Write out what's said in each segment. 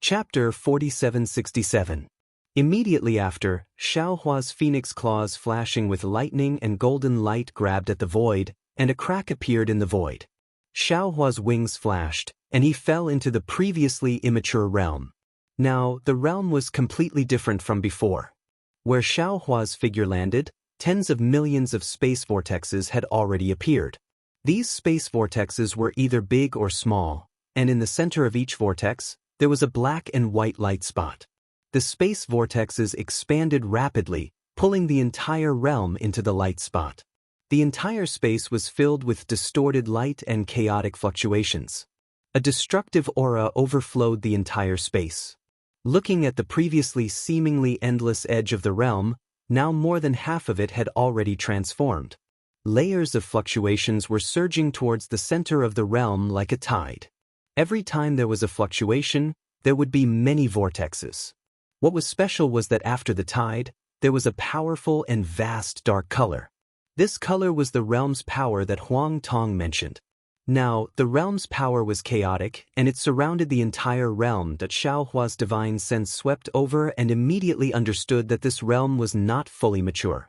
Chapter 4767. Immediately after, Xiaohua's phoenix claws flashing with lightning and golden light grabbed at the void, and a crack appeared in the void. Xiaohua's wings flashed, and he fell into the previously immature realm. Now, the realm was completely different from before. Where Xiaohua's figure landed, tens of millions of space vortexes had already appeared. These space vortexes were either big or small, and in the center of each vortex, there was a black and white light spot. The space vortexes expanded rapidly, pulling the entire realm into the light spot. The entire space was filled with distorted light and chaotic fluctuations. A destructive aura overflowed the entire space. Looking at the previously seemingly endless edge of the realm, now more than half of it had already transformed. Layers of fluctuations were surging towards the center of the realm like a tide. Every time there was a fluctuation, there would be many vortexes. What was special was that after the tide, there was a powerful and vast dark color. This color was the realm's power that Huang Tong mentioned. Now, the realm's power was chaotic, and it surrounded the entire realm that Xiaohua's divine sense swept over and immediately understood that this realm was not fully mature.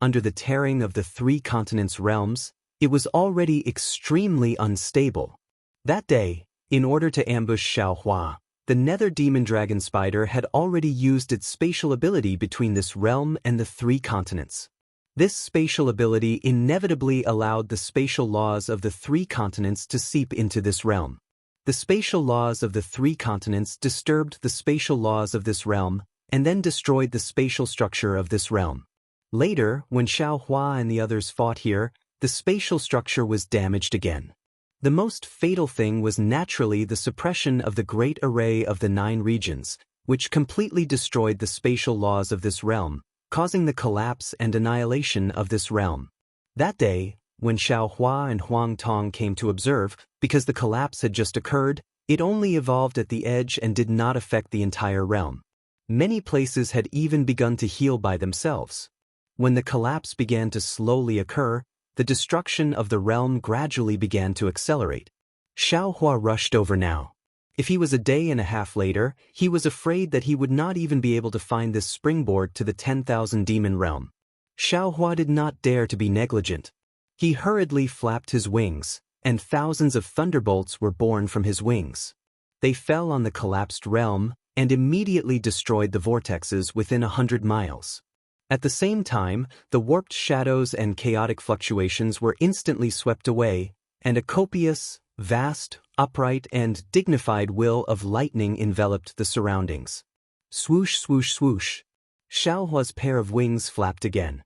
Under the tearing of the three continents' realms, it was already extremely unstable. That day, in order to ambush Xiaohua, the nether demon dragon spider had already used its spatial ability between this realm and the three continents. This spatial ability inevitably allowed the spatial laws of the three continents to seep into this realm. The spatial laws of the three continents disturbed the spatial laws of this realm and then destroyed the spatial structure of this realm. Later, when Xiaohua and the others fought here, the spatial structure was damaged again. The most fatal thing was naturally the suppression of the great array of the 9 regions, which completely destroyed the spatial laws of this realm, causing the collapse and annihilation of this realm. That day, when Xiaohua and Huang Tong came to observe, because the collapse had just occurred, it only evolved at the edge and did not affect the entire realm. Many places had even begun to heal by themselves. When the collapse began to slowly occur, the destruction of the realm gradually began to accelerate. Xiaohua rushed over now. If he was a day and a half later, he was afraid that he would not even be able to find this springboard to the 10,000 demon realm. Xiaohua did not dare to be negligent. He hurriedly flapped his wings, and thousands of thunderbolts were born from his wings. They fell on the collapsed realm and immediately destroyed the vortexes within 100 miles. At the same time, the warped shadows and chaotic fluctuations were instantly swept away, and a copious, vast, upright, and dignified will of lightning enveloped the surroundings. Swoosh, swoosh, swoosh. Xiaohua's pair of wings flapped again.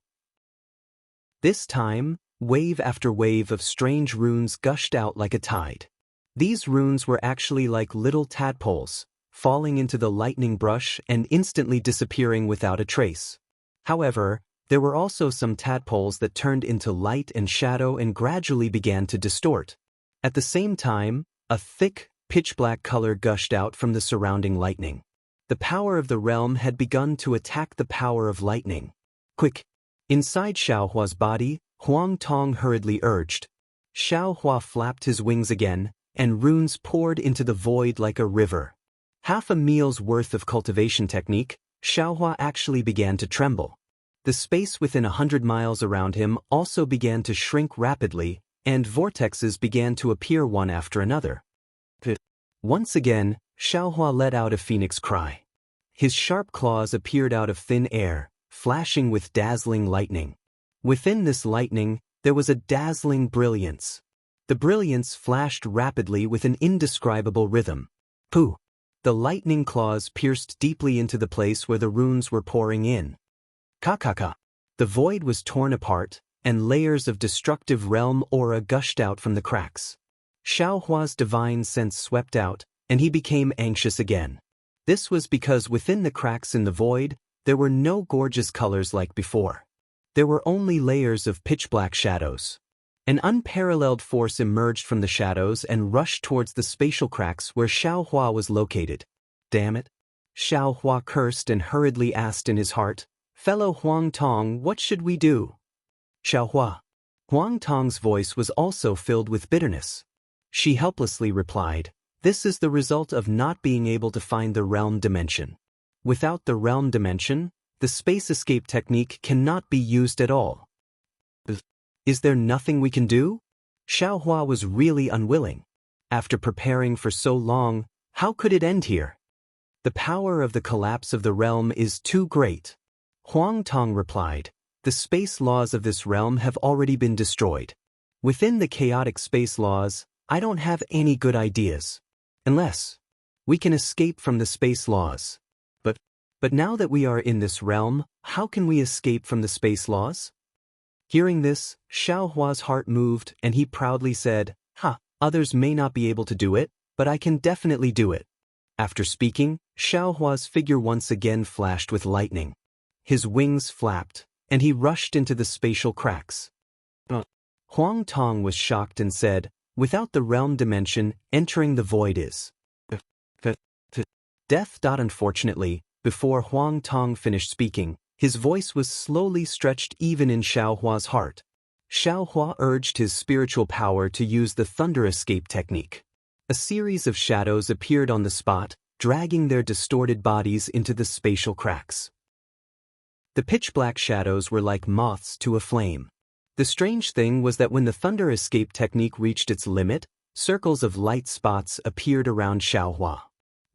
This time, wave after wave of strange runes gushed out like a tide. These runes were actually like little tadpoles, falling into the lightning brush and instantly disappearing without a trace. However, there were also some tadpoles that turned into light and shadow and gradually began to distort. At the same time, a thick, pitch-black color gushed out from the surrounding lightning. The power of the realm had begun to attack the power of lightning. Quick! Inside Xiaohua's body, Huang Tong hurriedly urged. Xiaohua flapped his wings again, and runes poured into the void like a river. Half a meal's worth of cultivation technique, Xiaohua actually began to tremble. The space within 100 miles around him also began to shrink rapidly, and vortexes began to appear one after another. Once again, Xiaohua let out a phoenix cry. His sharp claws appeared out of thin air, flashing with dazzling lightning. Within this lightning, there was a dazzling brilliance. The brilliance flashed rapidly with an indescribable rhythm. Pooh! The lightning claws pierced deeply into the place where the runes were pouring in. Ka-ka-ka! The void was torn apart, and layers of destructive realm aura gushed out from the cracks. Xiaohua's divine sense swept out, and he became anxious again. This was because within the cracks in the void, there were no gorgeous colors like before. There were only layers of pitch-black shadows. An unparalleled force emerged from the shadows and rushed towards the spatial cracks where Xiaohua was located. Damn it! Xiaohua cursed and hurriedly asked in his heart, "Fellow Huang Tong, what should we do?" Xiaohua. Huang Tong's voice was also filled with bitterness. She helplessly replied, This is the result of not being able to find the realm dimension. Without the realm dimension, the space escape technique cannot be used at all. Is there nothing we can do? Xiaohua was really unwilling. After preparing for so long, how could it end here? The power of the collapse of the realm is too great. Huang Tong replied, the space laws of this realm have already been destroyed. Within the chaotic space laws, I don't have any good ideas. Unless we can escape from the space laws. But now that we are in this realm, how can we escape from the space laws? Hearing this, Xiaohua's heart moved and he proudly said, others may not be able to do it, but I can definitely do it. After speaking, Xiaohua's figure once again flashed with lightning. His wings flapped, and he rushed into the spatial cracks. Huang Tong was shocked and said, without the realm dimension, entering the void is death. Unfortunately, before Huang Tong finished speaking, his voice was slowly stretched even in Xiaohua's heart. Xiaohua urged his spiritual power to use the thunder escape technique. A series of shadows appeared on the spot, dragging their distorted bodies into the spatial cracks. The pitch-black shadows were like moths to a flame. The strange thing was that when the thunder escape technique reached its limit, circles of light spots appeared around Xiaohua.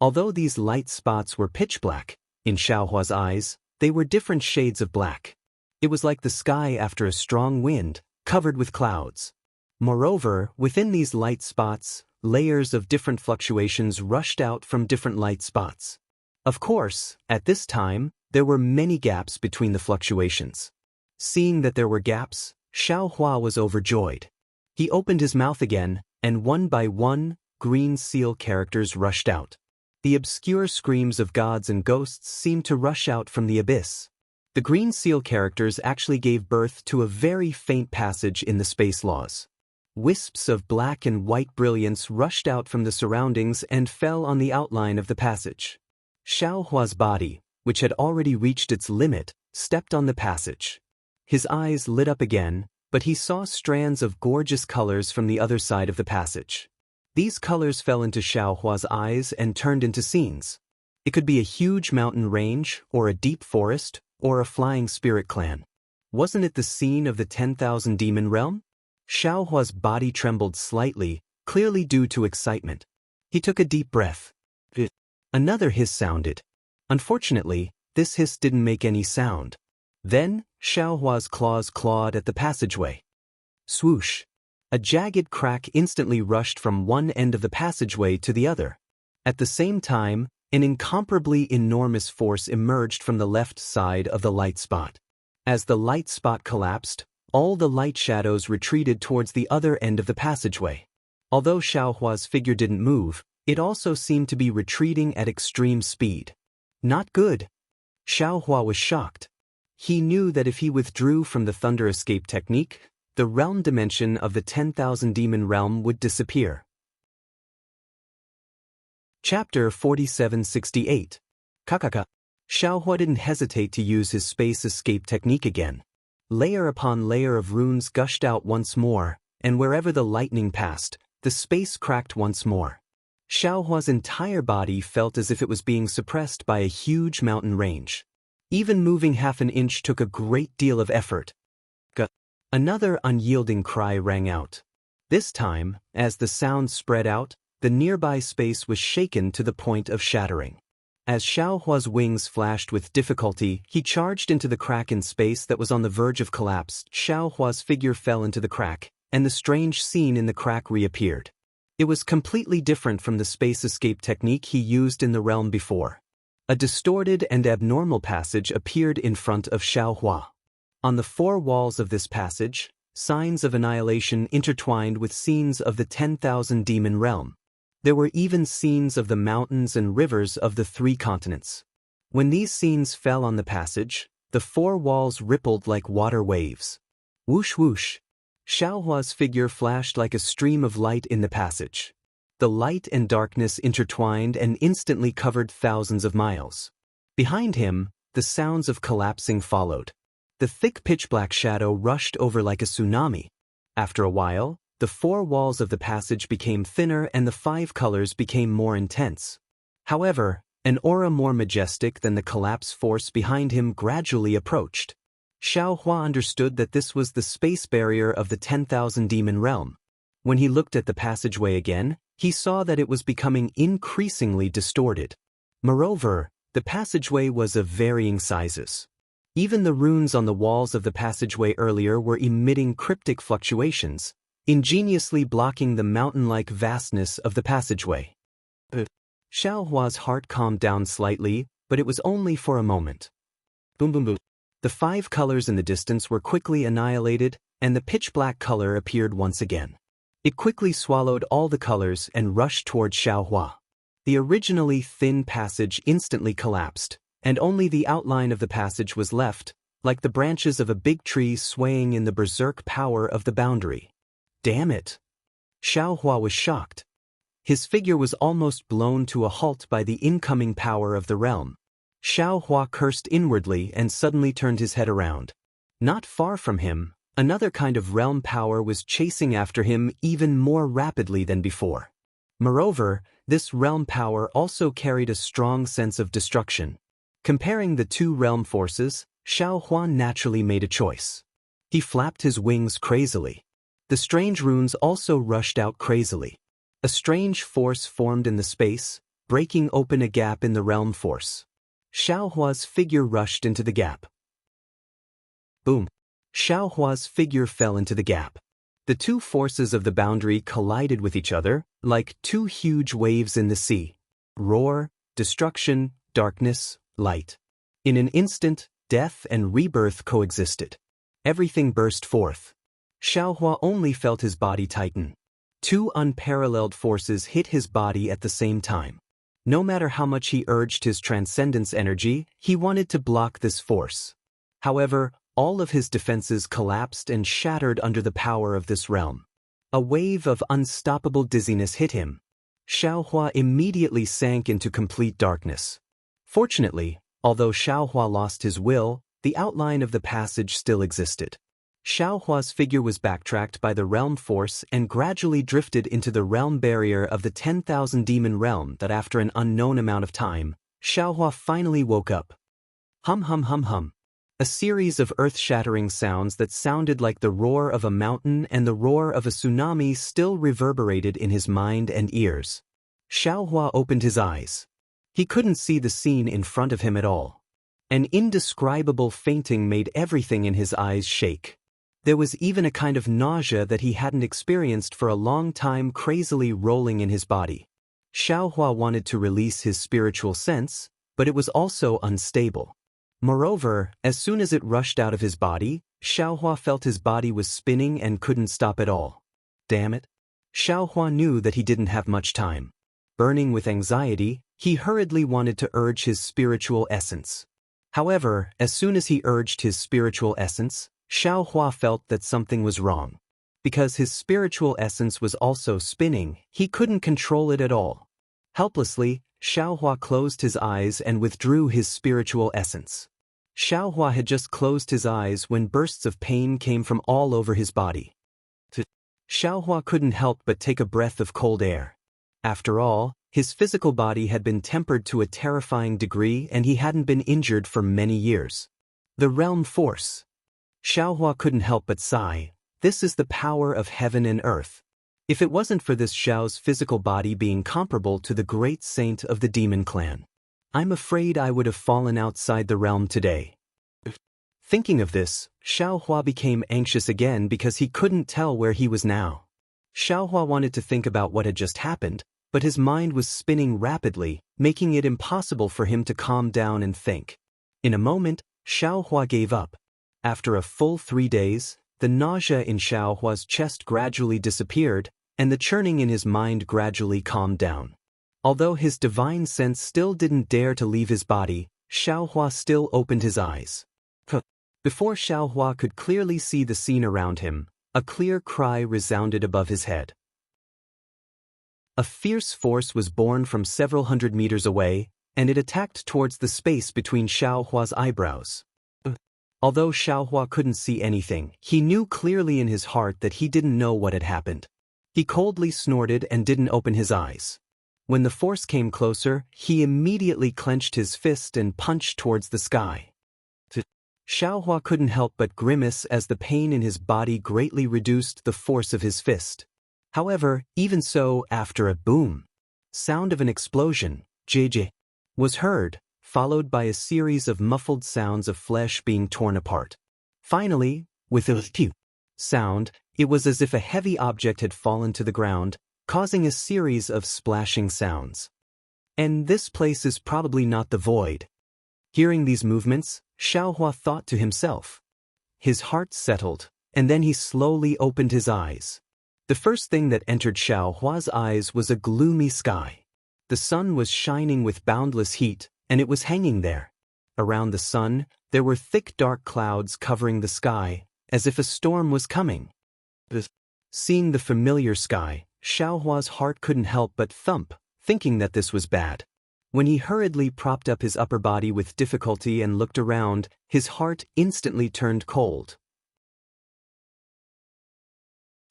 Although these light spots were pitch-black, in Xiaohua's eyes, they were different shades of black. It was like the sky after a strong wind, covered with clouds. Moreover, within these light spots, layers of different fluctuations rushed out from different light spots. Of course, at this time, there were many gaps between the fluctuations. Seeing that there were gaps, Xiaohua was overjoyed. He opened his mouth again, and one by one, green seal characters rushed out. The obscure screams of gods and ghosts seemed to rush out from the abyss. The green seal characters actually gave birth to a very faint passage in the space laws. Wisps of black and white brilliance rushed out from the surroundings and fell on the outline of the passage. Xiaohua's body, which had already reached its limit, stepped on the passage. His eyes lit up again, but he saw strands of gorgeous colors from the other side of the passage. These colors fell into Xiaohua's eyes and turned into scenes. It could be a huge mountain range, or a deep forest, or a flying spirit clan. Wasn't it the scene of the 10,000 demon realm? Xiaohua's body trembled slightly, clearly due to excitement. He took a deep breath. Another hiss sounded. Unfortunately, this hiss didn't make any sound. Then, Xiaohua's claws clawed at the passageway. Swoosh! A jagged crack instantly rushed from one end of the passageway to the other. At the same time, an incomparably enormous force emerged from the left side of the light spot. As the light spot collapsed, all the light shadows retreated towards the other end of the passageway. Although Xiaohua's figure didn't move, it also seemed to be retreating at extreme speed. Not good. Xiaohua was shocked. He knew that if he withdrew from the thunder escape technique, the realm dimension of the 10,000 demon realm would disappear. Chapter 4768. Kakaka. Xiaohua didn't hesitate to use his space escape technique again. Layer upon layer of runes gushed out once more, and wherever the lightning passed, the space cracked once more. Xiaohua's entire body felt as if it was being suppressed by a huge mountain range. Even moving half an inch took a great deal of effort. Another unyielding cry rang out. This time, as the sound spread out, the nearby space was shaken to the point of shattering. As Xiaohua's wings flashed with difficulty, he charged into the crack in space that was on the verge of collapse. Xiaohua's figure fell into the crack, and the strange scene in the crack reappeared. It was completely different from the space escape technique he used in the realm before. A distorted and abnormal passage appeared in front of Xiaohua. On the four walls of this passage, signs of annihilation intertwined with scenes of the 10,000 demon realm. There were even scenes of the mountains and rivers of the 3 continents. When these scenes fell on the passage, the 4 walls rippled like water waves. Whoosh whoosh! Xiaohua's figure flashed like a stream of light in the passage. The light and darkness intertwined and instantly covered thousands of miles. Behind him, the sounds of collapsing followed. The thick pitch-black shadow rushed over like a tsunami. After a while, the 4 walls of the passage became thinner and the 5 colors became more intense. However, an aura more majestic than the collapse force behind him gradually approached. Xiaohua understood that this was the space barrier of the 10,000 demon realm. When he looked at the passageway again, he saw that it was becoming increasingly distorted. Moreover, the passageway was of varying sizes. Even the runes on the walls of the passageway earlier were emitting cryptic fluctuations, ingeniously blocking the mountain-like vastness of the passageway. Xiaohua's heart calmed down slightly, but it was only for a moment. Boom boom boom. The 5 colors in the distance were quickly annihilated, and the pitch-black color appeared once again. It quickly swallowed all the colors and rushed toward Xiaohua. The originally thin passage instantly collapsed, and only the outline of the passage was left, like the branches of a big tree swaying in the berserk power of the boundary. Damn it! Xiaohua was shocked. His figure was almost blown to a halt by the incoming power of the realm. Xiaohua cursed inwardly and suddenly turned his head around. Not far from him, another kind of realm power was chasing after him even more rapidly than before. Moreover, this realm power also carried a strong sense of destruction. Comparing the 2 realm forces, Xiaohua naturally made a choice. He flapped his wings crazily. The strange runes also rushed out crazily. A strange force formed in the space, breaking open a gap in the realm force. Xiaohua's figure rushed into the gap. Boom! Xiaohua's figure fell into the gap. The 2 forces of the boundary collided with each other, like 2 huge waves in the sea. Roar, destruction, darkness, light. In an instant, death and rebirth coexisted. Everything burst forth. Xiaohua only felt his body tighten. 2 unparalleled forces hit his body at the same time. No matter how much he urged his transcendence energy, he wanted to block this force. However, all of his defenses collapsed and shattered under the power of this realm. A wave of unstoppable dizziness hit him. Xiaohua immediately sank into complete darkness. Fortunately, although Xiaohua lost his will, the outline of the passage still existed. Xiaohua's figure was backtracked by the realm force and gradually drifted into the realm barrier of the 10,000 demon realm that after an unknown amount of time, Xiaohua finally woke up. Hum hum hum hum. A series of earth-shattering sounds that sounded like the roar of a mountain and the roar of a tsunami still reverberated in his mind and ears. Xiaohua opened his eyes. He couldn't see the scene in front of him at all. An indescribable fainting made everything in his eyes shake. There was even a kind of nausea that he hadn't experienced for a long time crazily rolling in his body. Xiaohua wanted to release his spiritual sense, but it was also unstable. Moreover, as soon as it rushed out of his body, Xiaohua felt his body was spinning and couldn't stop at all. Damn it! Xiaohua knew that he didn't have much time. Burning with anxiety, he hurriedly wanted to urge his spiritual essence. However, as soon as he urged his spiritual essence, Xiaohua felt that something was wrong. Because his spiritual essence was also spinning, he couldn't control it at all. Helplessly, Xiaohua closed his eyes and withdrew his spiritual essence. Xiaohua had just closed his eyes when bursts of pain came from all over his body. Xiaohua couldn't help but take a breath of cold air. After all, his physical body had been tempered to a terrifying degree and he hadn't been injured for many years. The realm force. Xiaohua couldn't help but sigh. This is the power of heaven and earth. If it wasn't for this Xiao's physical body being comparable to the great saint of the demon clan, I'm afraid I would have fallen outside the realm today. Thinking of this, Xiaohua became anxious again because he couldn't tell where he was now. Xiaohua wanted to think about what had just happened, but his mind was spinning rapidly, making it impossible for him to calm down and think. In a moment, Xiaohua gave up. After a full 3 days, the nausea in Xiaohua's chest gradually disappeared, and the churning in his mind gradually calmed down. Although his divine sense still didn't dare to leave his body, Xiaohua still opened his eyes. Before Xiaohua could clearly see the scene around him, a clear cry resounded above his head. A fierce force was born from several hundred meters away, and it attacked towards the space between Xiaohua's eyebrows. Although Xiaohua couldn't see anything, he knew clearly in his heart that he didn't know what had happened. He coldly snorted and didn't open his eyes. When the force came closer, he immediately clenched his fist and punched towards the sky. Xiaohua couldn't help but grimace as the pain in his body greatly reduced the force of his fist. However, even so, after a boom sound of an explosion, JJ was heard, followed by a series of muffled sounds of flesh being torn apart. Finally, with a pew sound, it was as if a heavy object had fallen to the ground, causing a series of splashing sounds. And this place is probably not the void. Hearing these movements, Xiaohua thought to himself. His heart settled, and then he slowly opened his eyes. The first thing that entered Xiaohua's eyes was a gloomy sky. The sun was shining with boundless heat, and it was hanging there. Around the sun, there were thick dark clouds covering the sky, as if a storm was coming. Seeing the familiar sky, Xiaohua's heart couldn't help but thump, thinking that this was bad. When he hurriedly propped up his upper body with difficulty and looked around, his heart instantly turned cold.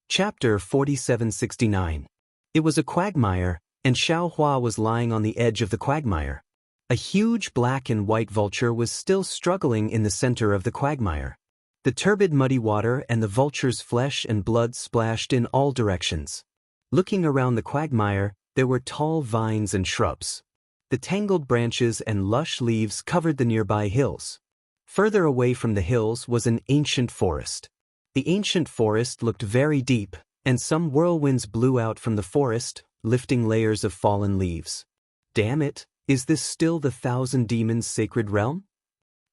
Chapter 4769. It was a quagmire, and Xiaohua was lying on the edge of the quagmire. A huge black and white vulture was still struggling in the center of the quagmire. The turbid muddy water and the vulture's flesh and blood splashed in all directions. Looking around the quagmire, there were tall vines and shrubs. The tangled branches and lush leaves covered the nearby hills. Further away from the hills was an ancient forest. The ancient forest looked very deep, and some whirlwinds blew out from the forest, lifting layers of fallen leaves. Damn it, is this still the Thousand Demons' sacred realm?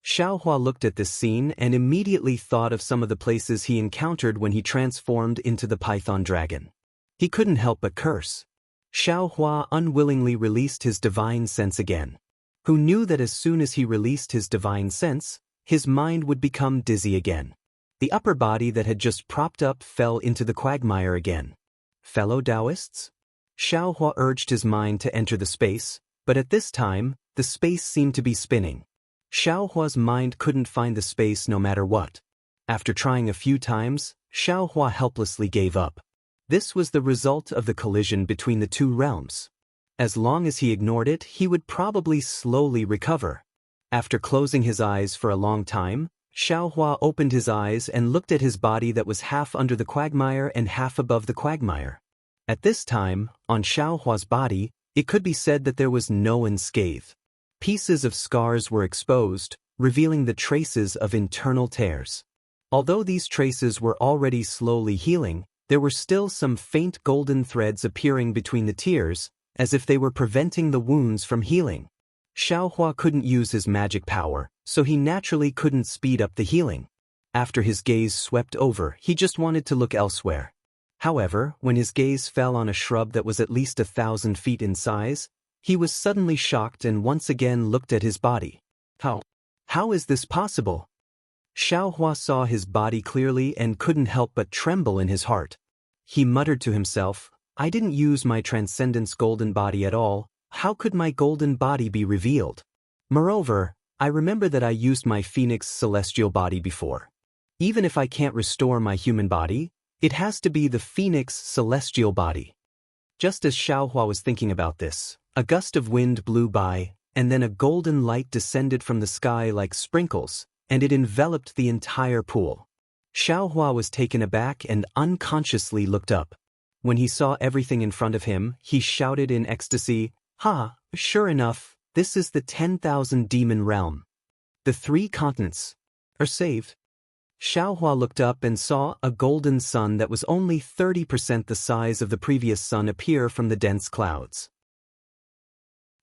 Xiaohua looked at this scene and immediately thought of some of the places he encountered when he transformed into the python dragon. He couldn't help but curse. Xiaohua unwillingly released his divine sense again. Who knew that as soon as he released his divine sense, his mind would become dizzy again. The upper body that had just propped up fell into the quagmire again. Fellow Daoists? Xiaohua urged his mind to enter the space, but at this time, the space seemed to be spinning. Xiaohua's mind couldn't find the space no matter what. After trying a few times, Xiaohua helplessly gave up. This was the result of the collision between the two realms. As long as he ignored it, he would probably slowly recover. After closing his eyes for a long time, Xiaohua opened his eyes and looked at his body that was half under the quagmire and half above the quagmire. At this time, on Xiaohua's body, it could be said that there was no unscathe. Pieces of scars were exposed, revealing the traces of internal tears. Although these traces were already slowly healing, there were still some faint golden threads appearing between the tears, as if they were preventing the wounds from healing. Xiaohua couldn't use his magic power, so he naturally couldn't speed up the healing. After his gaze swept over, he just wanted to look elsewhere. However, when his gaze fell on a shrub that was at least 1,000 feet in size, he was suddenly shocked and once again looked at his body. How is this possible? Xiaohua saw his body clearly and couldn't help but tremble in his heart. He muttered to himself, I didn't use my Transcendence golden body at all, how could my golden body be revealed? Moreover, I remember that I used my Phoenix celestial body before. Even if I can't restore my human body, it has to be the Phoenix celestial body. Just as Xiaohua was thinking about this, a gust of wind blew by, and then a golden light descended from the sky like sprinkles, and it enveloped the entire pool. Xiaohua was taken aback and unconsciously looked up. When he saw everything in front of him, he shouted in ecstasy, sure enough, this is the 10,000 demon realm. The 3 continents are saved. Xiaohua looked up and saw a golden sun that was only 30% the size of the previous sun appear from the dense clouds.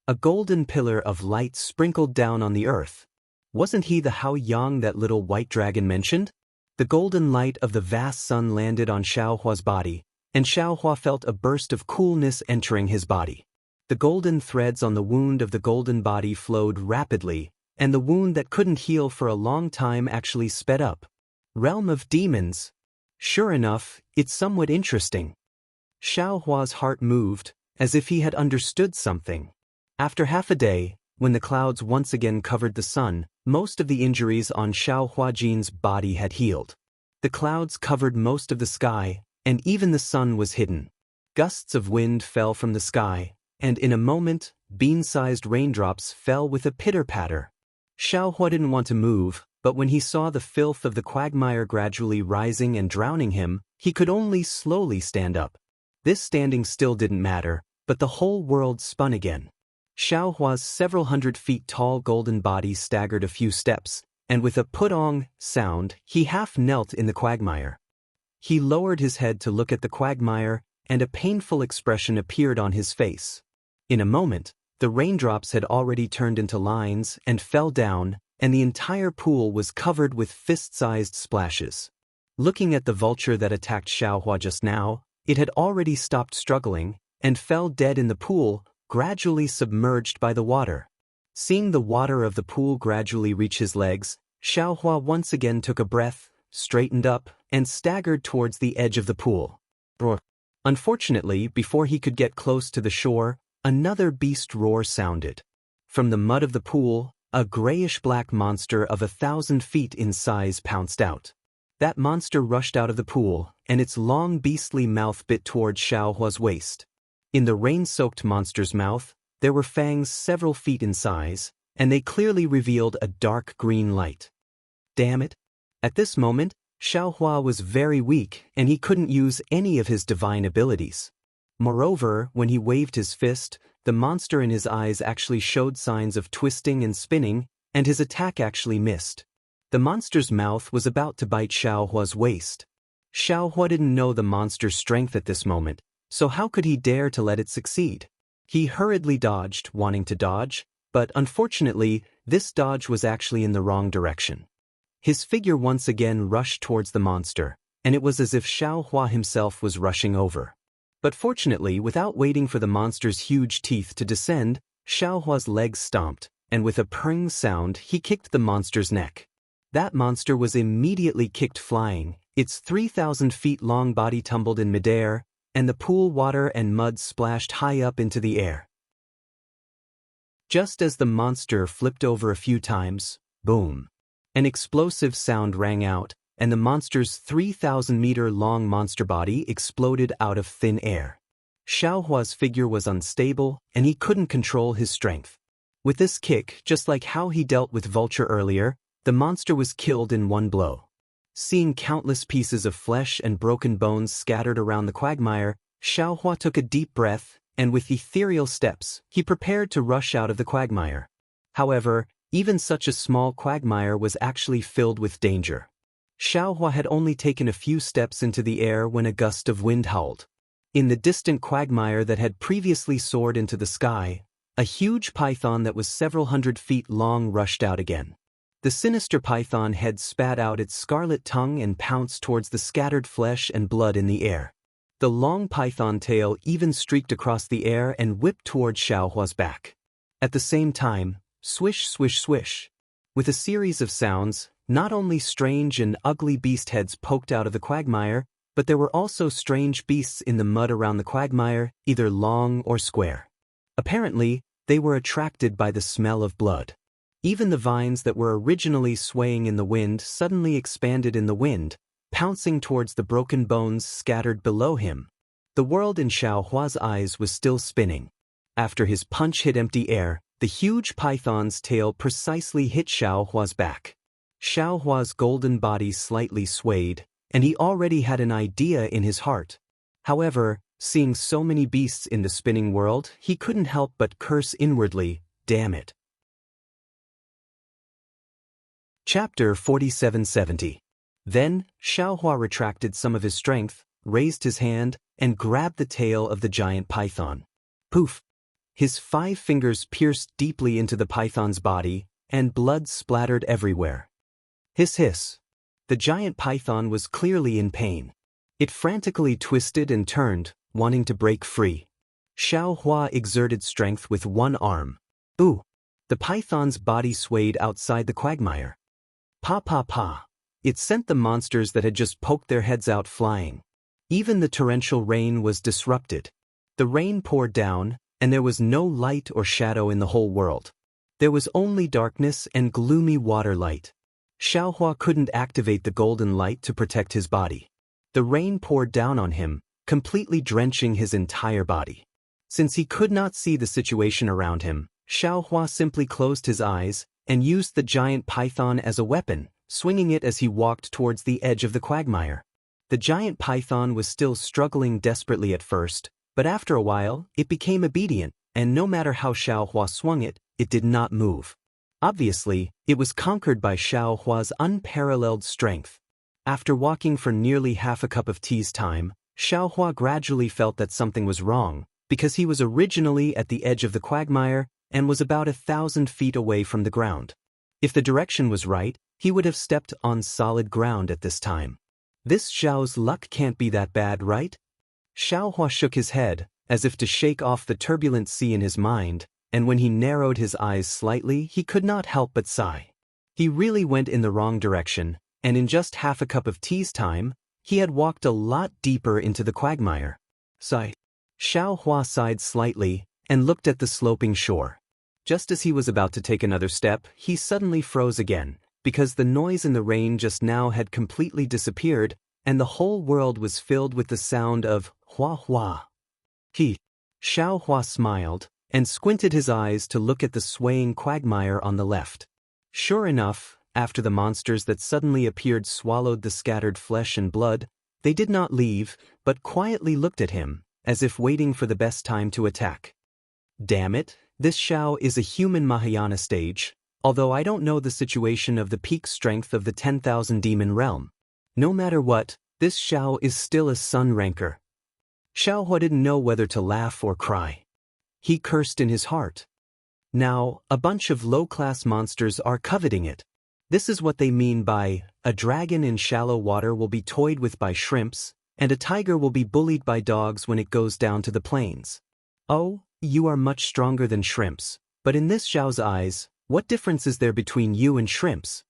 A golden pillar of light sprinkled down on the earth. Wasn't he the Hao Yang that little white dragon mentioned? The golden light of the vast sun landed on Xiaohua's body, and Xiaohua felt a burst of coolness entering his body. The golden threads on the wound of the golden body flowed rapidly, and the wound that couldn't heal for a long time actually sped up. Realm of demons. Sure enough, it's somewhat interesting. Xiaohua's heart moved, as if he had understood something. After half a day, When the clouds once again covered the sun, most of the injuries on Xiao Huajin's body had healed. The clouds covered most of the sky, and even the sun was hidden. Gusts of wind fell from the sky, and in a moment, bean-sized raindrops fell with a pitter-patter. Xiao Hua didn't want to move, but when he saw the filth of the quagmire gradually rising and drowning him, he could only slowly stand up. This standing still didn't matter, but the whole world spun again. Xiao Hua's several hundred feet tall golden body staggered a few steps, and with a put-ong sound, he half knelt in the quagmire. He lowered his head to look at the quagmire, and a painful expression appeared on his face. In a moment, the raindrops had already turned into lines and fell down, and the entire pool was covered with fist-sized splashes. Looking at the vulture that attacked Xiao Hua just now, it had already stopped struggling, and fell dead in the pool, gradually submerged by the water. Seeing the water of the pool gradually reach his legs, Xiao Hua once again took a breath, straightened up, and staggered towards the edge of the pool. Unfortunately, before he could get close to the shore, another beast roar sounded. From the mud of the pool, a grayish-black monster of 1,000 feet in size pounced out. That monster rushed out of the pool, and its long beastly mouth bit towards Xiao Hua's waist. In the rain-soaked monster's mouth, there were fangs several feet in size, and they clearly revealed a dark green light. Damn it! At this moment, Xiao Hua was very weak, and he couldn't use any of his divine abilities. Moreover, when he waved his fist, the monster in his eyes actually showed signs of twisting and spinning, and his attack actually missed. The monster's mouth was about to bite Xiao Hua's waist. Xiao Hua didn't know the monster's strength at this moment, so how could he dare to let it succeed? He hurriedly dodged, wanting to dodge, but unfortunately, this dodge was actually in the wrong direction. His figure once again rushed towards the monster, and it was as if Xiao Hua himself was rushing over. But fortunately, without waiting for the monster's huge teeth to descend, Xiao Hua's legs stomped, and with a purring sound, he kicked the monster's neck. That monster was immediately kicked flying, its 3,000 feet long body tumbled in midair, and the pool water and mud splashed high up into the air. Just as the monster flipped over a few times, boom! An explosive sound rang out, and the monster's 3,000-meter-long monster body exploded out of thin air. Xiao Hua's figure was unstable, and he couldn't control his strength. With this kick, just like how he dealt with Vulture earlier, the monster was killed in one blow. Seeing countless pieces of flesh and broken bones scattered around the quagmire, Xiao Hua took a deep breath, and with ethereal steps, he prepared to rush out of the quagmire. However, even such a small quagmire was actually filled with danger. Xiao Hua had only taken a few steps into the air when a gust of wind howled. In the distant quagmire that had previously soared into the sky, a huge python that was several hundred feet long rushed out again. The sinister python head spat out its scarlet tongue and pounced towards the scattered flesh and blood in the air. The long python tail even streaked across the air and whipped towards Xiao Hua's back. At the same time, swish, swish, swish. With a series of sounds, not only strange and ugly beast heads poked out of the quagmire, but there were also strange beasts in the mud around the quagmire, either long or square. Apparently, they were attracted by the smell of blood. Even the vines that were originally swaying in the wind suddenly expanded in the wind, pouncing towards the broken bones scattered below him. The world in Xiao Hua's eyes was still spinning. After his punch hit empty air, the huge python's tail precisely hit Xiao Hua's back. Xiao Hua's golden body slightly swayed, and he already had an idea in his heart. However, seeing so many beasts in the spinning world, he couldn't help but curse inwardly, "Damn it." Chapter 4770. Then, Xiao Hua retracted some of his strength, raised his hand, and grabbed the tail of the giant python. Poof! His 5 fingers pierced deeply into the python's body, and blood splattered everywhere. Hiss hiss. The giant python was clearly in pain. It frantically twisted and turned, wanting to break free. Xiao Hua exerted strength with one arm. Ooh! The python's body swayed outside the quagmire. Pa pa pa. It sent the monsters that had just poked their heads out flying. Even the torrential rain was disrupted. The rain poured down, and there was no light or shadow in the whole world. There was only darkness and gloomy water light. Xiaohua couldn't activate the golden light to protect his body. The rain poured down on him, completely drenching his entire body. Since he could not see the situation around him, Xiaohua simply closed his eyes and used the giant python as a weapon, swinging it as he walked towards the edge of the quagmire. The giant python was still struggling desperately at first, but after a while, it became obedient, and no matter how Xiaohua swung it, it did not move. Obviously, it was conquered by Xiaohua's unparalleled strength. After walking for nearly half a cup of tea's time, Xiaohua gradually felt that something was wrong, because he was originally at the edge of the quagmire and was about 1,000 feet away from the ground. If the direction was right, he would have stepped on solid ground at this time. This Xiao's luck can't be that bad, right? Xiaohua shook his head, as if to shake off the turbulent sea in his mind, and when he narrowed his eyes slightly, he could not help but sigh. He really went in the wrong direction, and in just half a cup of tea's time, he had walked a lot deeper into the quagmire. Sigh. Xiaohua sighed slightly and looked at the sloping shore. Just as he was about to take another step, he suddenly froze again, because the noise in the rain just now had completely disappeared, and the whole world was filled with the sound of hua hua. Xiaohua smiled and squinted his eyes to look at the swaying quagmire on the left. Sure enough, after the monsters that suddenly appeared swallowed the scattered flesh and blood, they did not leave, but quietly looked at him, as if waiting for the best time to attack. Damn it, this Xiao is a human Mahayana stage, although I don't know the situation of the peak strength of the 10,000 demon realm. No matter what, this Xiao is still a sun ranker. Xiaohua didn't know whether to laugh or cry. He cursed in his heart. Now, a bunch of low-class monsters are coveting it. This is what they mean by, a dragon in shallow water will be toyed with by shrimps, and a tiger will be bullied by dogs when it goes down to the plains. Oh, you are much stronger than shrimps, but in this Xiao's eyes, what difference is there between you and shrimps?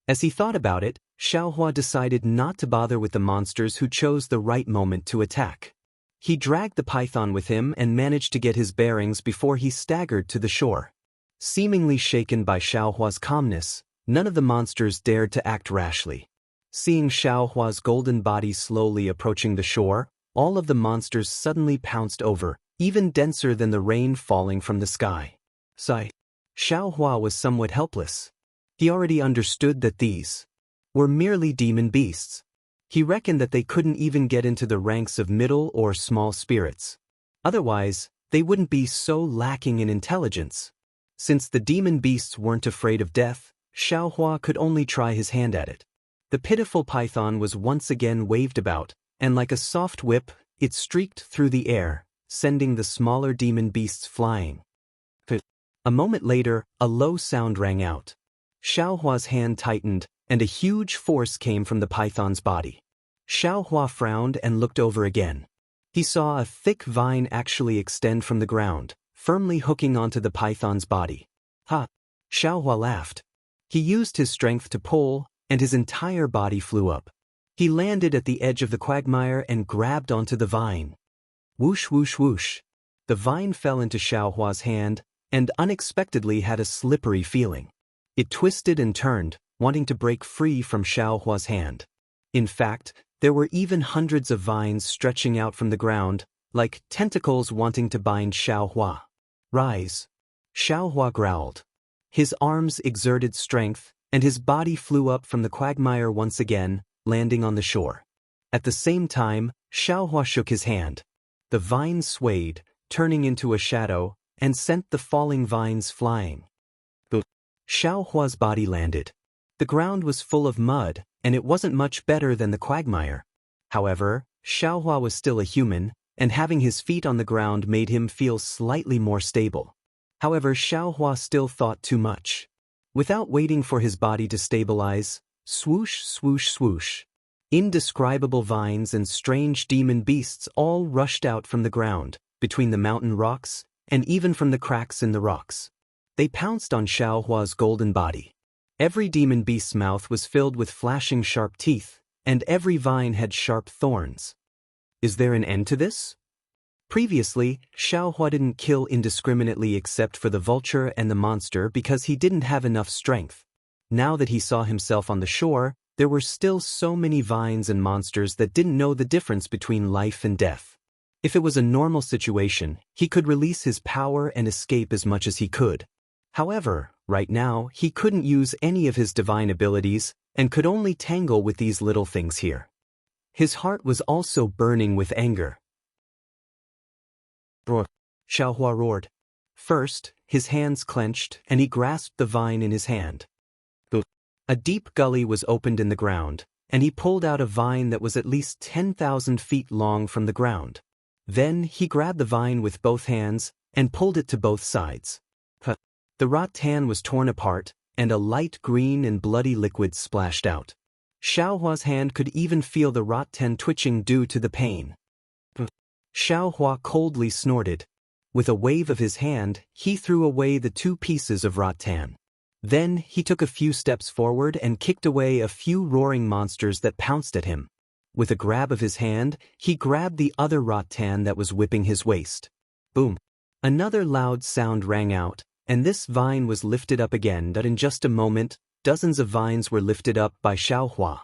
As he thought about it, Xiaohua decided not to bother with the monsters who chose the right moment to attack. He dragged the python with him and managed to get his bearings before he staggered to the shore. Seemingly shaken by Xiaohua's calmness, none of the monsters dared to act rashly. Seeing Xiaohua's golden body slowly approaching the shore, all of the monsters suddenly pounced over, even denser than the rain falling from the sky. Sigh. Xiaohua was somewhat helpless. He already understood that these were merely demon beasts. He reckoned that they couldn't even get into the ranks of middle or small spirits. Otherwise, they wouldn't be so lacking in intelligence. Since the demon beasts weren't afraid of death, Xiaohua could only try his hand at it. The pitiful python was once again waved about, and like a soft whip, it streaked through the air, sending the smaller demon beasts flying. A moment later, a low sound rang out. Xiaohua's hand tightened, and a huge force came from the python's body. Xiaohua frowned and looked over again. He saw a thick vine actually extend from the ground, firmly hooking onto the python's body. Ha! Xiaohua laughed. He used his strength to pull, and his entire body flew up. He landed at the edge of the quagmire and grabbed onto the vine. Whoosh whoosh whoosh. The vine fell into Xiaohua's hand, and unexpectedly had a slippery feeling. It twisted and turned, wanting to break free from Xiaohua's hand. In fact, there were even hundreds of vines stretching out from the ground, like tentacles wanting to bind Xiaohua. Rise. Xiaohua growled. His arms exerted strength, and his body flew up from the quagmire once again, landing on the shore. At the same time, Xiaohua shook his hand. The vines swayed, turning into a shadow, and sent the falling vines flying. Xiaohua's body landed. The ground was full of mud, and it wasn't much better than the quagmire. However, Xiaohua was still a human, and having his feet on the ground made him feel slightly more stable. However, Xiaohua still thought too much. Without waiting for his body to stabilize, swoosh, swoosh, swoosh. Indescribable vines and strange demon beasts all rushed out from the ground, between the mountain rocks, and even from the cracks in the rocks. They pounced on Xiaohua's golden body. Every demon beast's mouth was filled with flashing sharp teeth, and every vine had sharp thorns. Is there an end to this? Previously, Xiaohua didn't kill indiscriminately except for the vulture and the monster because he didn't have enough strength. Now that he saw himself on the shore, there were still so many vines and monsters that didn't know the difference between life and death. If it was a normal situation, he could release his power and escape as much as he could. However, right now, he couldn't use any of his divine abilities and could only tangle with these little things here. His heart was also burning with anger. Roar! Xiaohua roared. First, his hands clenched and he grasped the vine in his hand. A deep gully was opened in the ground, and he pulled out a vine that was at least 10,000 feet long from the ground. Then he grabbed the vine with both hands and pulled it to both sides. The rattan was torn apart, and a light green and bloody liquid splashed out. Xiaohua's hand could even feel the rattan twitching due to the pain. Xiaohua coldly snorted. With a wave of his hand, he threw away the 2 pieces of rattan. Then he took a few steps forward and kicked away a few roaring monsters that pounced at him. With a grab of his hand, he grabbed the other rattan that was whipping his waist. Boom! Another loud sound rang out, and this vine was lifted up again. In just a moment, dozens of vines were lifted up by Xiaohua.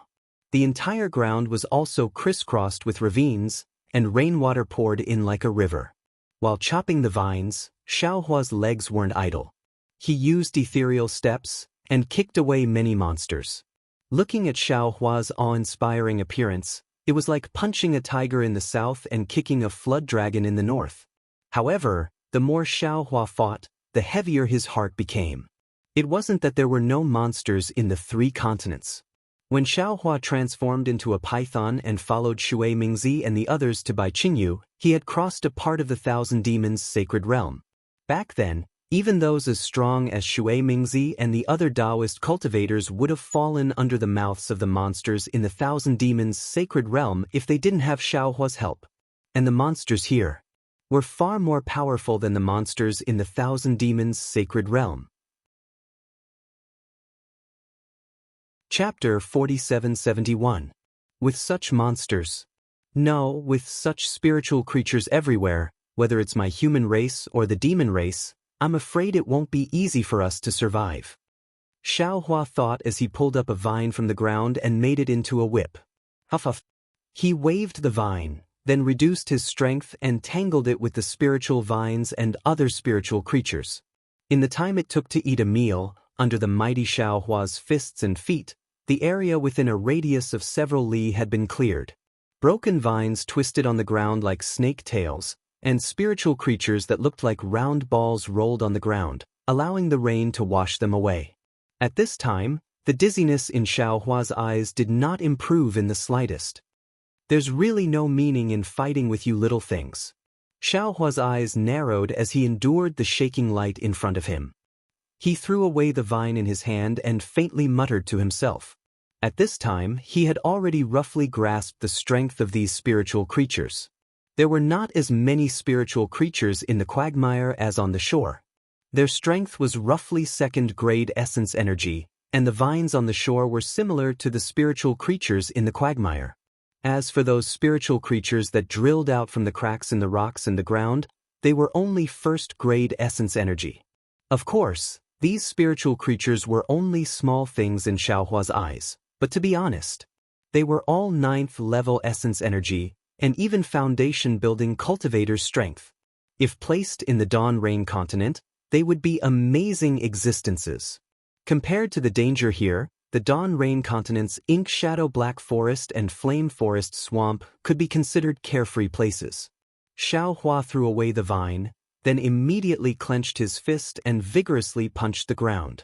The entire ground was also crisscrossed with ravines, and rainwater poured in like a river. While chopping the vines, Xiaohua's legs weren't idle. He used ethereal steps and kicked away many monsters. Looking at Xiaohua's awe-inspiring appearance, it was like punching a tiger in the south and kicking a flood dragon in the north. However, the more Xiaohua fought, the heavier his heart became. It wasn't that there were no monsters in the 3 continents. When Xiaohua transformed into a python and followed Shui Mingzi and the others to Bai Qingyu, he had crossed a part of the Thousand Demons' sacred realm. Back then, even those as strong as Shui Mingzi and the other Daoist cultivators would have fallen under the mouths of the monsters in the Thousand Demons' sacred realm if they didn't have Xiaohua's help. And the monsters here were far more powerful than the monsters in the Thousand Demons' sacred realm. Chapter 4771. With such monsters. No, with such spiritual creatures everywhere, whether it's my human race or the demon race, I'm afraid it won't be easy for us to survive. Xiaohua thought as he pulled up a vine from the ground and made it into a whip. Huff huff. He waved the vine, then reduced his strength and tangled it with the spiritual vines and other spiritual creatures. In the time it took to eat a meal, under the mighty Xiaohua's fists and feet, the area within a radius of several li had been cleared. Broken vines twisted on the ground like snake tails, and spiritual creatures that looked like round balls rolled on the ground, allowing the rain to wash them away. At this time, the dizziness in Xiaohua's eyes did not improve in the slightest. There's really no meaning in fighting with you little things. Xiaohua's eyes narrowed as he endured the shaking light in front of him. He threw away the vine in his hand and faintly muttered to himself. At this time, he had already roughly grasped the strength of these spiritual creatures. There were not as many spiritual creatures in the quagmire as on the shore. Their strength was roughly 2nd-grade essence energy, and the vines on the shore were similar to the spiritual creatures in the quagmire. As for those spiritual creatures that drilled out from the cracks in the rocks and the ground, they were only 1st-grade essence energy. Of course, these spiritual creatures were only small things in Xiaohua's eyes, but to be honest, they were all 9th-level essence energy, and even foundation-building cultivator's strength. If placed in the Dawn Rain continent, they would be amazing existences. Compared to the danger here, the Dawn Rain continent's Ink Shadow Black Forest and Flame Forest Swamp could be considered carefree places. Xiaohua threw away the vine, then immediately clenched his fist and vigorously punched the ground.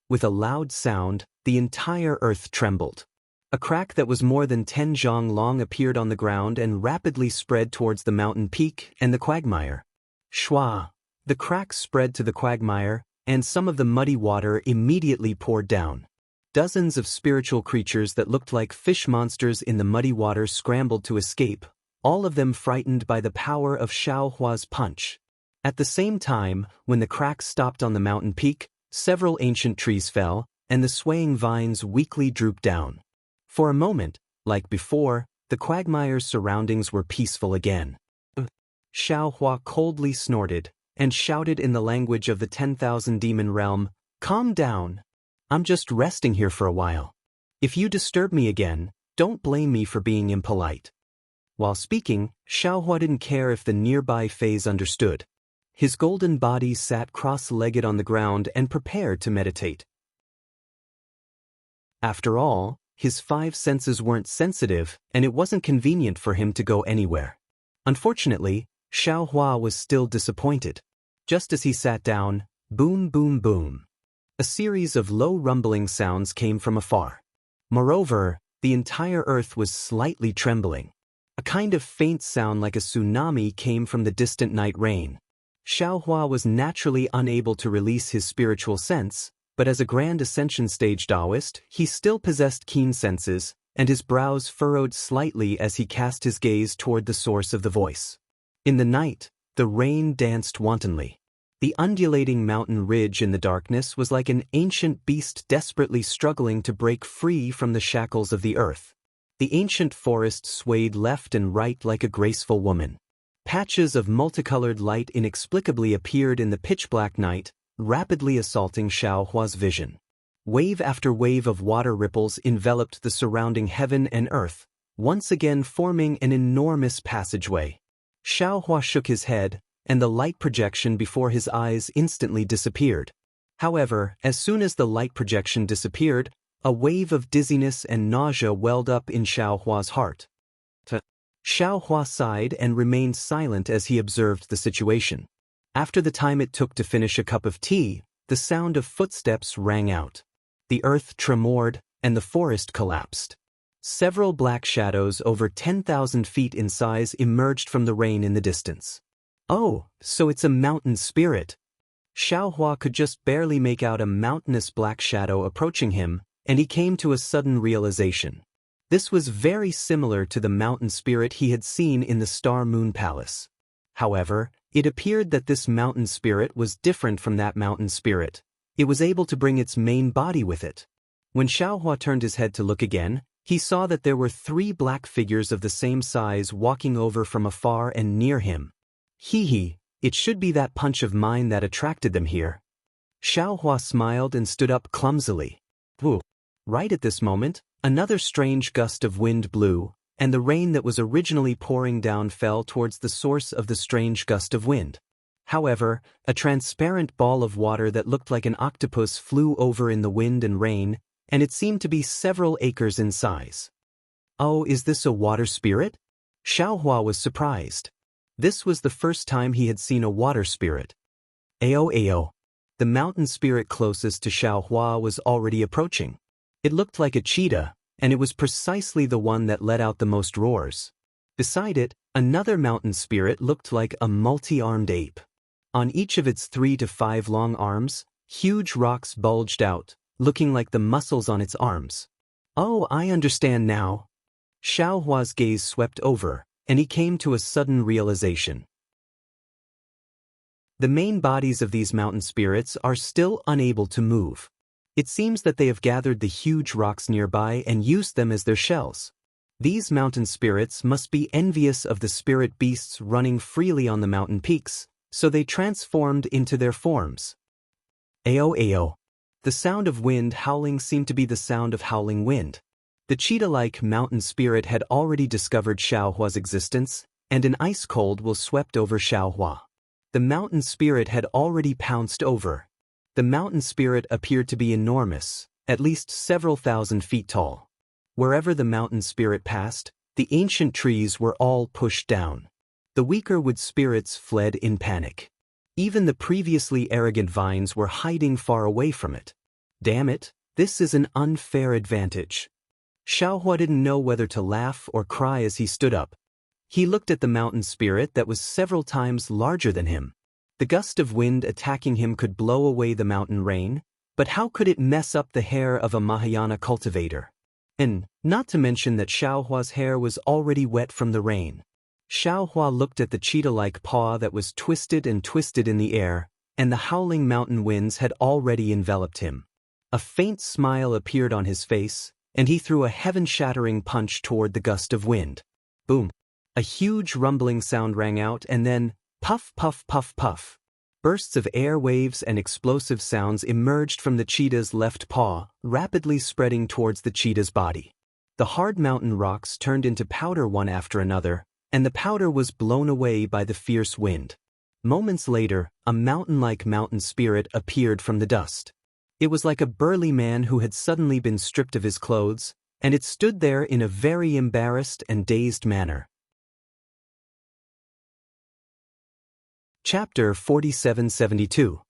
With a loud sound, the entire earth trembled. A crack that was more than 10 zhang long appeared on the ground and rapidly spread towards the mountain peak and the quagmire. Shwa! The crack spread to the quagmire, and some of the muddy water immediately poured down. Dozens of spiritual creatures that looked like fish monsters in the muddy water scrambled to escape, all of them frightened by the power of Xiaohua's punch. At the same time, when the crack stopped on the mountain peak, several ancient trees fell, and the swaying vines weakly drooped down. For a moment, like before, the quagmire's surroundings were peaceful again. Xiaohua coldly snorted and shouted in the language of the 10,000 demon realm, "Calm down. I'm just resting here for a while. If you disturb me again, don't blame me for being impolite." While speaking, Xiaohua didn't care if the nearby Fays understood. His golden body sat cross-legged on the ground and prepared to meditate. After all, his 5 senses weren't sensitive, and it wasn't convenient for him to go anywhere. Unfortunately, Xiaohua was still disappointed. Just as he sat down, boom boom boom. A series of low rumbling sounds came from afar. Moreover, the entire earth was slightly trembling. A kind of faint sound like a tsunami came from the distant night rain. Xiaohua was naturally unable to release his spiritual sense, but as a grand ascension stage Daoist, he still possessed keen senses, and his brows furrowed slightly as he cast his gaze toward the source of the voice. In the night, the rain danced wantonly. The undulating mountain ridge in the darkness was like an ancient beast desperately struggling to break free from the shackles of the earth. The ancient forest swayed left and right like a graceful woman. Patches of multicolored light inexplicably appeared in the pitch-black night, rapidly assaulting Xiaohua's vision. Wave after wave of water ripples enveloped the surrounding heaven and earth, once again forming an enormous passageway. Xiaohua shook his head, and the light projection before his eyes instantly disappeared. However, as soon as the light projection disappeared, a wave of dizziness and nausea welled up in Xiaohua's heart. Xiaohua sighed and remained silent as he observed the situation. After the time it took to finish a cup of tea, the sound of footsteps rang out. The earth tremored, and the forest collapsed. Several black shadows over 10,000 feet in size emerged from the rain in the distance. "Oh, so it's a mountain spirit." Xiaohua could just barely make out a mountainous black shadow approaching him, and he came to a sudden realization. This was very similar to the mountain spirit he had seen in the Star Moon Palace. However, it appeared that this mountain spirit was different from that mountain spirit. It was able to bring its main body with it. When Xiaohua turned his head to look again, he saw that there were 3 black figures of the same size walking over from afar and near him. Hee, it should be that punch of mine that attracted them here. Xiaohua smiled and stood up clumsily. Woo! Right at this moment, another strange gust of wind blew, and the rain that was originally pouring down fell towards the source of the strange gust of wind. However, a transparent ball of water that looked like an octopus flew over in the wind and rain, and it seemed to be several acres in size. "Oh, is this a water spirit?" Xiaohua was surprised. This was the first time he had seen a water spirit. Ao. The mountain spirit closest to Xiaohua was already approaching. It looked like a cheetah, and it was precisely the one that let out the most roars. Beside it, another mountain spirit looked like a multi-armed ape. On each of its 3 to 5 long arms, huge rocks bulged out, looking like the muscles on its arms. "Oh, I understand now." Xiaohua's gaze swept over, and he came to a sudden realization. The main bodies of these mountain spirits are still unable to move. It seems that they have gathered the huge rocks nearby and used them as their shells. These mountain spirits must be envious of the spirit beasts running freely on the mountain peaks, so they transformed into their forms. Ao. The sound of wind howling seemed to be the sound of howling wind. The cheetah-like mountain spirit had already discovered Xiaohua's existence, and an ice cold will swept over Xiaohua. The mountain spirit had already pounced over. The mountain spirit appeared to be enormous, at least several thousand feet tall. Wherever the mountain spirit passed, the ancient trees were all pushed down. The weaker wood spirits fled in panic. Even the previously arrogant vines were hiding far away from it. Damn it, this is an unfair advantage. Xiaohua didn't know whether to laugh or cry as he stood up. He looked at the mountain spirit that was several times larger than him. The gust of wind attacking him could blow away the mountain rain, but how could it mess up the hair of a Mahayana cultivator? And not to mention that Xiaohua's hair was already wet from the rain. Xiaohua looked at the cheetah-like paw that was twisted and twisted in the air, and the howling mountain winds had already enveloped him. A faint smile appeared on his face, and he threw a heaven-shattering punch toward the gust of wind. Boom! A huge rumbling sound rang out and then, puff puff puff puff. Bursts of air waves and explosive sounds emerged from the cheetah's left paw, rapidly spreading towards the cheetah's body. The hard mountain rocks turned into powder one after another, and the powder was blown away by the fierce wind. Moments later, a mountain-like mountain spirit appeared from the dust. It was like a burly man who had suddenly been stripped of his clothes, and it stood there in a very embarrassed and dazed manner. Chapter 4772.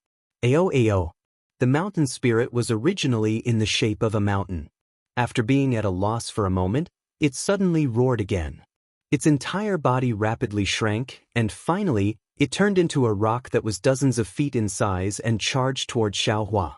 Ao. The mountain spirit was originally in the shape of a mountain. After being at a loss for a moment, it suddenly roared again. Its entire body rapidly shrank, and finally, it turned into a rock that was dozens of feet in size and charged toward Xiaohua.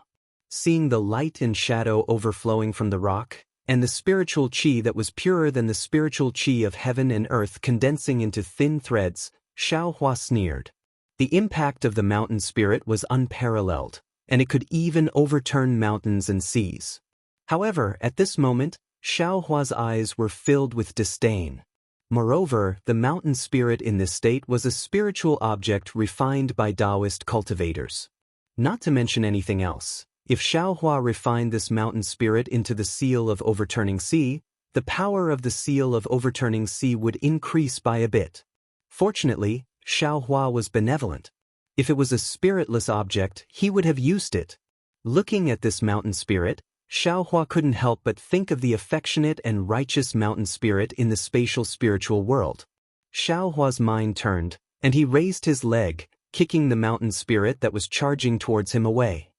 Seeing the light and shadow overflowing from the rock, and the spiritual qi that was purer than the spiritual qi of heaven and earth condensing into thin threads, Xiaohua sneered. The impact of the mountain spirit was unparalleled, and it could even overturn mountains and seas. However, at this moment, Xiaohua's eyes were filled with disdain. Moreover, the mountain spirit in this state was a spiritual object refined by Daoist cultivators. Not to mention anything else, if Xiaohua refined this mountain spirit into the seal of overturning sea, the power of the seal of overturning sea would increase by a bit. Fortunately, Xiaohua was benevolent. If it was a spiritless object, he would have used it. Looking at this mountain spirit, Xiaohua couldn't help but think of the affectionate and righteous mountain spirit in the spatial spiritual world. Xiaohua's mind turned, and he raised his leg, kicking the mountain spirit that was charging towards him away.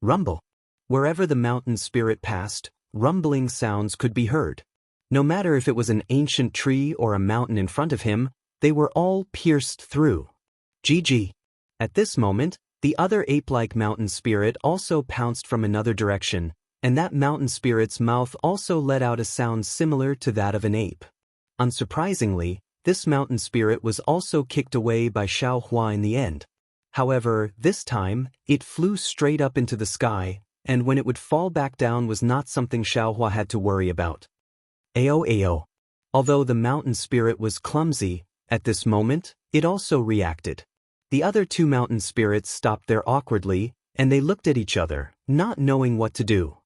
Rumble. Wherever the mountain spirit passed, rumbling sounds could be heard. No matter if it was an ancient tree or a mountain in front of him, they were all pierced through. GG. At this moment, the other ape-like mountain spirit also pounced from another direction, and that mountain spirit's mouth also let out a sound similar to that of an ape. Unsurprisingly, this mountain spirit was also kicked away by Xiaohua in the end. However, this time, it flew straight up into the sky, and when it would fall back down was not something Xiaohua had to worry about. Ao. Although the mountain spirit was clumsy, at this moment, it also reacted. The other two mountain spirits stopped there awkwardly, and they looked at each other, not knowing what to do.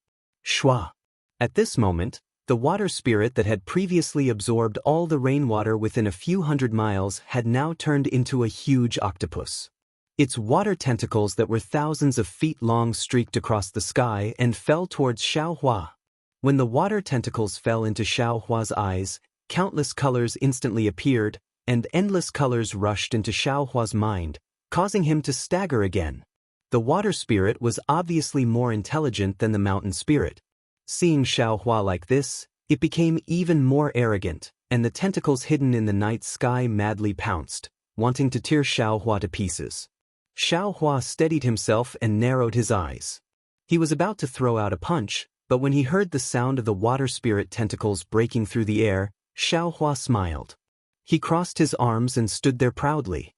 Shua. At this moment, the water spirit that had previously absorbed all the rainwater within a few hundred miles had now turned into a huge octopus. Its water tentacles that were thousands of feet long streaked across the sky and fell towards Xiaohua. When the water tentacles fell into Xiaohua's eyes, countless colors instantly appeared, and endless colors rushed into Xiaohua's mind, causing him to stagger again. The water spirit was obviously more intelligent than the mountain spirit. Seeing Xiaohua like this, it became even more arrogant, and the tentacles hidden in the night sky madly pounced, wanting to tear Xiaohua to pieces. Xiaohua steadied himself and narrowed his eyes. He was about to throw out a punch, but when he heard the sound of the water spirit tentacles breaking through the air, Xiaohua smiled. He crossed his arms and stood there proudly.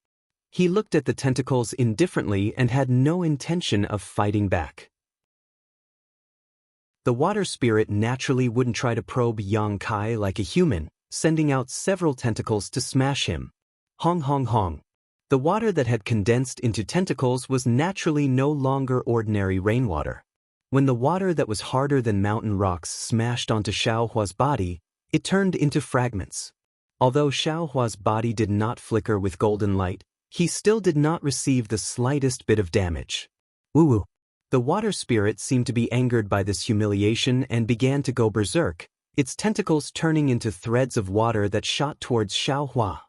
He looked at the tentacles indifferently and had no intention of fighting back. The water spirit naturally wouldn't try to probe Yang Kai like a human, sending out several tentacles to smash him. Hong hong hong. The water that had condensed into tentacles was naturally no longer ordinary rainwater. When the water that was harder than mountain rocks smashed onto Xiaohua's body, it turned into fragments. Although Xiaohua's body did not flicker with golden light, he still did not receive the slightest bit of damage. Woo-woo. The water spirit seemed to be angered by this humiliation and began to go berserk, its tentacles turning into threads of water that shot towards Xiaohua.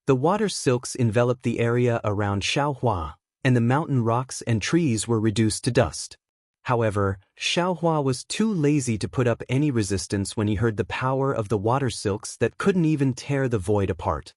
The water silks enveloped the area around Xiaohua, and the mountain rocks and trees were reduced to dust. However, Xiaohua was too lazy to put up any resistance when he heard the power of the water silks that couldn't even tear the void apart.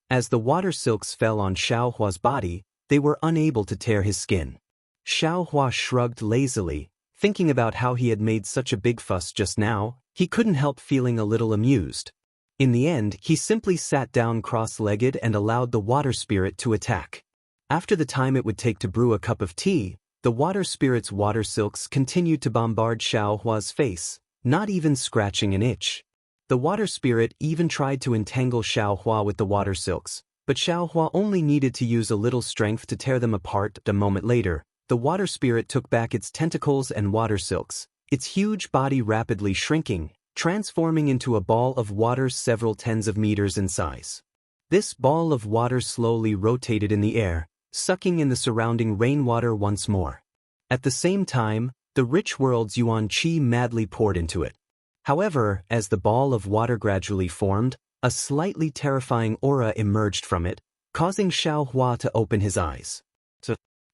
As the water silks fell on Xiaohua's body, they were unable to tear his skin. Xiaohua shrugged lazily, thinking about how he had made such a big fuss just now. He couldn't help feeling a little amused. In the end, he simply sat down cross-legged and allowed the water spirit to attack. After the time it would take to brew a cup of tea, the water spirit's water silks continued to bombard Xiaohua's face, not even scratching an itch. The water spirit even tried to entangle Xiaohua with the water silks, but Xiaohua only needed to use a little strength to tear them apart. A moment later, the water spirit took back its tentacles and water silks, its huge body rapidly shrinking, transforming into a ball of water several tens of meters in size. This ball of water slowly rotated in the air, sucking in the surrounding rainwater once more. At the same time, the rich world's yuan qi madly poured into it. However, as the ball of water gradually formed, a slightly terrifying aura emerged from it, causing Xiaohua to open his eyes.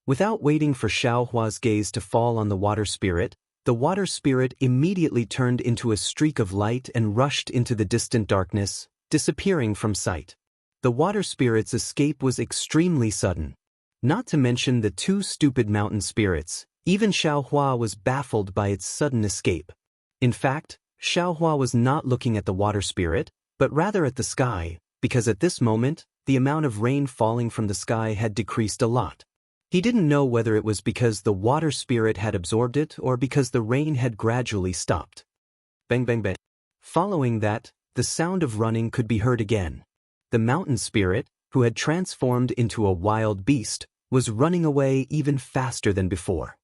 Without waiting for Xiaohua's gaze to fall on the water spirit, the water spirit immediately turned into a streak of light and rushed into the distant darkness, disappearing from sight. The water spirit's escape was extremely sudden. Not to mention the two stupid mountain spirits, even Xiaohua was baffled by its sudden escape. In fact, Xiaohua was not looking at the water spirit, but rather at the sky, because at this moment, the amount of rain falling from the sky had decreased a lot. He didn't know whether it was because the water spirit had absorbed it or because the rain had gradually stopped. Bang bang bang. Following that, the sound of running could be heard again. The mountain spirit, who had transformed into a wild beast, was running away even faster than before.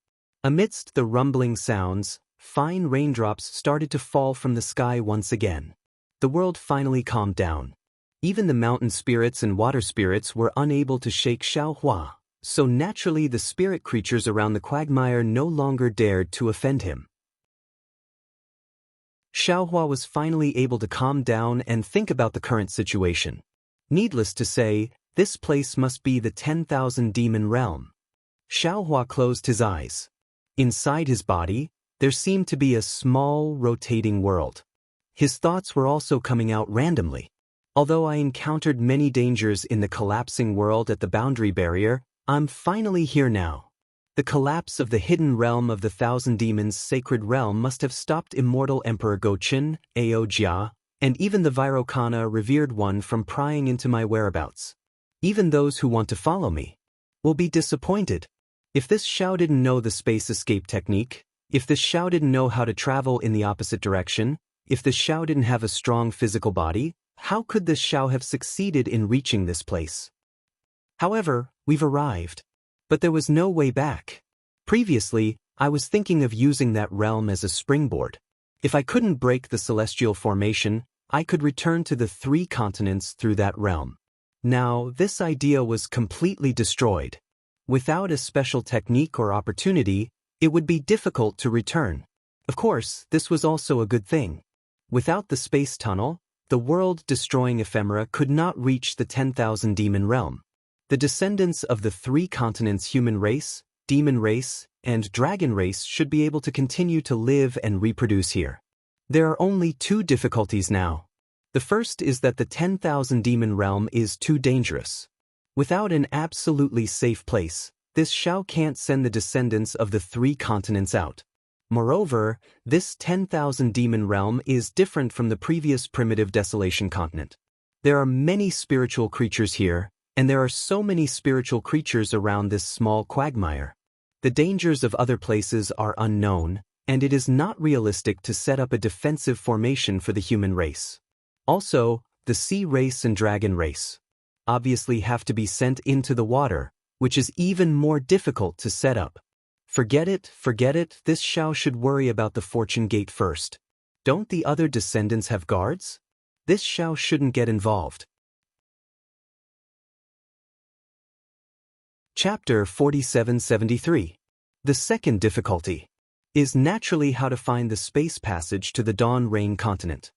Amidst the rumbling sounds, fine raindrops started to fall from the sky once again. The world finally calmed down. Even the mountain spirits and water spirits were unable to shake Xiaohua, so naturally the spirit creatures around the quagmire no longer dared to offend him. Xiaohua was finally able to calm down and think about the current situation. Needless to say, this place must be the 10,000 demon realm. Xiaohua closed his eyes. Inside his body, there seemed to be a small, rotating world. His thoughts were also coming out randomly. Although I encountered many dangers in the collapsing world at the boundary barrier, I'm finally here now. The collapse of the hidden realm of the Thousand Demons' sacred realm must have stopped immortal Emperor Goqin, Ao Jia, and even the Virokana revered one from prying into my whereabouts. Even those who want to follow me will be disappointed. If this Xiao didn't know the space escape technique, if this Xiao didn't know how to travel in the opposite direction, if this Xiao didn't have a strong physical body, how could this Xiao have succeeded in reaching this place? However, we've arrived. But there was no way back. Previously, I was thinking of using that realm as a springboard. If I couldn't break the celestial formation, I could return to the 3 continents through that realm. Now, this idea was completely destroyed. Without a special technique or opportunity, it would be difficult to return. Of course, this was also a good thing. Without the space tunnel, the world-destroying ephemera could not reach the 10,000 demon realm. The descendants of the 3 continents human race, demon race, and dragon race should be able to continue to live and reproduce here. There are only 2 difficulties now. The first is that the 10,000 demon realm is too dangerous. Without an absolutely safe place, this Xiao can't send the descendants of the 3 continents out. Moreover, this 10,000 demon realm is different from the previous primitive desolation continent. There are many spiritual creatures here, and there are so many spiritual creatures around this small quagmire. The dangers of other places are unknown, and it is not realistic to set up a defensive formation for the human race. Also, the sea race and dragon race obviously have to be sent into the water, which is even more difficult to set up. Forget it, this Xiao should worry about the fortune gate first. Don't the other descendants have guards? This Xiao shouldn't get involved. Chapter 4773. The second difficulty is naturally how to find the space passage to the Dawn Rain continent.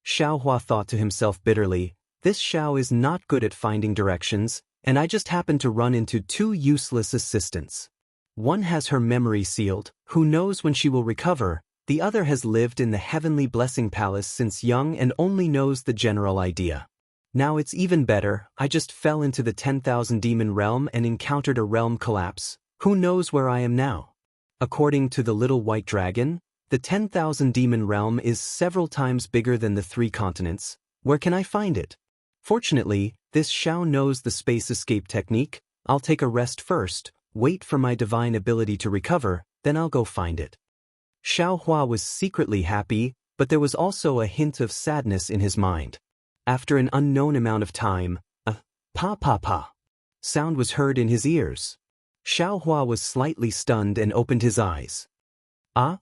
Xiaohua thought to himself bitterly, this Xiao is not good at finding directions, and I just happened to run into 2 useless assistants. One has her memory sealed, who knows when she will recover, the other has lived in the heavenly blessing palace since young and only knows the general idea. Now it's even better, I just fell into the 10,000 demon realm and encountered a realm collapse. Who knows where I am now? According to the little white dragon, the 10,000 demon realm is several times bigger than the 3 continents. Where can I find it? Fortunately, this Xiao knows the space escape technique. I'll take a rest first, wait for my divine ability to recover, then I'll go find it. Xiaohua was secretly happy, but there was also a hint of sadness in his mind. After an unknown amount of time, a pa sound was heard in his ears. Xiaohua was slightly stunned and opened his eyes. Ah?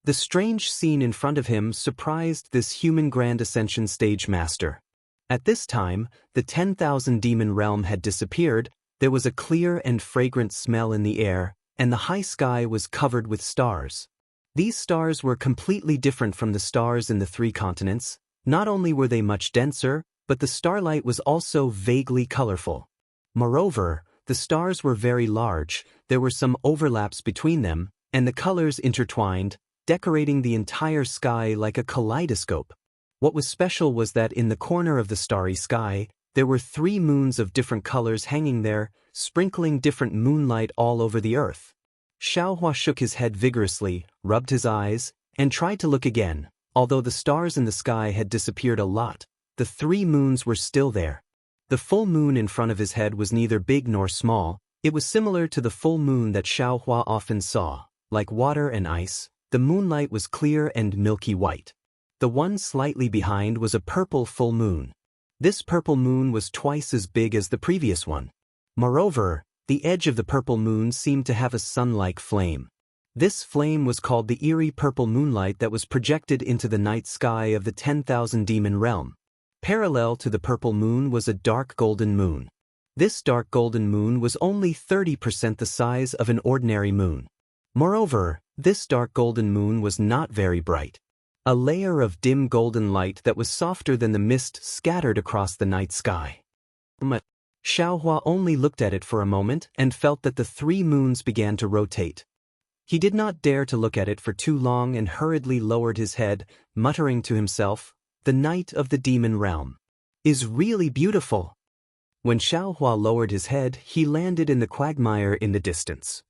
The strange scene in front of him surprised this human Grand Ascension stage master. At this time, the 10,000 demon realm had disappeared, there was a clear and fragrant smell in the air, and the high sky was covered with stars. These stars were completely different from the stars in the 3 continents. Not only were they much denser, but the starlight was also vaguely colorful. Moreover, the stars were very large, there were some overlaps between them, and the colors intertwined, decorating the entire sky like a kaleidoscope. What was special was that in the corner of the starry sky, there were 3 moons of different colors hanging there, sprinkling different moonlight all over the earth. Xiaohua shook his head vigorously, rubbed his eyes, and tried to look again. Although the stars in the sky had disappeared a lot, the 3 moons were still there. The full moon in front of his head was neither big nor small, it was similar to the full moon that Xiaohua often saw. Like water and ice, the moonlight was clear and milky white. The one slightly behind was a purple full moon. This purple moon was twice as big as the previous one. Moreover, the edge of the purple moon seemed to have a sun-like flame. This flame was called the eerie purple moonlight that was projected into the night sky of the 10,000 demon realm. Parallel to the purple moon was a dark golden moon. This dark golden moon was only 30% the size of an ordinary moon. Moreover, this dark golden moon was not very bright. A layer of dim golden light that was softer than the mist scattered across the night sky. Xiaohua only looked at it for a moment and felt that the 3 moons began to rotate. He did not dare to look at it for too long and hurriedly lowered his head, muttering to himself, "The night of the demon realm is really beautiful." When Xiaohua lowered his head, he landed in the quagmire in the distance.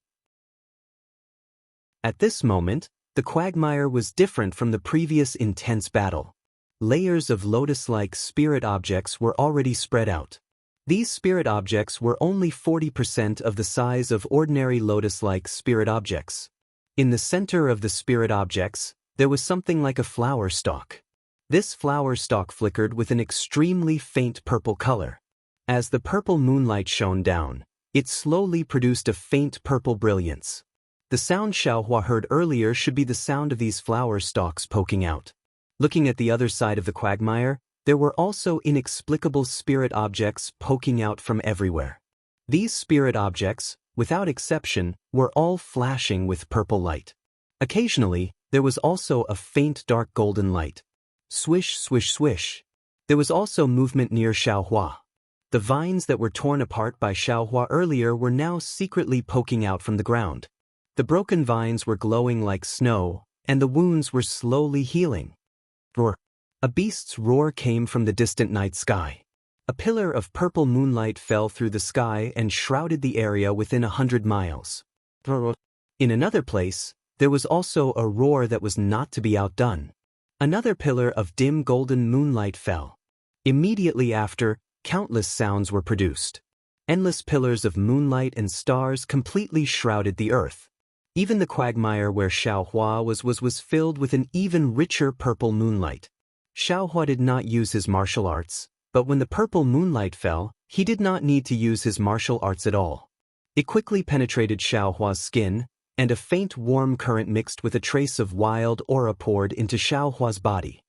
At this moment, the quagmire was different from the previous intense battle. Layers of lotus-like spirit objects were already spread out. These spirit objects were only 40% of the size of ordinary lotus-like spirit objects. In the center of the spirit objects, there was something like a flower stalk. This flower stalk flickered with an extremely faint purple color. As the purple moonlight shone down, it slowly produced a faint purple brilliance. The sound Xiaohua heard earlier should be the sound of these flower stalks poking out. Looking at the other side of the quagmire, there were also inexplicable spirit objects poking out from everywhere. These spirit objects, without exception, were all flashing with purple light. Occasionally, there was also a faint dark golden light. Swish, swish, swish. There was also movement near Xiaohua. The vines that were torn apart by Xiaohua earlier were now secretly poking out from the ground. The broken vines were glowing like snow, and the wounds were slowly healing. Roar. A beast's roar came from the distant night sky. A pillar of purple moonlight fell through the sky and shrouded the area within 100 miles. In another place, there was also a roar that was not to be outdone. Another pillar of dim golden moonlight fell. Immediately after, countless sounds were produced. Endless pillars of moonlight and stars completely shrouded the earth. Even the quagmire where Xiaohua was filled with an even richer purple moonlight. Xiaohua did not use his martial arts, but when the purple moonlight fell, he did not need to use his martial arts at all. It quickly penetrated Xiaohua's skin, and a faint warm current mixed with a trace of wild aura poured into Xiaohua's body.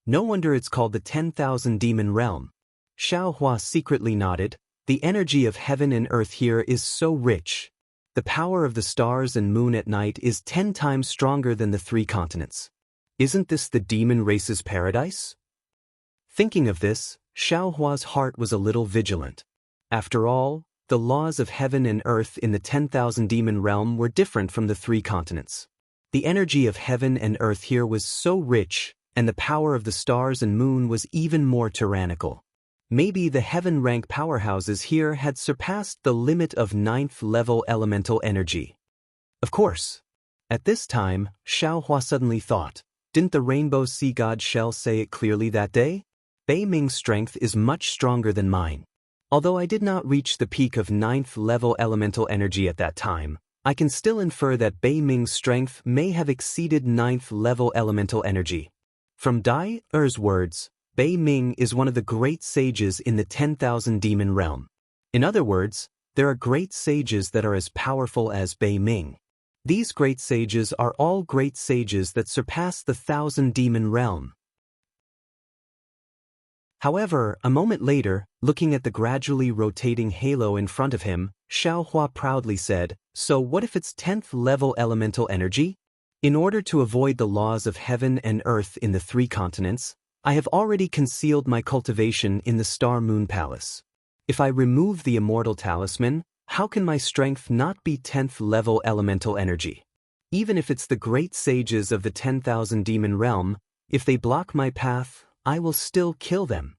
No wonder it's called the 10,000 demon realm. Xiaohua secretly nodded. The energy of heaven and earth here is so rich. The power of the stars and moon at night is 10 times stronger than the 3 continents. Isn't this the demon race's paradise? Thinking of this, Xiaohua's heart was a little vigilant. After all, the laws of heaven and earth in the 10,000 demon realm were different from the 3 continents. The energy of heaven and earth here was so rich, and the power of the stars and moon was even more tyrannical. Maybe the heaven rank powerhouses here had surpassed the limit of 9th level elemental energy. Of course. At this time, Xiaohua suddenly thought, didn't the rainbow sea god Shell say it clearly that day? Bei Ming's strength is much stronger than mine. Although I did not reach the peak of 9th level elemental energy at that time, I can still infer that Bei Ming's strength may have exceeded 9th level elemental energy. From Daoist's words, Bei Ming is one of the great sages in the 10,000 demon realm. In other words, there are great sages that are as powerful as Bei Ming. These great sages are all great sages that surpass the 1,000 demon realm. However, a moment later, looking at the gradually rotating halo in front of him, Xiaohua proudly said, "So what if it's 10th level elemental energy? In order to avoid the laws of heaven and earth in the 3 continents, I have already concealed my cultivation in the Star Moon Palace. If I remove the immortal talisman, how can my strength not be 10th level elemental energy? Even if it's the great sages of the 10,000 demon realm, if they block my path, I will still kill them.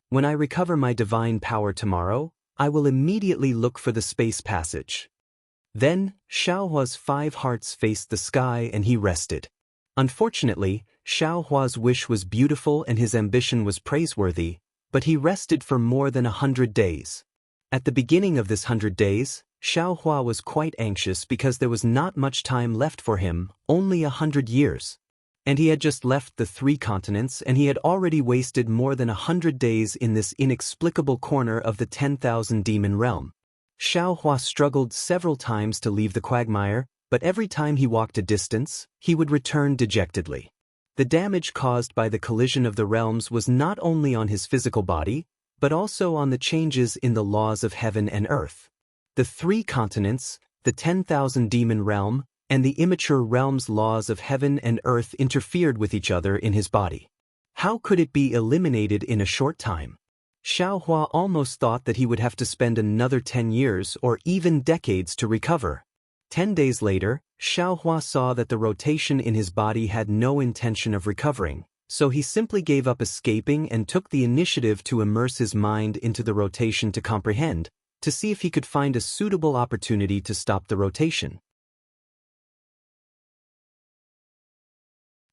When I recover my divine power tomorrow, I will immediately look for the space passage." Then, Xiaohua's 5 hearts faced the sky and he rested. Unfortunately, Xiaohua's wish was beautiful and his ambition was praiseworthy, but he rested for more than 100 days. At the beginning of this 100 days, Xiaohua was quite anxious because there was not much time left for him, only 100 years. And he had just left the 3 continents and he had already wasted more than 100 days in this inexplicable corner of the 10,000 demon realm. Xiaohua struggled several times to leave the quagmire, but every time he walked a distance, he would return dejectedly. The damage caused by the collision of the realms was not only on his physical body, but also on the changes in the laws of heaven and earth. The 3 continents, the 10,000 demon realm, and the immature realm's laws of heaven and earth interfered with each other in his body. How could it be eliminated in a short time? Xiaohua almost thought that he would have to spend another 10 years or even decades to recover. 10 days later, Xiaohua saw that the rotation in his body had no intention of recovering, so he simply gave up escaping and took the initiative to immerse his mind into the rotation to comprehend, to see if he could find a suitable opportunity to stop the rotation.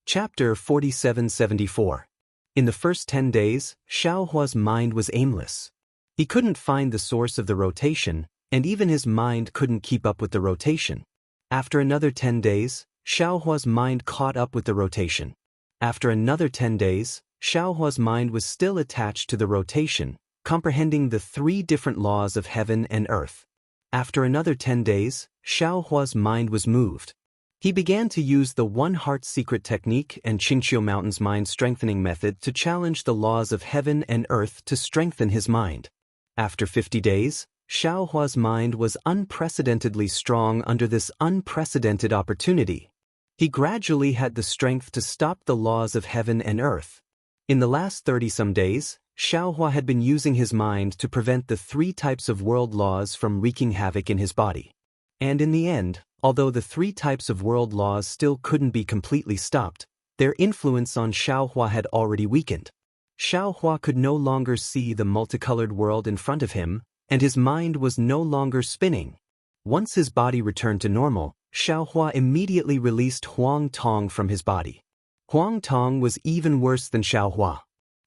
Chapter 4774. In the first 10 days, Xiaohua's mind was aimless. He couldn't find the source of the rotation, and even his mind couldn't keep up with the rotation. After another 10 days, Xiaohua's mind caught up with the rotation. After another 10 days, Xiaohua's mind was still attached to the rotation, comprehending the 3 different laws of heaven and earth. After another 10 days, Xiaohua's mind was moved. He began to use the one-heart secret technique and Qingqiu Mountain's mind-strengthening method to challenge the laws of heaven and earth to strengthen his mind. After 50 days, Xiaohua's mind was unprecedentedly strong under this unprecedented opportunity. He gradually had the strength to stop the laws of heaven and earth. In the last 30-some days, Xiaohua had been using his mind to prevent the 3 types of world laws from wreaking havoc in his body. And in the end, although the 3 types of world laws still couldn't be completely stopped, their influence on Xiaohua had already weakened. Xiaohua could no longer see the multicolored world in front of him, and his mind was no longer spinning. Once his body returned to normal, Xiaohua immediately released Huang Tong from his body. Huang Tong was even worse than Xiaohua.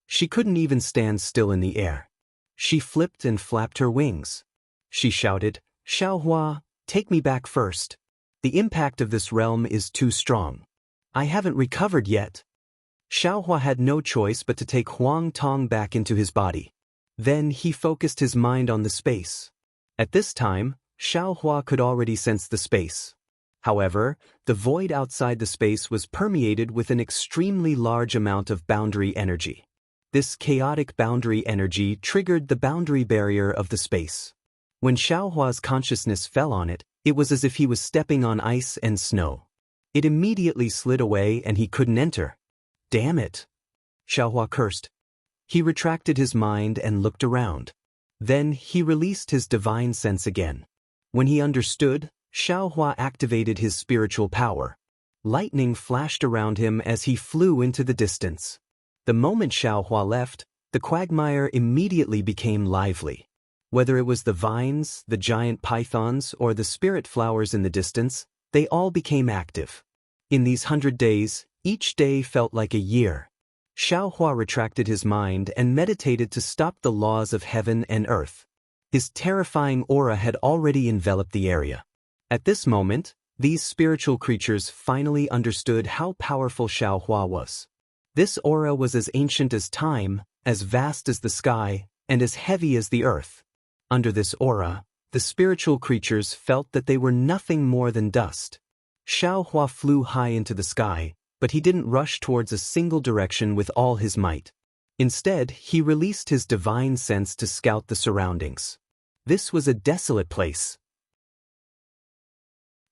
She couldn't even stand still in the air. She flipped and flapped her wings. She shouted, "Xiaohua, take me back first. The impact of this realm is too strong. I haven't recovered yet." Xiaohua had no choice but to take Huang Tong back into his body. Then he focused his mind on the space. At this time, Xiaohua could already sense the space. However, the void outside the space was permeated with an extremely large amount of boundary energy. This chaotic boundary energy triggered the boundary barrier of the space. When Xiaohua's consciousness fell on it, it was as if he was stepping on ice and snow. It immediately slid away and he couldn't enter. "Damn it!" Xiaohua cursed. He retracted his mind and looked around. Then he released his divine sense again. When he understood, Xiaohua activated his spiritual power. Lightning flashed around him as he flew into the distance. The moment Xiaohua left, the quagmire immediately became lively. Whether it was the vines, the giant pythons, or the spirit flowers in the distance, they all became active. In these 100 days, each day felt like a year. Xiaohua retracted his mind and meditated to stop the laws of heaven and earth. His terrifying aura had already enveloped the area. At this moment, these spiritual creatures finally understood how powerful Xiaohua was. This aura was as ancient as time, as vast as the sky, and as heavy as the earth. Under this aura, the spiritual creatures felt that they were nothing more than dust. Xiaohua flew high into the sky, but he didn't rush towards a single direction with all his might. Instead, he released his divine sense to scout the surroundings. This was a desolate place.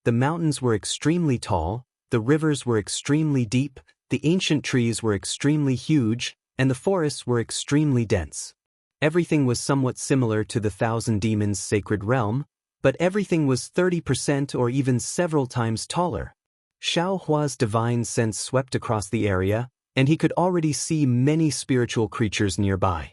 The mountains were extremely tall, the rivers were extremely deep, the ancient trees were extremely huge, and the forests were extremely dense. Everything was somewhat similar to the Thousand Demons' sacred realm, but everything was 30% or even several times taller. Xiaohua's divine sense swept across the area, and he could already see many spiritual creatures nearby.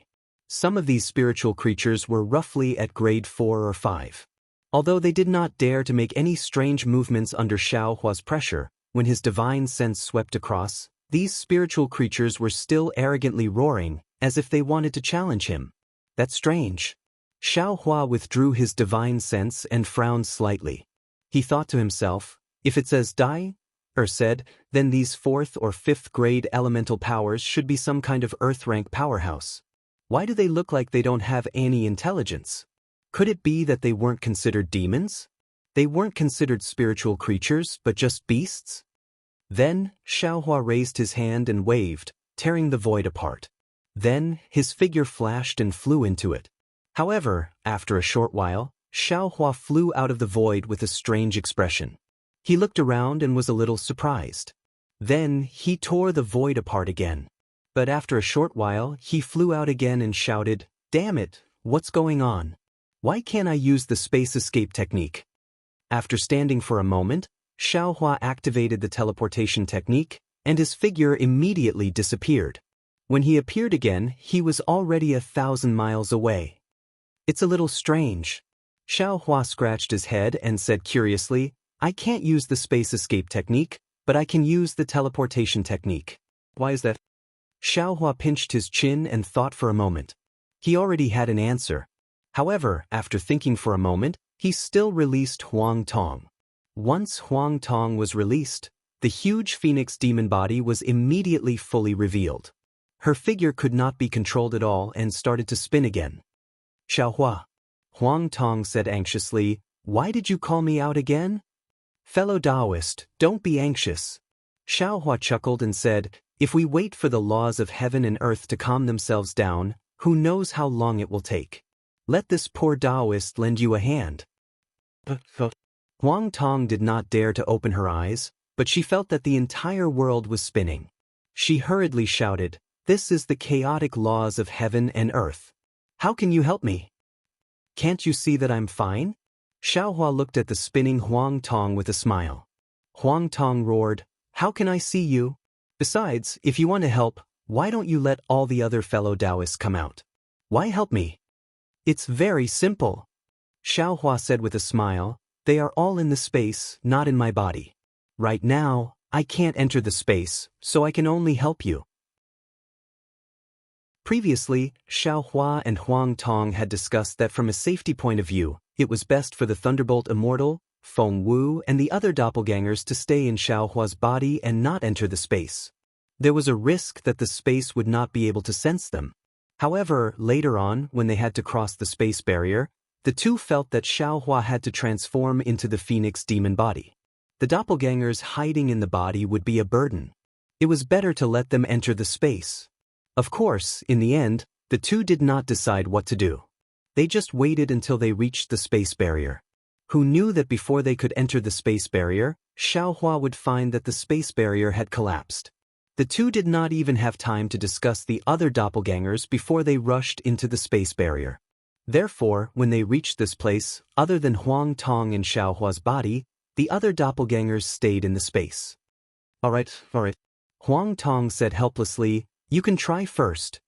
Some of these spiritual creatures were roughly at grade 4 or 5. Although they did not dare to make any strange movements under Xiaohua's pressure, when his divine sense swept across, these spiritual creatures were still arrogantly roaring, as if they wanted to challenge him. That's strange. Xiaohua withdrew his divine sense and frowned slightly. He thought to himself, if it says die, or said, then these 4th or 5th grade elemental powers should be some kind of earth rank powerhouse. Why do they look like they don't have any intelligence? Could it be that they weren't considered demons? They weren't considered spiritual creatures, but just beasts? Then, Xiaohua raised his hand and waved, tearing the void apart. Then, his figure flashed and flew into it. However, after a short while, Xiaohua flew out of the void with a strange expression. He looked around and was a little surprised. Then, he tore the void apart again. But after a short while, he flew out again and shouted, "Damn it, what's going on? Why can't I use the space escape technique?" After standing for a moment, Xiaohua activated the teleportation technique, and his figure immediately disappeared. When he appeared again, he was already 1,000 miles away. It's a little strange. Xiaohua scratched his head and said curiously, I can't use the space escape technique, but I can use the teleportation technique. Why is that? Xiaohua pinched his chin and thought for a moment. He already had an answer. However, after thinking for a moment, he still released Huang Tong. Once Huang Tong was released, the huge phoenix demon body was immediately fully revealed. Her figure could not be controlled at all and started to spin again. Xiaohua, Huang Tong said anxiously, why did you call me out again? Fellow Daoist, don't be anxious. Xiaohua chuckled and said, if we wait for the laws of heaven and earth to calm themselves down, who knows how long it will take. Let this poor Daoist lend you a hand. Huang Tong did not dare to open her eyes, but she felt that the entire world was spinning. She hurriedly shouted, this is the chaotic laws of heaven and earth. How can you help me? Can't you see that I'm fine? Xiaohua looked at the spinning Huang Tong with a smile. Huang Tong roared, how can I see you? Besides, if you want to help, why don't you let all the other fellow Daoists come out? Why help me? It's very simple. Xiaohua said with a smile, they are all in the space, not in my body. Right now, I can't enter the space, so I can only help you. Previously, Xiaohua and Huang Tong had discussed that from a safety point of view, it was best for the Thunderbolt Immortal, Feng Wu and the other doppelgangers to stay in Xiaohua's body and not enter the space. There was a risk that the space would not be able to sense them. However, later on, when they had to cross the space barrier, the two felt that Xiaohua had to transform into the phoenix demon body. The doppelgangers hiding in the body would be a burden. It was better to let them enter the space. Of course, in the end, the two did not decide what to do. They just waited until they reached the space barrier. Who knew that before they could enter the space barrier, Xiaohua would find that the space barrier had collapsed. The two did not even have time to discuss the other doppelgangers before they rushed into the space barrier. Therefore, when they reached this place, other than Huang Tong and Xiaohua's body, the other doppelgangers stayed in the space. All right. Huang Tong said helplessly, you can try first.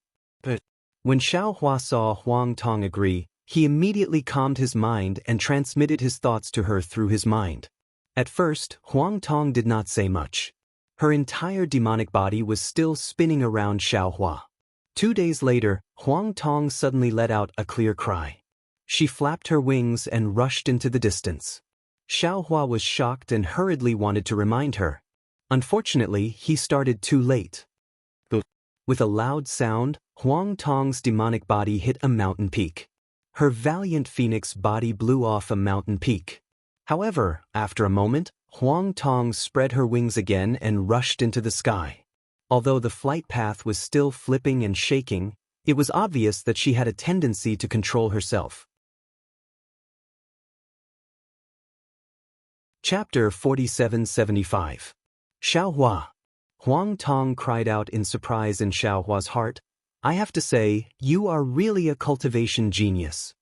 But when Xiaohua saw Huang Tong agree, he immediately calmed his mind and transmitted his thoughts to her through his mind. At first, Huang Tong did not say much. Her entire demonic body was still spinning around Xiaohua. 2 days later, Huang Tong suddenly let out a clear cry. She flapped her wings and rushed into the distance. Xiaohua was shocked and hurriedly wanted to remind her. Unfortunately, he started too late. With a loud sound, Huang Tong's demonic body hit a mountain peak. Her valiant phoenix body blew off a mountain peak. However, after a moment, Huang Tong spread her wings again and rushed into the sky. Although the flight path was still flipping and shaking, it was obvious that she had a tendency to control herself. Chapter 4775. Xiaohua. Huang Tong cried out in surprise in Xiaohua's heart. I have to say, you are really a cultivation genius.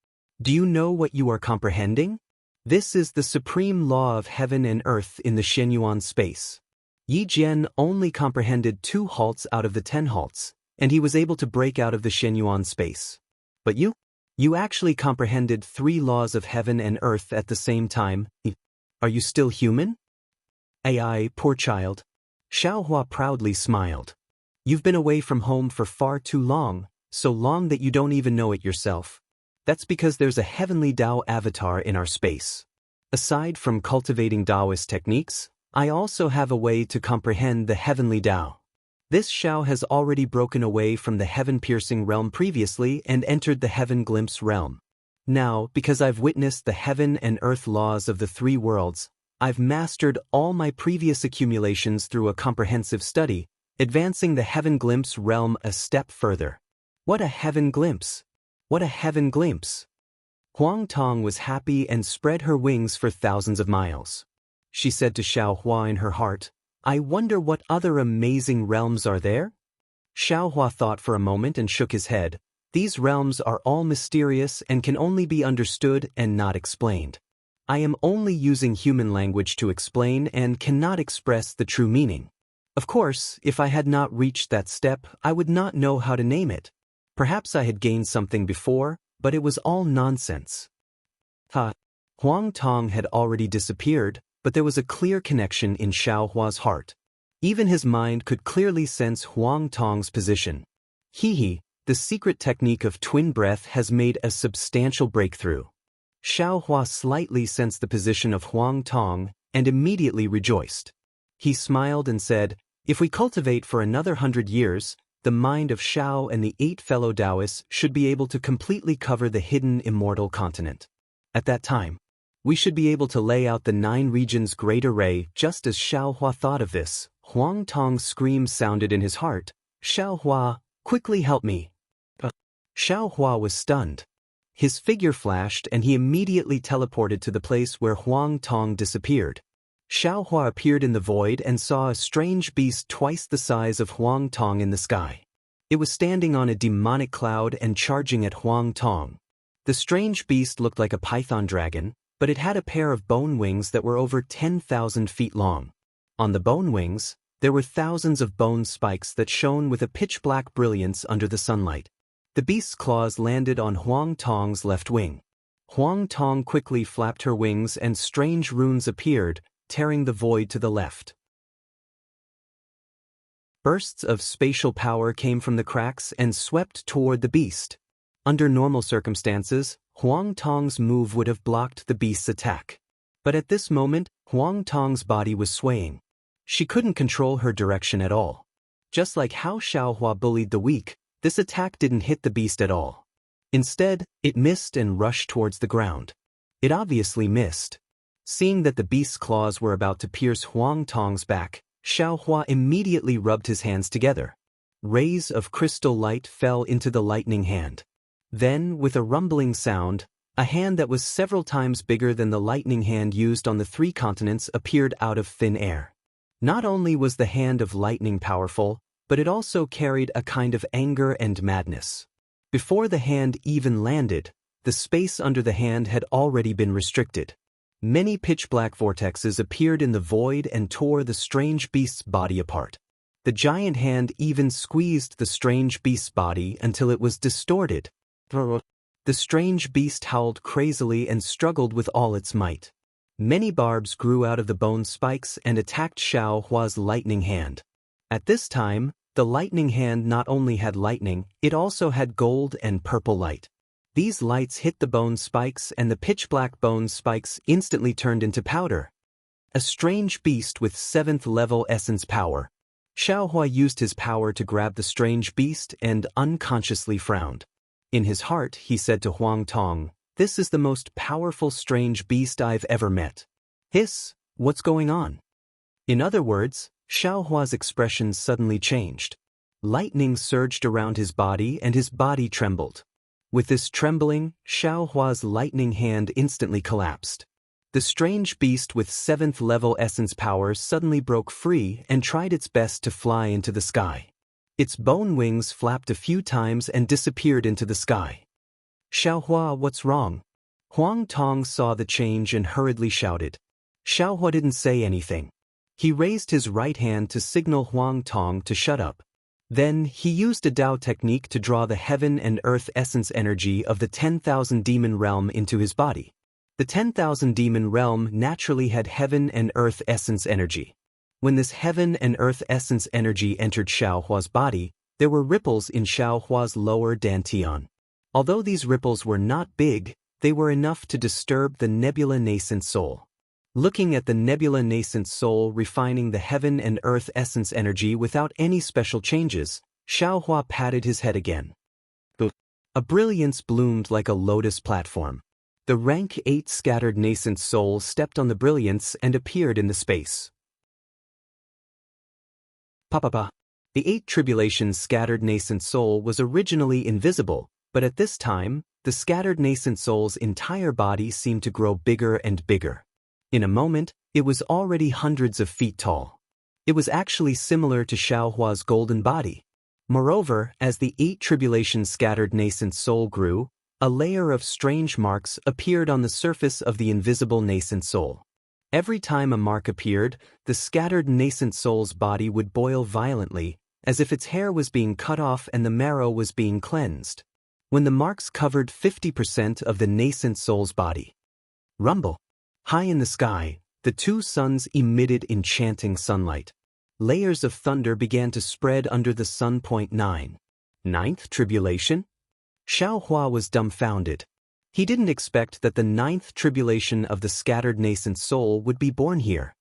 Do you know what you are comprehending? This is the supreme law of heaven and earth in the Shenyuan space. Yi Jian only comprehended 2 halts out of the 10 halts, and he was able to break out of the Shenyuan space. But you actually comprehended 3 laws of heaven and earth at the same time. Are you still human? AI, poor child. Xiaohua proudly smiled. You've been away from home for far too long, so long that you don't even know it yourself. That's because there's a heavenly Dao avatar in our space. Aside from cultivating Daoist techniques, I also have a way to comprehend the heavenly Dao. This Xiao has already broken away from the heaven-piercing realm previously and entered the heaven glimpse realm. Now, because I've witnessed the heaven and earth laws of the 3 worlds, I've mastered all my previous accumulations through a comprehensive study, advancing the heaven glimpse realm a step further. What a heaven glimpse! What a heaven glimpse! Huang Tong was happy and spread her wings for thousands of miles. She said to Xiaohua in her heart, I wonder what other amazing realms are there? Xiaohua thought for a moment and shook his head. These realms are all mysterious and can only be understood and not explained. I am only using human language to explain and cannot express the true meaning. Of course, if I had not reached that step, I would not know how to name it. Perhaps I had gained something before, but it was all nonsense. Huang Tong had already disappeared, but there was a clear connection in Xiaohua's heart. Even his mind could clearly sense Huang Tong's position. The secret technique of twin breath has made a substantial breakthrough. Xiaohua slightly sensed the position of Huang Tong and immediately rejoiced. He smiled and said, if we cultivate for another 100 years, the mind of Xiao and the 8 fellow Daoists should be able to completely cover the hidden immortal continent. At that time, we should be able to lay out the 9 regions' great array. Just as Xiaohua thought of this, Huang Tong's scream sounded in his heart, Xiaohua, quickly help me. Xiaohua was stunned. His figure flashed and he immediately teleported to the place where Huang Tong disappeared. Xiaohua appeared in the void and saw a strange beast twice the size of Huang Tong in the sky. It was standing on a demonic cloud and charging at Huang Tong. The strange beast looked like a python dragon, but it had a pair of bone wings that were over 10,000 feet long. On the bone wings, there were thousands of bone spikes that shone with a pitch-black brilliance under the sunlight. The beast's claws landed on Huang Tong's left wing. Huang Tong quickly flapped her wings and strange runes appeared, tearing the void to the left. Bursts of spatial power came from the cracks and swept toward the beast. Under normal circumstances, Huang Tong's move would have blocked the beast's attack. But at this moment, Huang Tong's body was swaying. She couldn't control her direction at all. Just like how Xiaohua bullied the weak, this attack didn't hit the beast at all. Instead, it missed and rushed towards the ground. It obviously missed. Seeing that the beast's claws were about to pierce Huang Tong's back, Xiaohua immediately rubbed his hands together. Rays of crystal light fell into the lightning hand. Then, with a rumbling sound, a hand that was several times bigger than the lightning hand used on the 3 continents appeared out of thin air. Not only was the hand of lightning powerful, but it also carried a kind of anger and madness. Before the hand even landed, the space under the hand had already been restricted. Many pitch-black vortexes appeared in the void and tore the strange beast's body apart. The giant hand even squeezed the strange beast's body until it was distorted. The strange beast howled crazily and struggled with all its might. Many barbs grew out of the bone spikes and attacked Xiaohua's lightning hand. At this time, the lightning hand not only had lightning, it also had gold and purple light. These lights hit the bone spikes and the pitch-black bone spikes instantly turned into powder. A strange beast with 7th level essence power. Xiaohua used his power to grab the strange beast and unconsciously frowned. In his heart, he said to Huang Tong, "This is the most powerful strange beast I've ever met." Hiss, what's going on? In other words, Xiaohua's expression suddenly changed. Lightning surged around his body and his body trembled. With this trembling, Xiaohua's lightning hand instantly collapsed. The strange beast with 7th level essence power suddenly broke free and tried its best to fly into the sky. Its bone wings flapped a few times and disappeared into the sky. "Xiaohua, what's wrong?" Huang Tong saw the change and hurriedly shouted. Xiaohua didn't say anything. He raised his right hand to signal Huang Tong to shut up. Then, he used a Dao technique to draw the heaven and earth essence energy of the 10,000 demon realm into his body. The 10,000 demon realm naturally had heaven and earth essence energy. When this heaven and earth essence energy entered Xiaohua's body, there were ripples in Xiaohua's lower dantian. Although these ripples were not big, they were enough to disturb the nebula nascent soul. Looking at the nebula nascent soul refining the heaven and earth essence energy without any special changes, Xiaohua patted his head again. A brilliance bloomed like a lotus platform. The rank 8 scattered nascent soul stepped on the brilliance and appeared in the space. The 8 tribulations scattered nascent soul was originally invisible, but at this time, the scattered nascent soul's entire body seemed to grow bigger and bigger. In a moment, it was already hundreds of feet tall. It was actually similar to Xiaohua's golden body. Moreover, as the 8 tribulations scattered nascent soul grew, a layer of strange marks appeared on the surface of the invisible nascent soul. Every time a mark appeared, the scattered nascent soul's body would boil violently, as if its hair was being cut off and the marrow was being cleansed. When the marks covered 50% of the nascent soul's body. Rumble. High in the sky, the 2 suns emitted enchanting sunlight. Layers of thunder began to spread under the sun. 9. Ninth tribulation? Xiaohua was dumbfounded. He didn't expect that the 9th tribulation of the scattered nascent soul would be born here.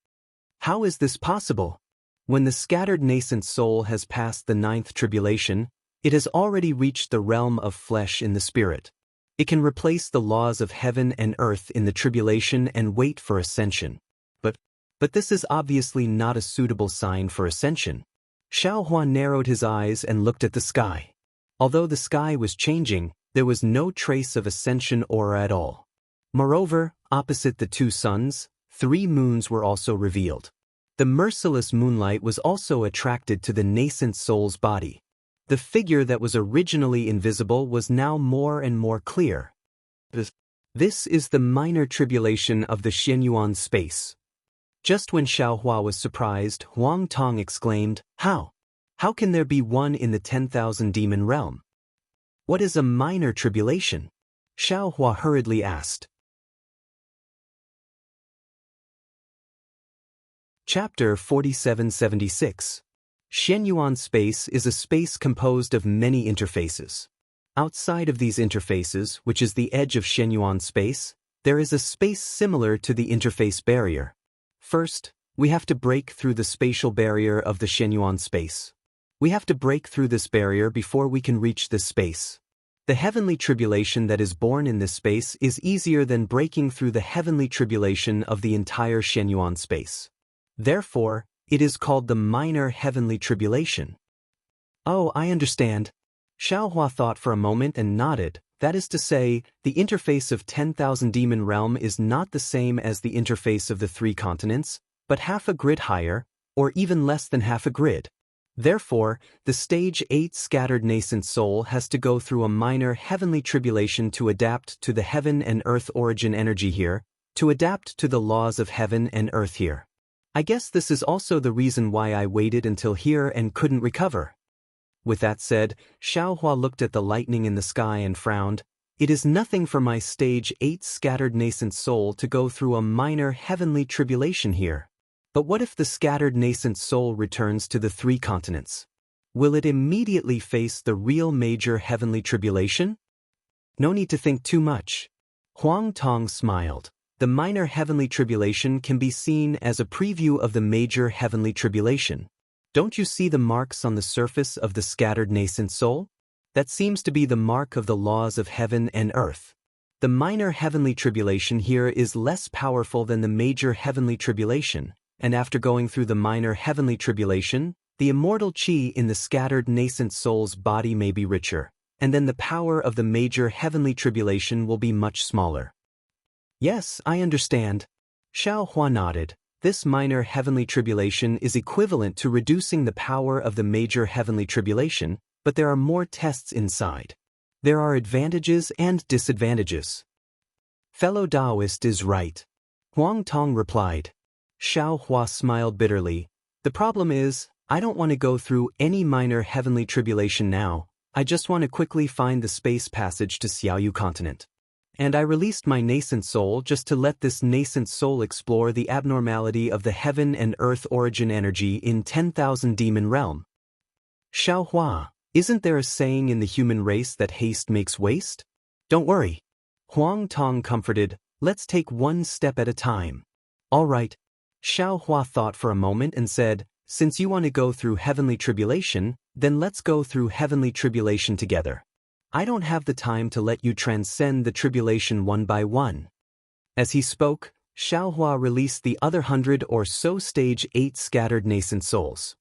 How is this possible? When the scattered nascent soul has passed the 9th tribulation, it has already reached the realm of flesh in the spirit. It can replace the laws of heaven and earth in the tribulation and wait for ascension. But this is obviously not a suitable sign for ascension. Xiaohua narrowed his eyes and looked at the sky. Although the sky was changing, there was no trace of ascension aura at all. Moreover, opposite the 2 suns, 3 moons were also revealed. The merciless moonlight was also attracted to the nascent soul's body. The figure that was originally invisible was now more and more clear. This is the minor tribulation of the Xianyuan space. Just when Xiaohua was surprised, Huang Tong exclaimed, "How? How can there be one in the 10,000 demon realm? What is a minor tribulation?" Xiaohua hurriedly asked. Chapter 4776. Xianyuan space is a space composed of many interfaces. Outside of these interfaces, which is the edge of Xianyuan space, there is a space similar to the interface barrier. First, we have to break through the spatial barrier of the Xianyuan space. We have to break through this barrier before we can reach this space. The heavenly tribulation that is born in this space is easier than breaking through the heavenly tribulation of the entire Xianyuan space. Therefore, it is called the minor heavenly tribulation. Oh, I understand. Xiaohua thought for a moment and nodded. That is to say, the interface of 10,000 demon realm is not the same as the interface of the 3 continents, but half a grid higher, or even less than half a grid. Therefore, the stage 8 scattered nascent soul has to go through a minor heavenly tribulation to adapt to the heaven and earth origin energy here, to adapt to the laws of heaven and earth here. I guess this is also the reason why I waited until here and couldn't recover. With that said, Xiaohua looked at the lightning in the sky and frowned. It is nothing for my stage 8 scattered nascent soul to go through a minor heavenly tribulation here. But what if the scattered nascent soul returns to the 3 continents? Will it immediately face the real major heavenly tribulation? No need to think too much. Huang Tong smiled. The minor heavenly tribulation can be seen as a preview of the major heavenly tribulation. Don't you see the marks on the surface of the scattered nascent soul? That seems to be the mark of the laws of heaven and earth. The minor heavenly tribulation here is less powerful than the major heavenly tribulation, and after going through the minor heavenly tribulation, the immortal chi in the scattered nascent soul's body may be richer, and then the power of the major heavenly tribulation will be much smaller. Yes, I understand. Xiaohua nodded. This minor heavenly tribulation is equivalent to reducing the power of the major heavenly tribulation, but there are more tests inside. There are advantages and disadvantages. Fellow Daoist is right. Huang Tong replied. Xiaohua smiled bitterly. The problem is, I don't want to go through any minor heavenly tribulation now. I just want to quickly find the space passage to Xiaoyu continent. And I released my nascent soul just to let this nascent soul explore the abnormality of the heaven and earth origin energy in 10,000 demon realm. Xiaohua, isn't there a saying in the human race that haste makes waste? Don't worry. Huang Tong comforted, let's take one step at a time. All right. Xiaohua thought for a moment and said, since you want to go through heavenly tribulation, then let's go through heavenly tribulation together. I don't have the time to let you transcend the tribulation one by one. As he spoke, Xiaohua released the other 100 or so stage 8 scattered nascent souls.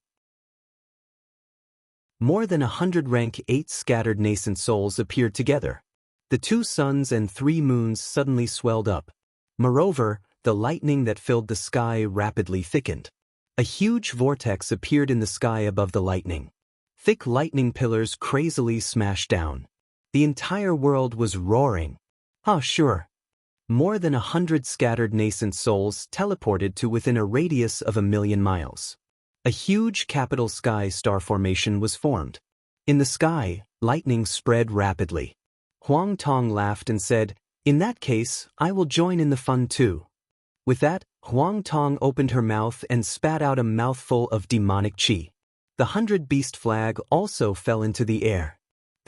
More than 100 rank 8 scattered nascent souls appeared together. The 2 suns and 3 moons suddenly swelled up. Moreover, the lightning that filled the sky rapidly thickened. A huge vortex appeared in the sky above the lightning. Thick lightning pillars crazily smashed down. The entire world was roaring. Ah, sure. More than 100 scattered nascent souls teleported to within a radius of 1,000,000 miles. A huge capital sky star formation was formed. In the sky, lightning spread rapidly. Huang Tong laughed and said, in that case, I will join in the fun too. With that, Huang Tong opened her mouth and spat out a mouthful of demonic qi. The 100 beast flag also fell into the air.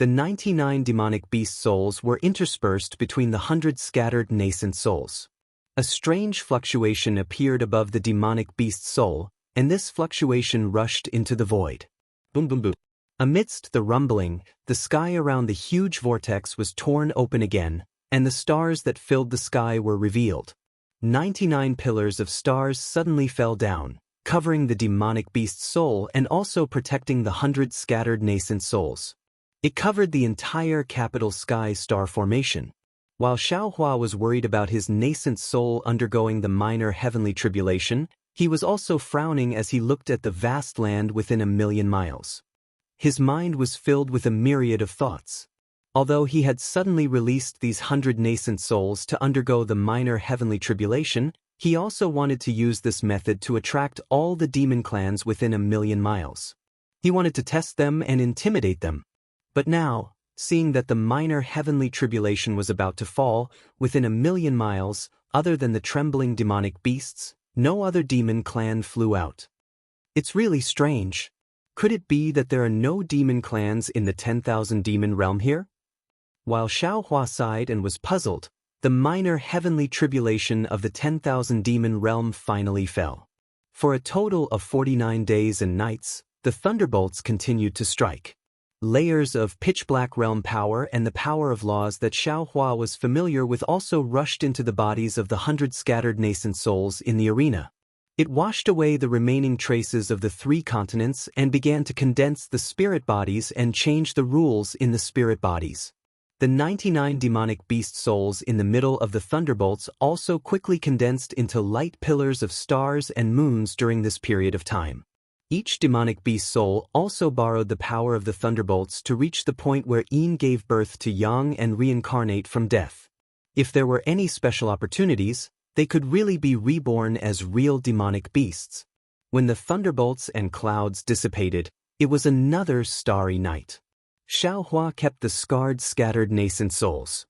The 99 demonic beast souls were interspersed between the 100 scattered nascent souls. A strange fluctuation appeared above the demonic beast soul, and this fluctuation rushed into the void. Boom boom boom. Amidst the rumbling, the sky around the huge vortex was torn open again, and the stars that filled the sky were revealed. 99 pillars of stars suddenly fell down, covering the demonic beast soul and also protecting the 100 scattered nascent souls. It covered the entire capital sky star formation. While Xiaohua was worried about his nascent soul undergoing the minor heavenly tribulation, he was also frowning as he looked at the vast land within 1,000,000 miles. His mind was filled with a myriad of thoughts. Although he had suddenly released these 100 nascent souls to undergo the minor heavenly tribulation, he also wanted to use this method to attract all the demon clans within 1,000,000 miles. He wanted to test them and intimidate them. But now, seeing that the minor heavenly tribulation was about to fall, within 1,000,000 miles, other than the trembling demonic beasts, no other demon clan flew out. It's really strange. Could it be that there are no demon clans in the 10,000 demon realm here? While Xiaohua sighed and was puzzled, the minor heavenly tribulation of the 10,000 demon realm finally fell. For a total of 49 days and nights, the thunderbolts continued to strike. Layers of pitch-black realm power and the power of laws that Xiaohua was familiar with also rushed into the bodies of the 100 scattered nascent souls in the arena. It washed away the remaining traces of the 3 continents and began to condense the spirit bodies and change the rules in the spirit bodies. The 99 demonic beast souls in the middle of the thunderbolts also quickly condensed into light pillars of stars and moons during this period of time. Each demonic beast soul also borrowed the power of the thunderbolts to reach the point where Yin gave birth to Yang and reincarnate from death. If there were any special opportunities, they could really be reborn as real demonic beasts. When the thunderbolts and clouds dissipated, it was another starry night. Xiaohua kept the scarred scattered nascent souls.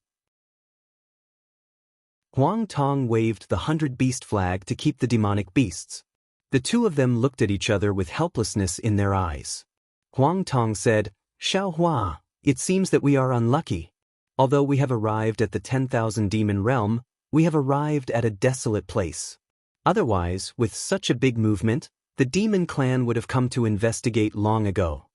Huang Tong waved the 100 beast flag to keep the demonic beasts. The 2 of them looked at each other with helplessness in their eyes. Huang Tong said, Xiaohua, it seems that we are unlucky. Although we have arrived at the 10,000 demon realm, we have arrived at a desolate place. Otherwise, with such a big movement, the demon clan would have come to investigate long ago.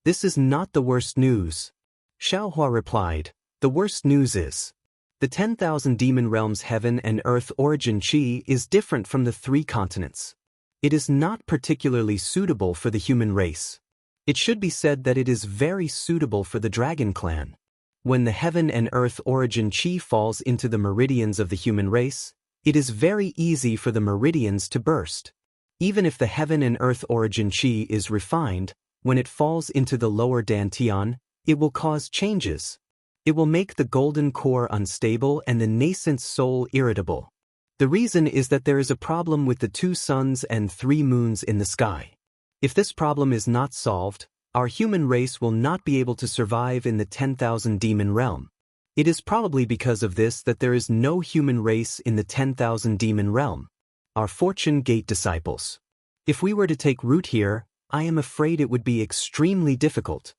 This is not the worst news. Xiaohua replied. The worst news is, the 10,000 demon realms heaven and earth origin chi is different from the 3 continents. It is not particularly suitable for the human race. It should be said that it is very suitable for the dragon clan. When the heaven and earth origin chi falls into the meridians of the human race, it is very easy for the meridians to burst. Even if the heaven and earth origin chi is refined, when it falls into the lower dantian, it will cause changes. It will make the golden core unstable and the nascent soul irritable. The reason is that there is a problem with the 2 suns and 3 moons in the sky. If this problem is not solved, our human race will not be able to survive in the 10,000 demon realm. It is probably because of this that there is no human race in the 10,000 demon realm. Our fortune gate disciples. If we were to take root here, I am afraid it would be extremely difficult.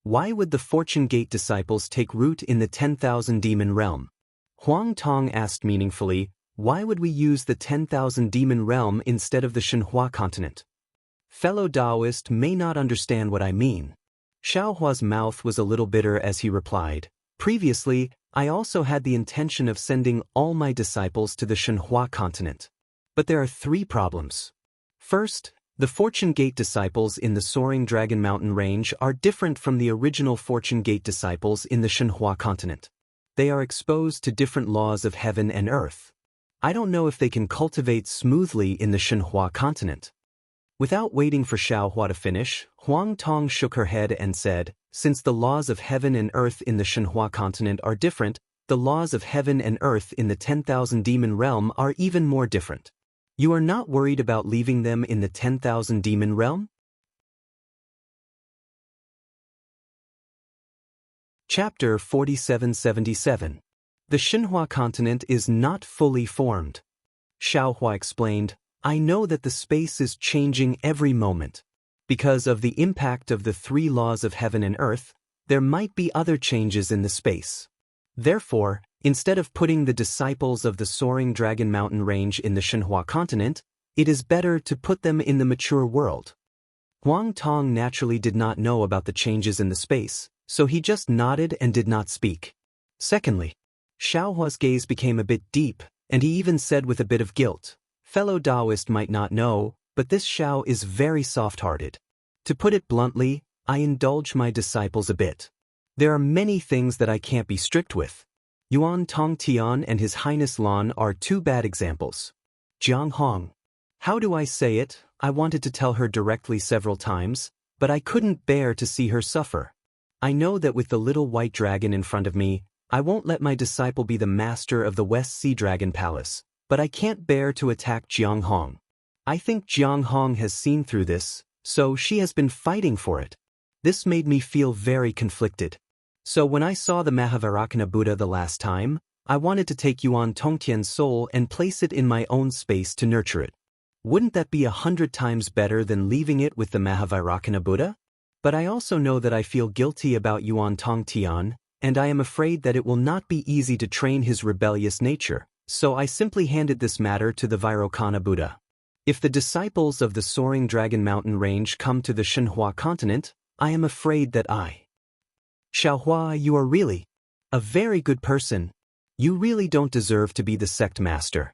Why would the fortune gate disciples take root in the 10,000 demon realm? Huang Tong asked meaningfully, why would we use the 10,000 demon realm instead of the Shenhua continent? Fellow Daoist may not understand what I mean. Xiaohua's mouth was a little bitter as he replied, previously, I also had the intention of sending all my disciples to the Shenhua continent. But there are 3 problems. First, the Fortune Gate disciples in the Soaring Dragon Mountain range are different from the original Fortune Gate disciples in the Shenhua continent. They are exposed to different laws of heaven and earth. I don't know if they can cultivate smoothly in the Shenhua continent. Without waiting for Xiaohua to finish, Huang Tong shook her head and said, since the laws of heaven and earth in the Shenhua continent are different, the laws of heaven and earth in the 10,000 demon realm are even more different. You are not worried about leaving them in the 10,000 demon realm? Chapter 4777. The Shenhua continent is not fully formed. Xiaohua explained, I know that the space is changing every moment. Because of the impact of the 3 laws of heaven and earth, there might be other changes in the space. Therefore, instead of putting the disciples of the Soaring Dragon Mountain range in the Shenhua continent, it is better to put them in the mature world. Huang Tong naturally did not know about the changes in the space, so he just nodded and did not speak. Secondly, Xiaohua's gaze became a bit deep, and he even said with a bit of guilt, fellow Daoist might not know, but this Xiao is very soft-hearted. To put it bluntly, I indulge my disciples a bit. There are many things that I can't be strict with. Yuan Tongtian and His Highness Lan are 2 bad examples. Jiang Hong. How do I say it? I wanted to tell her directly several times, but I couldn't bear to see her suffer. I know that with the little white dragon in front of me, I won't let my disciple be the master of the West Sea Dragon Palace, but I can't bear to attack Jiang Hong. I think Jiang Hong has seen through this, so she has been fighting for it. This made me feel very conflicted. So when I saw the Mahavairakana Buddha the last time, I wanted to take Yuan Tongtian's soul and place it in my own space to nurture it. Wouldn't that be 100 times better than leaving it with the Mahavairakana Buddha? But I also know that I feel guilty about Yuan Tongtian, and I am afraid that it will not be easy to train his rebellious nature, so I simply handed this matter to the Vairocana Buddha. If the disciples of the Soaring Dragon Mountain range come to the Shenhua continent, I am afraid that Xiaohua, you are really a very good person. You really don't deserve to be the sect master.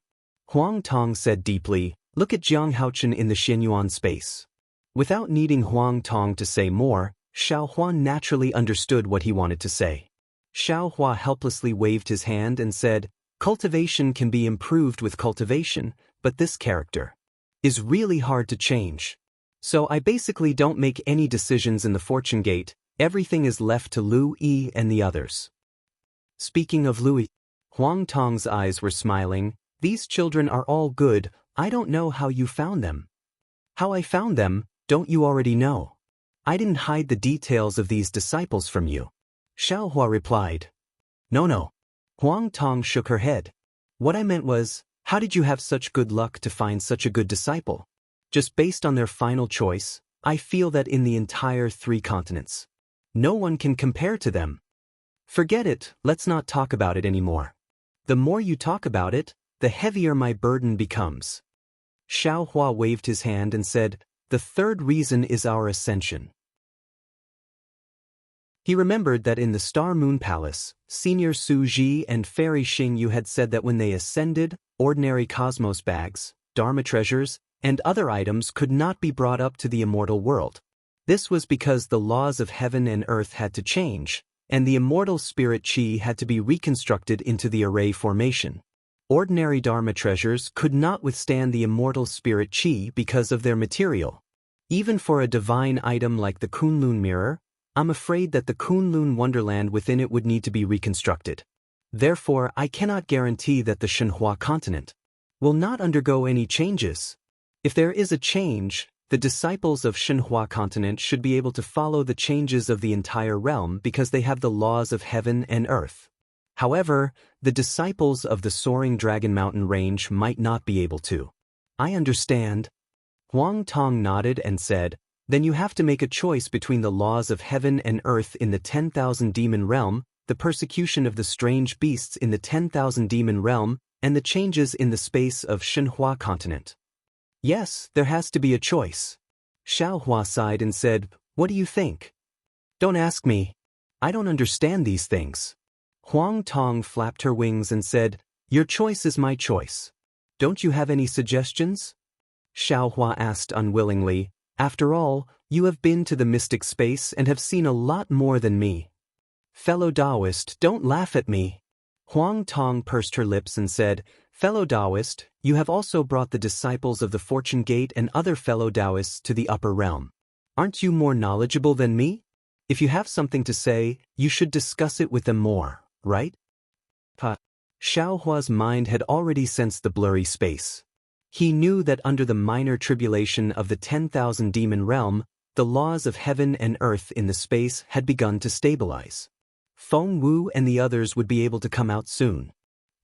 Huang Tong said deeply, look at Jiang Haochen in the Xianyuan space. Without needing Huang Tong to say more, Xiaohua naturally understood what he wanted to say. Xiaohua helplessly waved his hand and said, cultivation can be improved with cultivation, but this character is really hard to change. So I basically don't make any decisions in the Fortune Gate. Everything is left to Lu Yi and the others. Speaking of Lu Yi, Huang Tong's eyes were smiling. These children are all good. I don't know how you found them. How I found them, don't you already know? I didn't hide the details of these disciples from you. Xiaohua replied. No. Huang Tong shook her head. What I meant was, how did you have such good luck to find such a good disciple? Just based on their final choice, I feel that in the entire 3 continents, no one can compare to them. Forget it, let's not talk about it anymore. The more you talk about it, the heavier my burden becomes. Xiaohua waved his hand and said, "The third reason is our ascension." He remembered that in the Star Moon Palace, Senior Su Ji and Fairy Xing Yu had said that when they ascended, ordinary cosmos bags, Dharma treasures, and other items could not be brought up to the immortal world. This was because the laws of heaven and earth had to change, and the immortal spirit chi had to be reconstructed into the array formation. Ordinary Dharma treasures could not withstand the immortal spirit chi because of their material. Even for a divine item like the Kunlun mirror, I'm afraid that the Kunlun wonderland within it would need to be reconstructed. Therefore, I cannot guarantee that the Shenhua continent will not undergo any changes. If there is a change, the disciples of Shenhua continent should be able to follow the changes of the entire realm because they have the laws of heaven and earth. However, the disciples of the Soaring Dragon Mountain range might not be able to. I understand. Huang Tong nodded and said, "Then you have to make a choice between the laws of heaven and earth in the 10,000 demon realm, the persecution of the strange beasts in the 10,000 demon realm, and the changes in the space of Shenhua continent." Yes, there has to be a choice. Xiaohua sighed and said, "What do you think?" "Don't ask me. I don't understand these things." Huang Tong flapped her wings and said, "Your choice is my choice. Don't you have any suggestions?" Xiaohua asked unwillingly, "After all, you have been to the mystic space and have seen a lot more than me." "Fellow Daoist, don't laugh at me." Huang Tong pursed her lips and said, "Fellow Daoist, you have also brought the disciples of the Fortune Gate and other fellow Daoists to the upper realm. Aren't you more knowledgeable than me? If you have something to say, you should discuss it with them more, right?" Xiaohua's mind had already sensed the blurry space. He knew that under the minor tribulation of the 10,000 demon realm, the laws of heaven and earth in the space had begun to stabilize. Feng Wu and the others would be able to come out soon.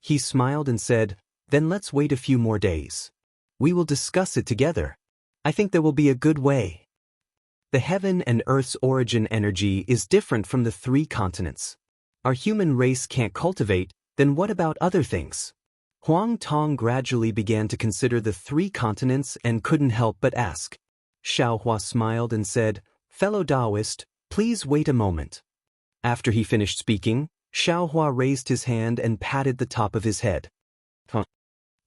He smiled and said, "Then let's wait a few more days. We will discuss it together. I think there will be a good way." The heaven and earth's origin energy is different from the three continents. Our human race can't cultivate, then what about other things? Huang Tong gradually began to consider the three continents and couldn't help but ask. Xiaohua smiled and said, "Fellow Daoist, please wait a moment." After he finished speaking, Xiaohua raised his hand and patted the top of his head.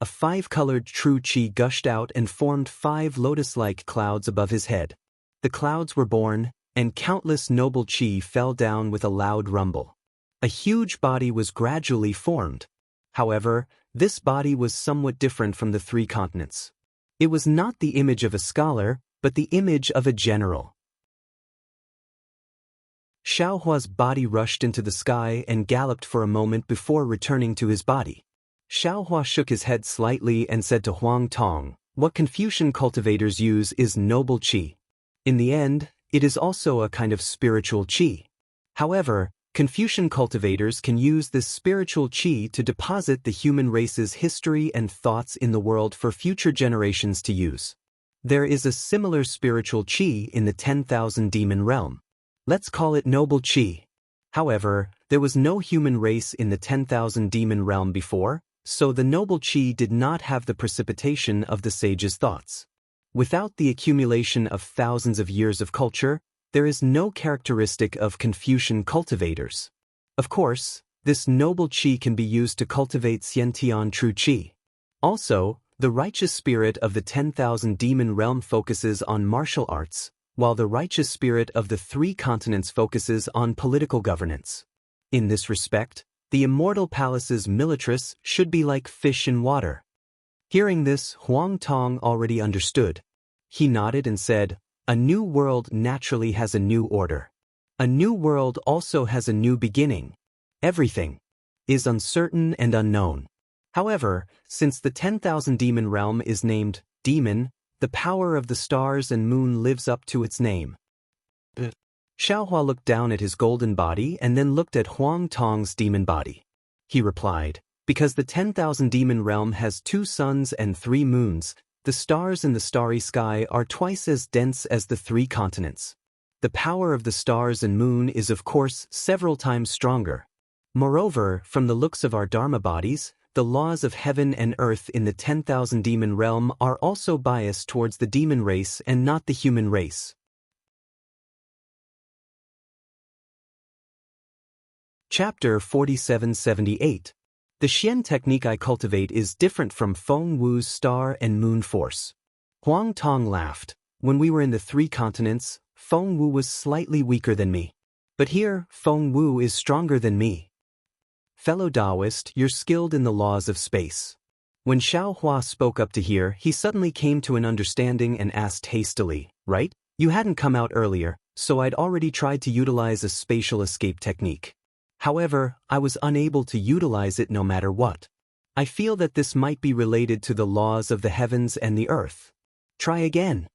A five-colored true qi gushed out and formed 5 lotus-like clouds above his head. The clouds were born, and countless noble qi fell down with a loud rumble. A huge body was gradually formed. However, this body was somewhat different from the three continents. It was not the image of a scholar, but the image of a general. Xiaohua's body rushed into the sky and galloped for a moment before returning to his body. Xiaohua shook his head slightly and said to Huang Tong, "What Confucian cultivators use is noble qi. In the end, it is also a kind of spiritual qi. However, Confucian cultivators can use this spiritual qi to deposit the human race's history and thoughts in the world for future generations to use. There is a similar spiritual qi in the 10,000 demon realm. Let's call it noble qi. However, there was no human race in the 10,000 demon realm before, so the noble qi did not have the precipitation of the sage's thoughts. Without the accumulation of thousands of years of culture, there is no characteristic of Confucian cultivators. Of course, this noble qi can be used to cultivate Xiantian true qi. Also, the righteous spirit of the 10,000 demon realm focuses on martial arts, while the righteous spirit of the three continents focuses on political governance. In this respect, the Immortal Palace's militaris should be like fish in water. Hearing this, Huang Tong already understood. He nodded and said, "A new world naturally has a new order. A new world also has a new beginning. Everything is uncertain and unknown. However, since the 10,000 demon realm is named demon, the power of the stars and moon lives up to its name." Xiaohua looked down at his golden body and then looked at Huang Tong's demon body. He replied, "Because the 10,000 demon realm has 2 suns and 3 moons, the stars in the starry sky are twice as dense as the 3 continents. The power of the stars and moon is of course several times stronger. Moreover, from the looks of our Dharma bodies, the laws of heaven and earth in the 10,000 demon realm are also biased towards the demon race and not the human race. Chapter 4778. The Xian technique I cultivate is different from Feng Wu's star and moon force. Huang Tong laughed. When we were in the 3 continents, Feng Wu was slightly weaker than me. But here, Feng Wu is stronger than me. Fellow Daoist, you're skilled in the laws of space. When Xiaohua spoke up to hear, he suddenly came to an understanding and asked hastily, right? You hadn't come out earlier, so I'd already tried to utilize a spatial escape technique. However, I was unable to utilize it no matter what. I feel that this might be related to the laws of the heavens and the earth. Try again.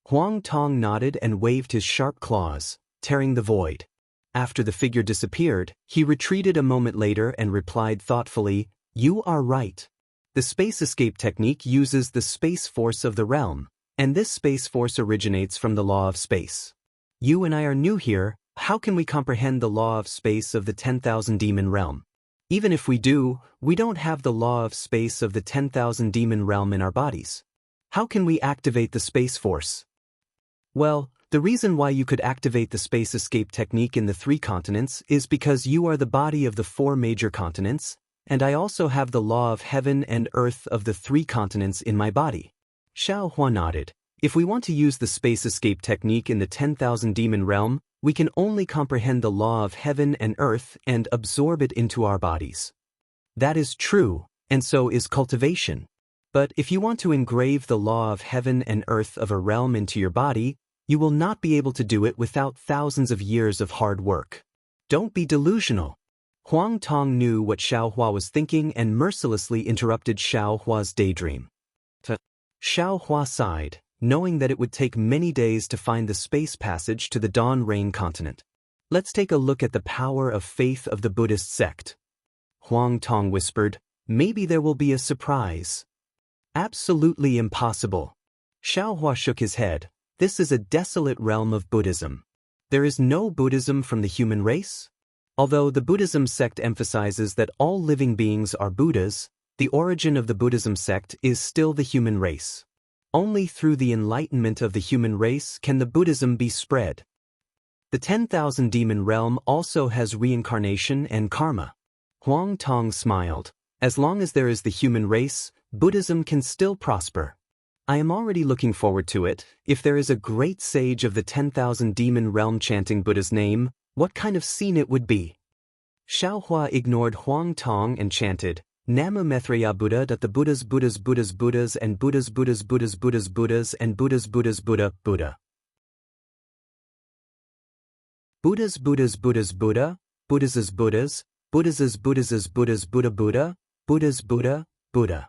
Huang Tong nodded and waved his sharp claws, tearing the void. After the figure disappeared, he retreated a moment later and replied thoughtfully, "You are right. The space escape technique uses the space force of the realm, and this space force originates from the law of space. You and I are new here. How can we comprehend the law of space of the 10,000 demon realm? Even if we do, we don't have the law of space of the 10,000 demon realm in our bodies. How can we activate the space force?" Well, the reason why you could activate the space escape technique in the 3 continents is because you are the body of the 4 major continents, and I also have the law of heaven and earth of the 3 continents in my body. Xiaohua nodded. If we want to use the space escape technique in the 10,000 demon realm, we can only comprehend the law of heaven and earth and absorb it into our bodies. That is true, and so is cultivation. But if you want to engrave the law of heaven and earth of a realm into your body, you will not be able to do it without thousands of years of hard work. Don't be delusional. Huang Tong knew what Xiaohua was thinking and mercilessly interrupted Xiaohua's daydream. Xiaohua sighed, knowing that it would take many days to find the space passage to the Dawn Rain continent. Let's take a look at the power of faith of the Buddhist sect. Huang Tong whispered, maybe there will be a surprise. Absolutely impossible. Xiaohua shook his head. This is a desolate realm of Buddhism. There is no Buddhism from the human race? Although the Buddhism sect emphasizes that all living beings are Buddhas, the origin of the Buddhism sect is still the human race. Only through the enlightenment of the human race can the Buddhism be spread. The 10,000 demon realm also has reincarnation and karma. Huang Tong smiled. As long as there is the human race, Buddhism can still prosper. I am already looking forward to it. If there is a great sage of the 10,000 demon realm chanting Buddha's name, what kind of scene it would be. Xiaohua ignored Huang Tong and chanted, Namo Maitreya Buddha, that the Buddhas Buddhas Buddhas Buddhas and Buddhas Buddhas Buddhas Buddhas Buddhas and Buddhas Buddhas Buddha Buddha. Buddhas Buddhas Buddhas Buddha, Buddhas as Buddhas, Buddhas as Buddhas as Buddhas Buddha Buddha, Buddhas Buddha, Buddha.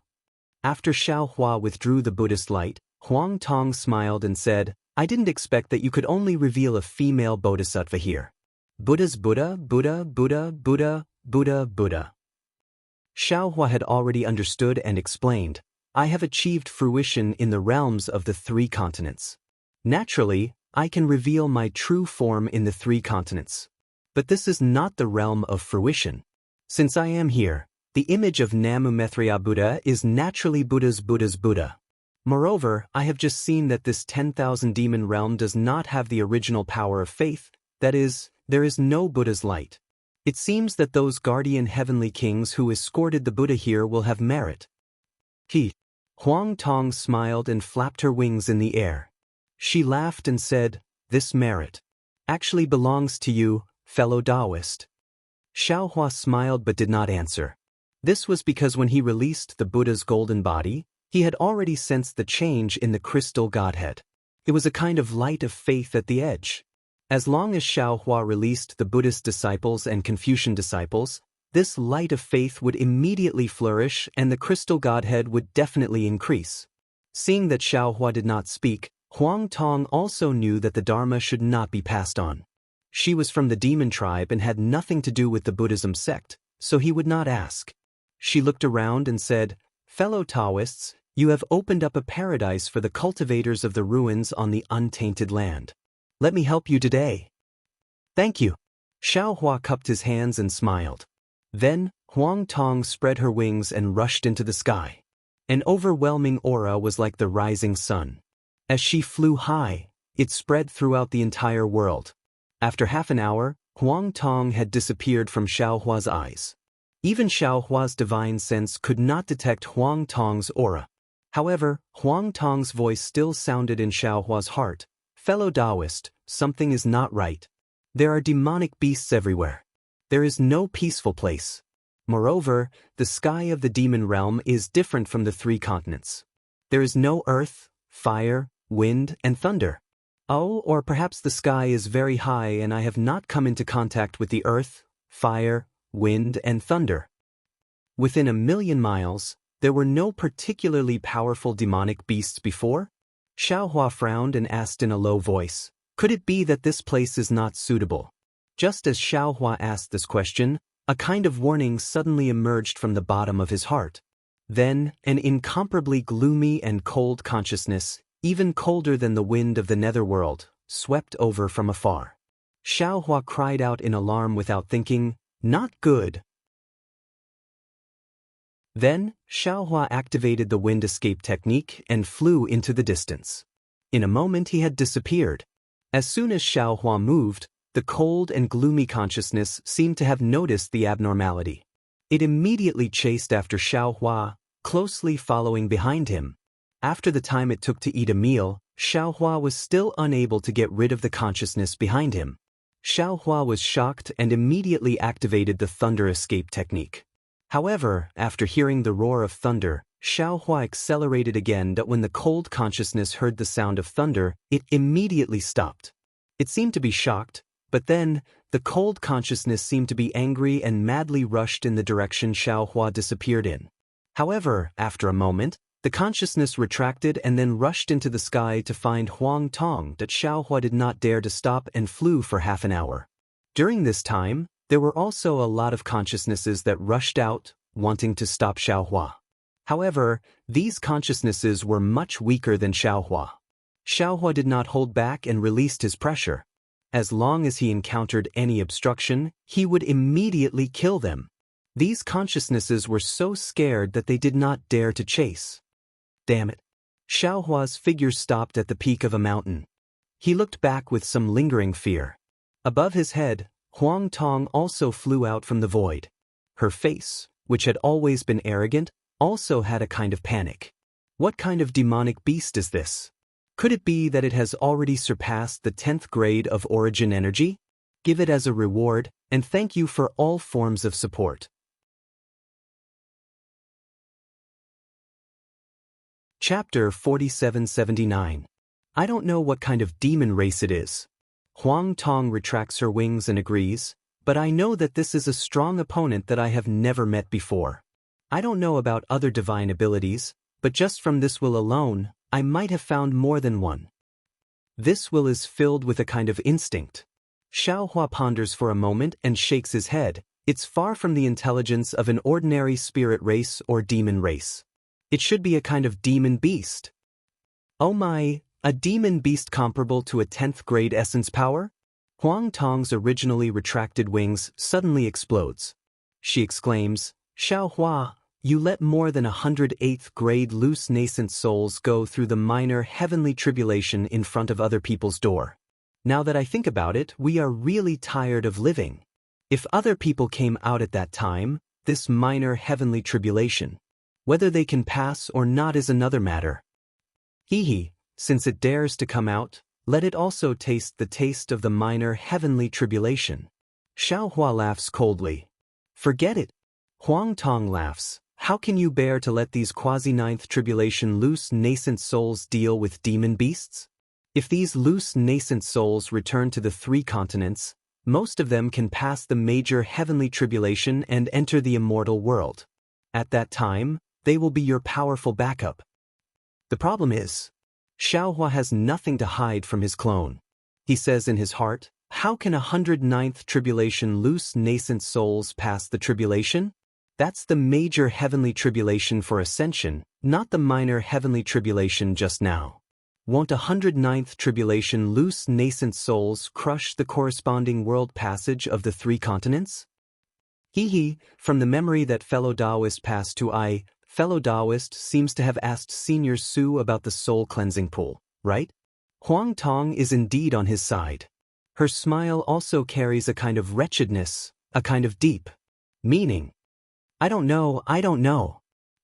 After Xiaohua withdrew the Buddhist light, Huang Tong smiled and said, I didn't expect that you could only reveal a female bodhisattva here. Buddhas Buddha, Buddha, Buddha, Buddha, Buddha, Buddha. Xiaohua had already understood and explained, I have achieved fruition in the realms of the 3 continents. Naturally, I can reveal my true form in the 3 continents. But this is not the realm of fruition. Since I am here, the image of Namo Maitreya Buddha is naturally Buddha's Buddha's Buddha. Moreover, I have just seen that this 10,000 demon realm does not have the original power of faith, that is, there is no Buddha's light. It seems that those guardian heavenly kings who escorted the Buddha here will have merit. Huang Tong smiled and flapped her wings in the air. She laughed and said, this merit actually belongs to you, fellow Daoist. Xiaohua smiled but did not answer. This was because when he released the Buddha's golden body, he had already sensed the change in the crystal godhead. It was a kind of light of faith at the edge. As long as Xiaohua released the Buddhist disciples and Confucian disciples, this light of faith would immediately flourish and the crystal godhead would definitely increase. Seeing that Xiaohua did not speak, Huang Tong also knew that the Dharma should not be passed on. She was from the demon tribe and had nothing to do with the Buddhism sect, so he would not ask. She looked around and said, fellow Taoists, you have opened up a paradise for the cultivators of the ruins on the untainted land. Let me help you today. Thank you. Xiaohua cupped his hands and smiled. Then, Huang Tong spread her wings and rushed into the sky. An overwhelming aura was like the rising sun. As she flew high, it spread throughout the entire world. After half an hour, Huang Tong had disappeared from Xiaohua's eyes. Even Xiaohua's divine sense could not detect Huang Tong's aura. However, Huang Tong's voice still sounded in Xiaohua's heart. Fellow Daoist, something is not right. There are demonic beasts everywhere. There is no peaceful place. Moreover, the sky of the demon realm is different from the three continents. There is no earth, fire, wind, and thunder. Oh, or perhaps the sky is very high and I have not come into contact with the earth, fire, wind, and thunder. Within 1,000,000 miles, there were no particularly powerful demonic beasts before? Xiaohua frowned and asked in a low voice, "Could it be that this place is not suitable?" Just as Xiaohua asked this question, a kind of warning suddenly emerged from the bottom of his heart. Then, an incomparably gloomy and cold consciousness, even colder than the wind of the netherworld, swept over from afar. Xiaohua cried out in alarm without thinking, "Not good." Then, Xiaohua activated the wind escape technique and flew into the distance. In a moment he had disappeared. As soon as Xiaohua moved, the cold and gloomy consciousness seemed to have noticed the abnormality. It immediately chased after Xiaohua, closely following behind him. After the time it took to eat a meal, Xiaohua was still unable to get rid of the consciousness behind him. Xiaohua was shocked and immediately activated the thunder escape technique. However, after hearing the roar of thunder, Xiaohua accelerated again, but when the cold consciousness heard the sound of thunder, it immediately stopped. It seemed to be shocked, but then, the cold consciousness seemed to be angry and madly rushed in the direction Xiaohua disappeared in. However, after a moment, the consciousness retracted and then rushed into the sky to find Huang Tong, that Xiaohua did not dare to stop and flew for half an hour. During this time, there were also a lot of consciousnesses that rushed out, wanting to stop Xiaohua. However, these consciousnesses were much weaker than Xiaohua. Xiaohua did not hold back and released his pressure. As long as he encountered any obstruction, he would immediately kill them. These consciousnesses were so scared that they did not dare to chase. Damn it. Xiaohua's figure stopped at the peak of a mountain. He looked back with some lingering fear. Above his head, Huang Tong also flew out from the void. Her face, which had always been arrogant, also had a kind of panic. What kind of demonic beast is this? Could it be that it has already surpassed the 10th grade of origin energy? Give it as a reward, and thank you for all forms of support. Chapter 4779. I don't know what kind of demon race it is. Huang Tong retracts her wings and agrees, but I know that this is a strong opponent that I have never met before. I don't know about other divine abilities, but just from this will alone, I might have found more than one. This will is filled with a kind of instinct. Xiaohua ponders for a moment and shakes his head. It's far from the intelligence of an ordinary spirit race or demon race. It should be a kind of demon beast. Oh my, a demon beast comparable to a 10th grade essence power? Huang Tong's originally retracted wings suddenly explodes. She exclaims, "Xiaohua, you let more than 108th grade loose nascent souls go through the minor heavenly tribulation in front of other people's door. Now that I think about it, we are really tired of living. If other people came out at that time, this minor heavenly tribulation, whether they can pass or not is another matter. Hee, since it dares to come out, let it also taste the taste of the minor heavenly tribulation." Xiaohua laughs coldly. "Forget it." Huang Tong laughs. "How can you bear to let these quasi-ninth tribulation loose nascent souls deal with demon beasts? If these loose nascent souls return to the three continents, most of them can pass the major heavenly tribulation and enter the immortal world. At that time, they will be your powerful backup. The problem is, Xiaohua has nothing to hide from his clone. He says in his heart, how can 109th tribulation loose nascent souls pass the tribulation? That's the major heavenly tribulation for ascension, not the minor heavenly tribulation just now. Won't 109th tribulation loose nascent souls crush the corresponding world passage of the three continents? From the memory that fellow Daoist passed to I, fellow Daoist seems to have asked Senior Su about the soul cleansing pool, right? Huang Tong is indeed on his side. Her smile also carries a kind of wretchedness, a kind of deep meaning. I don't know.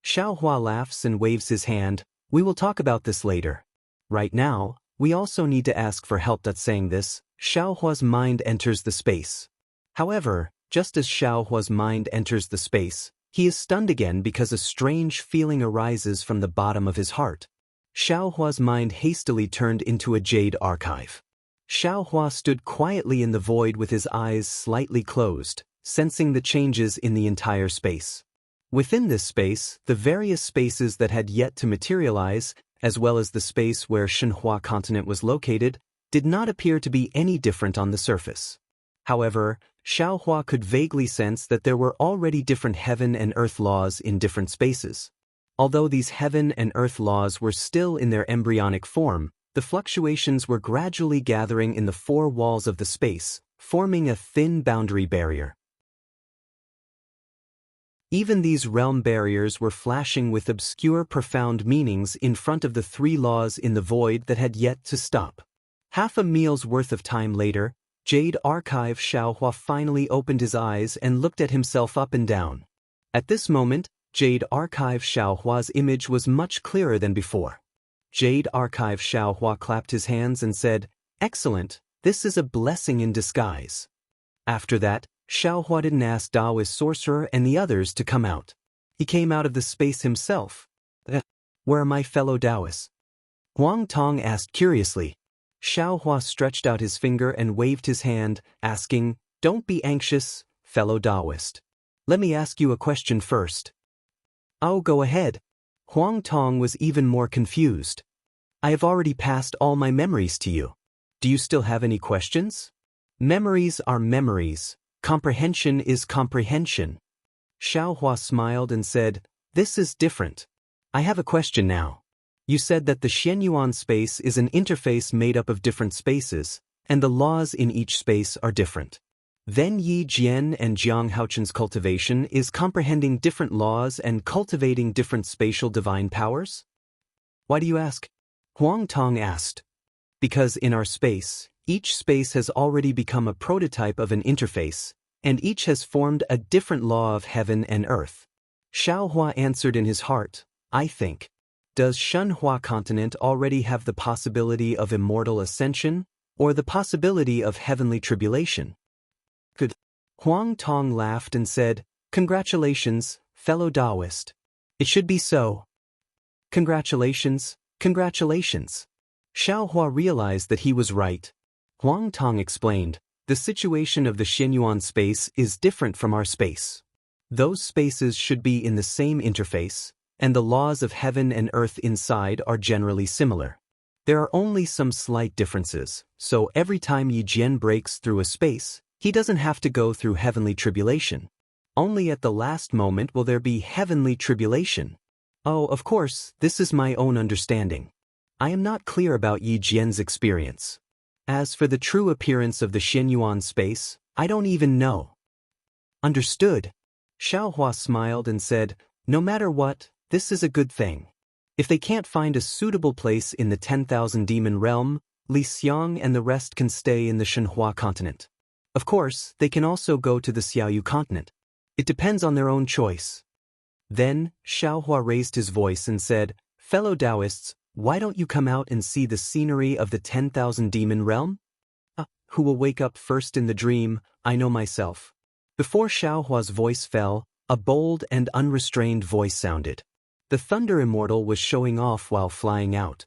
Xiao Hua laughs and waves his hand. We will talk about this later. Right now, we also need to ask for help. Saying this, Xiao Hua's mind enters the space. However, just as Xiao Hua's mind enters the space, he is stunned again because a strange feeling arises from the bottom of his heart. Xiao Hua's mind hastily turned into a jade archive. Xiao Hua stood quietly in the void with his eyes slightly closed, sensing the changes in the entire space. Within this space, the various spaces that had yet to materialize, as well as the space where Shenhua continent was located, did not appear to be any different on the surface. However, Xiao Hua could vaguely sense that there were already different heaven and earth laws in different spaces. Although these heaven and earth laws were still in their embryonic form, the fluctuations were gradually gathering in the four walls of the space, forming a thin boundary barrier. Even these realm barriers were flashing with obscure profound meanings in front of the three laws in the void that had yet to stop. Half a meal's worth of time later, Jade Archive Xiao Hua finally opened his eyes and looked at himself up and down. At this moment, Jade Archive Xiao Hua's image was much clearer than before. Jade Archive Xiao Hua clapped his hands and said, "Excellent, this is a blessing in disguise." After that, Xiao Hua didn't ask Daoist sorcerer and the others to come out. He came out of the space himself. Where are my fellow Daoists? Huang Tong asked curiously. Xiao Hua stretched out his finger and waved his hand, asking, "Don't be anxious, fellow Daoist. Let me ask you a question first." "Oh, go ahead." Huang Tong was even more confused. "I have already passed all my memories to you. Do you still have any questions?" "Memories are memories. Comprehension is comprehension." Xiao Hua smiled and said, "This is different. I have a question now. You said that the Xianyuan space is an interface made up of different spaces, and the laws in each space are different. Then Yi Jian and Jiang Haochen's cultivation is comprehending different laws and cultivating different spatial divine powers?" "Why do you ask?" Huang Tong asked. "Because in our space, each space has already become a prototype of an interface, and each has formed a different law of heaven and earth." Xiao Hua answered in his heart, "I think. Does Shenhua continent already have the possibility of immortal ascension, or the possibility of heavenly tribulation?" "Good." Huang Tong laughed and said, "Congratulations, fellow Daoist. It should be so." "Congratulations, congratulations." Xiao Hua realized that he was right. Huang Tong explained, "The situation of the Xianyuan space is different from our space. Those spaces should be in the same interface, and the laws of heaven and earth inside are generally similar. There are only some slight differences, so every time Yi Jian breaks through a space, he doesn't have to go through heavenly tribulation. Only at the last moment will there be heavenly tribulation. Oh, of course, this is my own understanding. I am not clear about Yi Jian's experience. As for the true appearance of the Xianyuan space, I don't even know." "Understood." Xiao Hua smiled and said, "No matter what, this is a good thing. If they can't find a suitable place in the 10,000 demon realm, Li Xiang and the rest can stay in the Shenhua continent. Of course, they can also go to the Xiaoyu continent. It depends on their own choice." Then, Xiao Hua raised his voice and said, "Fellow Daoists, why don't you come out and see the scenery of the 10,000 demon realm?" Who will wake up first in the dream? I know myself." Before Xiao Hua's voice fell, a bold and unrestrained voice sounded. The Thunder Immortal was showing off while flying out.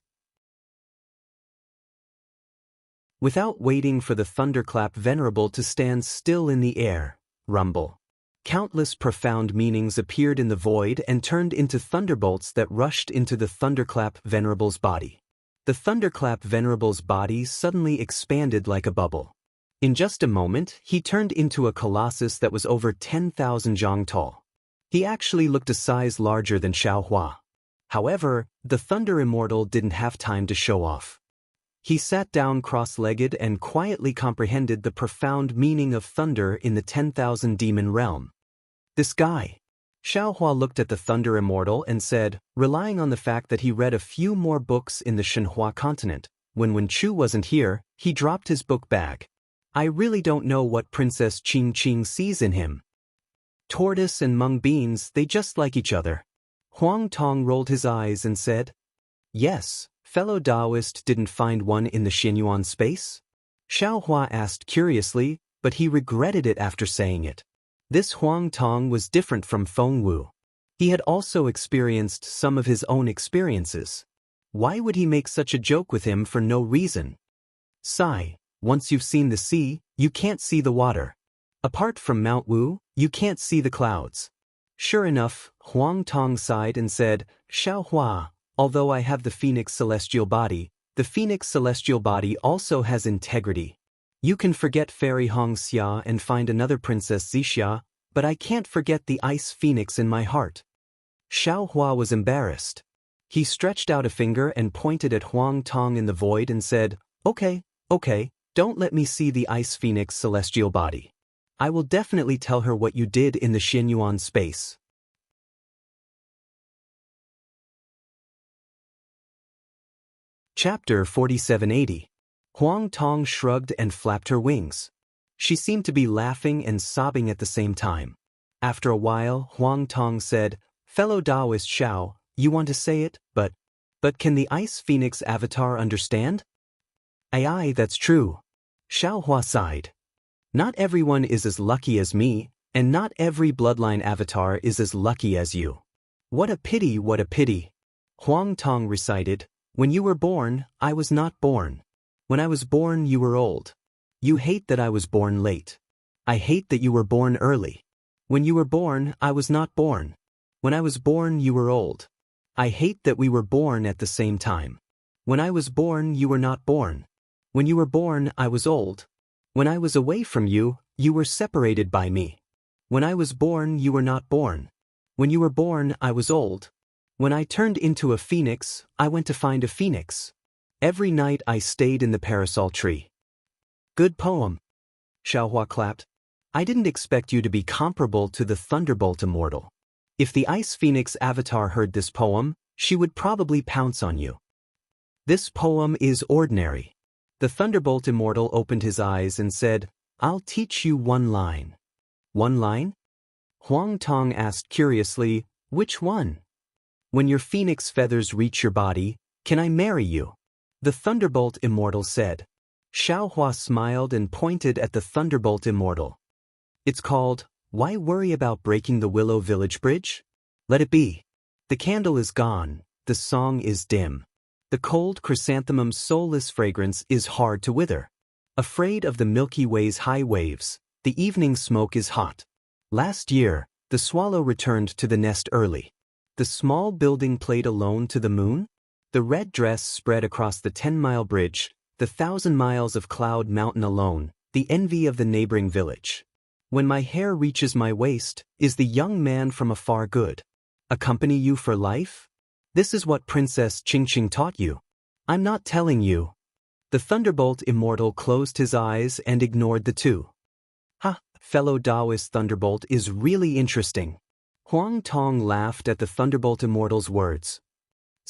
Without waiting for the Thunderclap Venerable to stand still in the air, rumble. Countless profound meanings appeared in the void and turned into thunderbolts that rushed into the Thunderclap Venerable's body. The Thunderclap Venerable's body suddenly expanded like a bubble. In just a moment, he turned into a colossus that was over 10,000 zhang tall. He actually looked a size larger than Xiao Hua. However, the Thunder Immortal didn't have time to show off. He sat down cross-legged and quietly comprehended the profound meaning of thunder in the 10,000 demon realm. This guy. Xiaohua looked at the Thunder Immortal and said, relying on the fact that he read a few more books in the Shenhua continent, when Chu wasn't here, he dropped his book bag. I really don't know what Princess Qing sees in him. Tortoise and mung beans, they just like each other. Huang Tong rolled his eyes and said, yes, fellow Daoist didn't find one in the Xianyuan space? Xiaohua asked curiously, but he regretted it after saying it. This Huang Tong was different from Feng Wu. He had also experienced some of his own experiences. Why would he make such a joke with him for no reason? Sigh, once you've seen the sea, you can't see the water. Apart from Mount Wu, you can't see the clouds. Sure enough, Huang Tong sighed and said, Xiaohua, although I have the Phoenix celestial body, the Phoenix celestial body also has integrity. You can forget Fairy Hongxia and find another Princess Xixia, but I can't forget the Ice Phoenix in my heart. Xiaohua was embarrassed. He stretched out a finger and pointed at Huang Tong in the void and said, okay, don't let me see the Ice Phoenix celestial body. I will definitely tell her what you did in the Xianyuan space. Chapter 4780. Huang Tong shrugged and flapped her wings. She seemed to be laughing and sobbing at the same time. After a while, Huang Tong said, fellow Daoist Xiao, you want to say it, but can the Ice Phoenix avatar understand? Aye, that's true. Xiaohua sighed. Not everyone is as lucky as me, and not every bloodline avatar is as lucky as you. What a pity, what a pity. Huang Tong recited, when you were born, I was not born. When I was born, you were old. You hate that I was born late. I hate that you were born early. When you were born, I was not born. When I was born, you were old. I hate that we were born at the same time. When I was born, you were not born. When you were born, I was old. When I was away from you, you were separated by me. When I was born, you were not born. When you were born, I was old. When I turned into a phoenix, I went to find a phoenix. Every night I stayed in the parasol tree. Good poem. Xiaohua clapped. I didn't expect you to be comparable to the Thunderbolt Immortal. If the Ice Phoenix avatar heard this poem, she would probably pounce on you. This poem is ordinary. The Thunderbolt Immortal opened his eyes and said, I'll teach you one line. One line? Huang Tong asked curiously, which one? When your phoenix feathers reach your body, can I marry you? The Thunderbolt Immortal said. Xiaohua smiled and pointed at the Thunderbolt Immortal. It's called, Why Worry About Breaking the Willow Village Bridge? Let it be. The candle is gone, the song is dim. The cold chrysanthemum's soulless fragrance is hard to wither. Afraid of the Milky Way's high waves, the evening smoke is hot. Last year, the swallow returned to the nest early. The small building played alone to the moon. The red dress spread across the 10-mile bridge, the 1,000 miles of Cloud Mountain alone, the envy of the neighboring village. When my hair reaches my waist, is the young man from afar good? Accompany you for life? This is what Princess Qing taught you. I'm not telling you. The Thunderbolt Immortal closed his eyes and ignored the two. Ha, fellow Daoist Thunderbolt is really interesting. Huang Tong laughed at the Thunderbolt Immortal's words.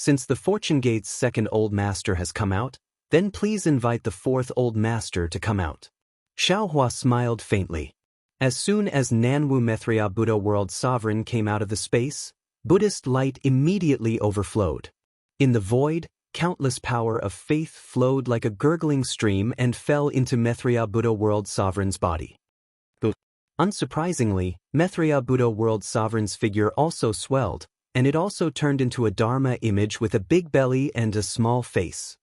Since the Fortune Gate's second Old Master has come out, then please invite the fourth Old Master to come out. Xiaohua smiled faintly. As soon as Nanwu Methria Buddha World Sovereign came out of the space, Buddhist light immediately overflowed. In the void, countless power of faith flowed like a gurgling stream and fell into Methria Buddha World Sovereign's body. Unsurprisingly, Methria Buddha World Sovereign's figure also swelled, and it also turned into a Dharma image with a big belly and a small face.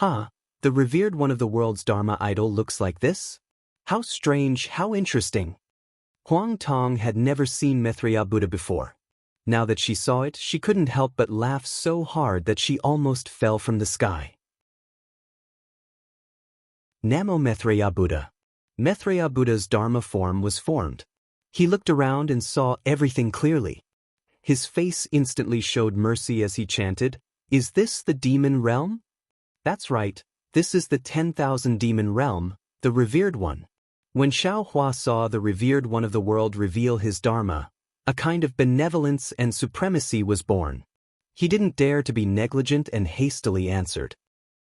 The revered one of the world's Dharma idol looks like this? How strange, how interesting. Huang Tong had never seen Methria Buddha before. Now that she saw it, she couldn't help but laugh so hard that she almost fell from the sky. Namo Methria Buddha. Methria Buddha's Dharma form was formed. He looked around and saw everything clearly. His face instantly showed mercy as he chanted, Is this the demon realm? That's right, this is the 10,000 demon realm, the revered one. When Xiaohua saw the revered one of the world reveal his Dharma, A kind of benevolence and supremacy was born. He didn't dare to be negligent and hastily answered.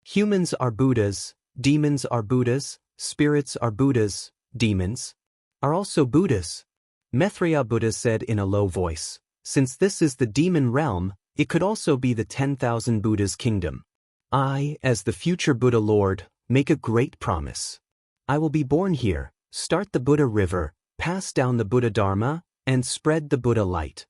Humans are Buddhas, demons are Buddhas, spirits are Buddhas, demons are also Buddhas. Maitreya Buddha said in a low voice, since this is the demon realm, it could also be the 10,000 Buddhas' kingdom. I, as the future Buddha Lord, make a great promise. I will be born here, start the Buddha river, pass down the Buddha Dharma, and spread the Buddha light.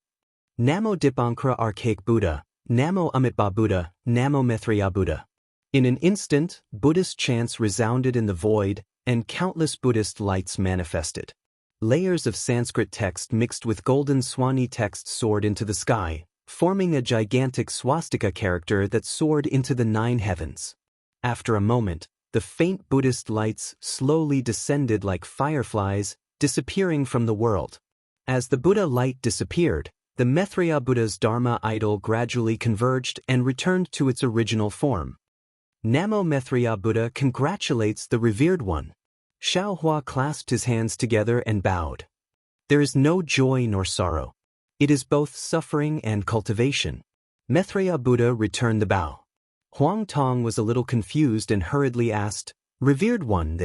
Namo Dipankara Archaic Buddha, Namo Amitabha Buddha, Namo Maitreya Buddha. In an instant, Buddhist chants resounded in the void, and countless Buddhist lights manifested. Layers of Sanskrit text mixed with golden Swani text soared into the sky, forming a gigantic swastika character that soared into the 9 heavens. After a moment, the faint Buddhist lights slowly descended like fireflies, disappearing from the world. As the Buddha light disappeared, the Maitreya Buddha's Dharma idol gradually converged and returned to its original form. Namo Maitreya Buddha congratulates the revered one. Xiaohua clasped his hands together and bowed. There is no joy nor sorrow. It is both suffering and cultivation. Maitreya Buddha returned the bow. Huang Tong was a little confused and hurriedly asked, Revered one,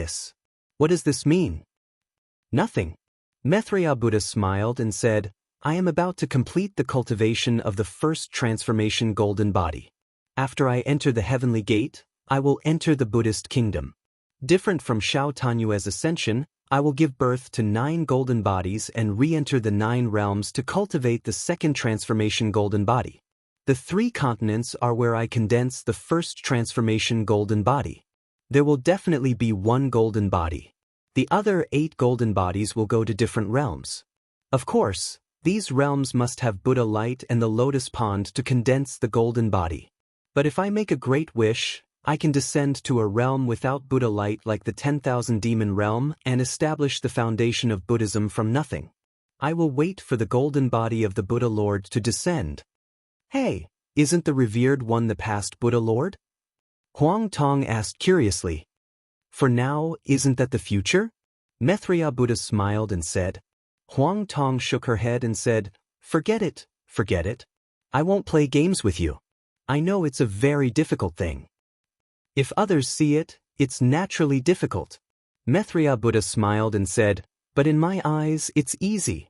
what does this mean? Nothing. Maitreya Buddha smiled and said, I am about to complete the cultivation of the first transformation golden body. After I enter the heavenly gate, I will enter the Buddhist kingdom. Different from Xiao Tanyue's ascension, I will give birth to 9 golden bodies and re-enter the 9 realms to cultivate the second transformation golden body. The 3 continents are where I condense the first transformation golden body. There will definitely be 1 golden body. The other 8 golden bodies will go to different realms. Of course, these realms must have Buddha light and the lotus pond to condense the golden body. But if I make a great wish, I can descend to a realm without Buddha light like the 10,000 demon realm and establish the foundation of Buddhism from nothing. I will wait for the golden body of the Buddha Lord to descend. Hey, isn't the revered one the past Buddha Lord? Huang Tong asked curiously. For now, isn't that the future? Maitreya Buddha smiled and said. Huang Tong shook her head and said, Forget it, forget it. I won't play games with you. I know it's a very difficult thing. If others see it, it's naturally difficult. Maitreya Buddha smiled and said, But in my eyes, it's easy.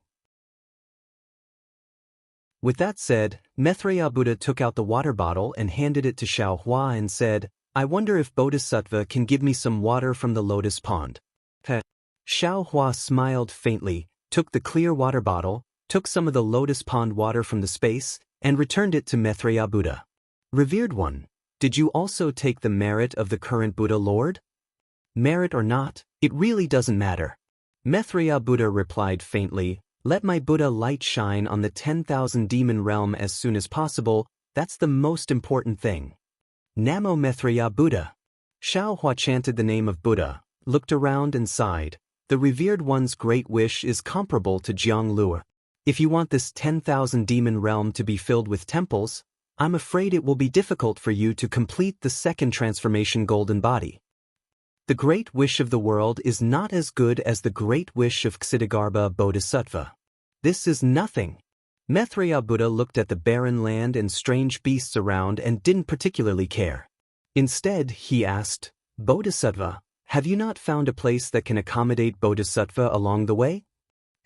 With that said, Maitreya Buddha took out the water bottle and handed it to Xiaohua and said, I wonder if Bodhisattva can give me some water from the lotus pond. Xiaohua smiled faintly, took the clear water bottle, took some of the lotus pond water from the space, and returned it to Maitreya Buddha. Revered one, did you also take the merit of the current Buddha Lord? Merit or not, it really doesn't matter. Maitreya Buddha replied faintly, Let my Buddha light shine on the 10,000 demon realm as soon as possible, that's the most important thing. Namo Maitreya Buddha. Xiaohua chanted the name of Buddha, looked around and sighed. The revered one's great wish is comparable to Jianglue. If you want this 10,000 demon realm to be filled with temples, I'm afraid it will be difficult for you to complete the second transformation golden body. The great wish of the world is not as good as the great wish of Ksitigarbha Bodhisattva. This is nothing. Maitreya Buddha looked at the barren land and strange beasts around and didn't particularly care. Instead, he asked, Bodhisattva, have you not found a place that can accommodate Bodhisattva along the way?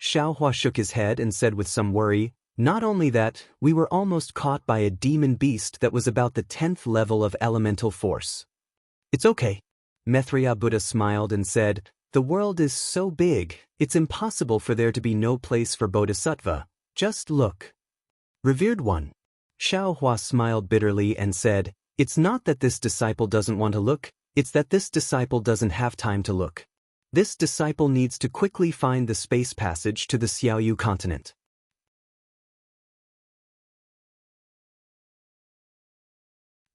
Xiaohua shook his head and said with some worry, Not only that, we were almost caught by a demon beast that was about the 10th level of elemental force. It's okay. Maitreya Buddha smiled and said, The world is so big, it's impossible for there to be no place for Bodhisattva. Just look. Revered one. Xiaohua smiled bitterly and said, It's not that this disciple doesn't want to look, it's that this disciple doesn't have time to look. This disciple needs to quickly find the space passage to the Xiaoyu continent.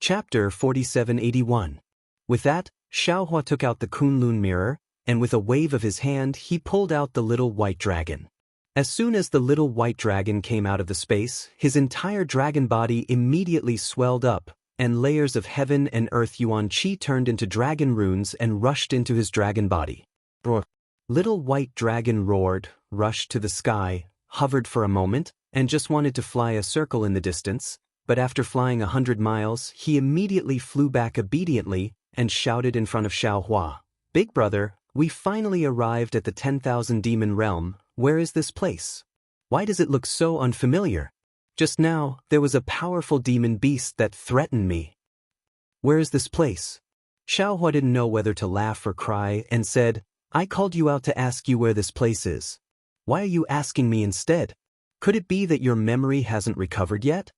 Chapter 4781. With that, Xiaohua took out the Kunlun mirror, and with a wave of his hand he pulled out the little white dragon. As soon as the little white dragon came out of the space, his entire dragon body immediately swelled up, and layers of heaven and earth yuan qi turned into dragon runes and rushed into his dragon body. Roar. Little white dragon roared, rushed to the sky, hovered for a moment, and just wanted to fly a circle in the distance, but after flying 100 miles, he immediately flew back obediently and shouted in front of Xiaohua, "Big brother, we finally arrived at the 10,000 demon realm. Where is this place? Why does it look so unfamiliar? Just now, there was a powerful demon beast that threatened me. Where is this place?" Xiaohua didn't know whether to laugh or cry and said, "I called you out to ask you where this place is. Why are you asking me instead? Could it be that your memory hasn't recovered yet?"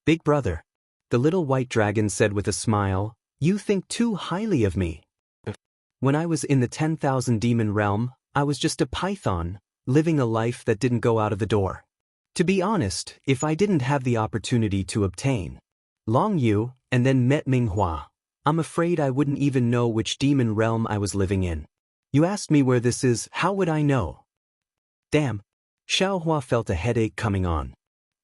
"Big brother," the little white dragon said with a smile, "you think too highly of me. When I was in the 10,000 demon realm, I was just a python, living a life that didn't go out of the door. To be honest, if I didn't have the opportunity to obtain Long Yu and then met Minghua, I'm afraid I wouldn't even know which demon realm I was living in. You asked me where this is, how would I know?" Damn. Xiaohua felt a headache coming on.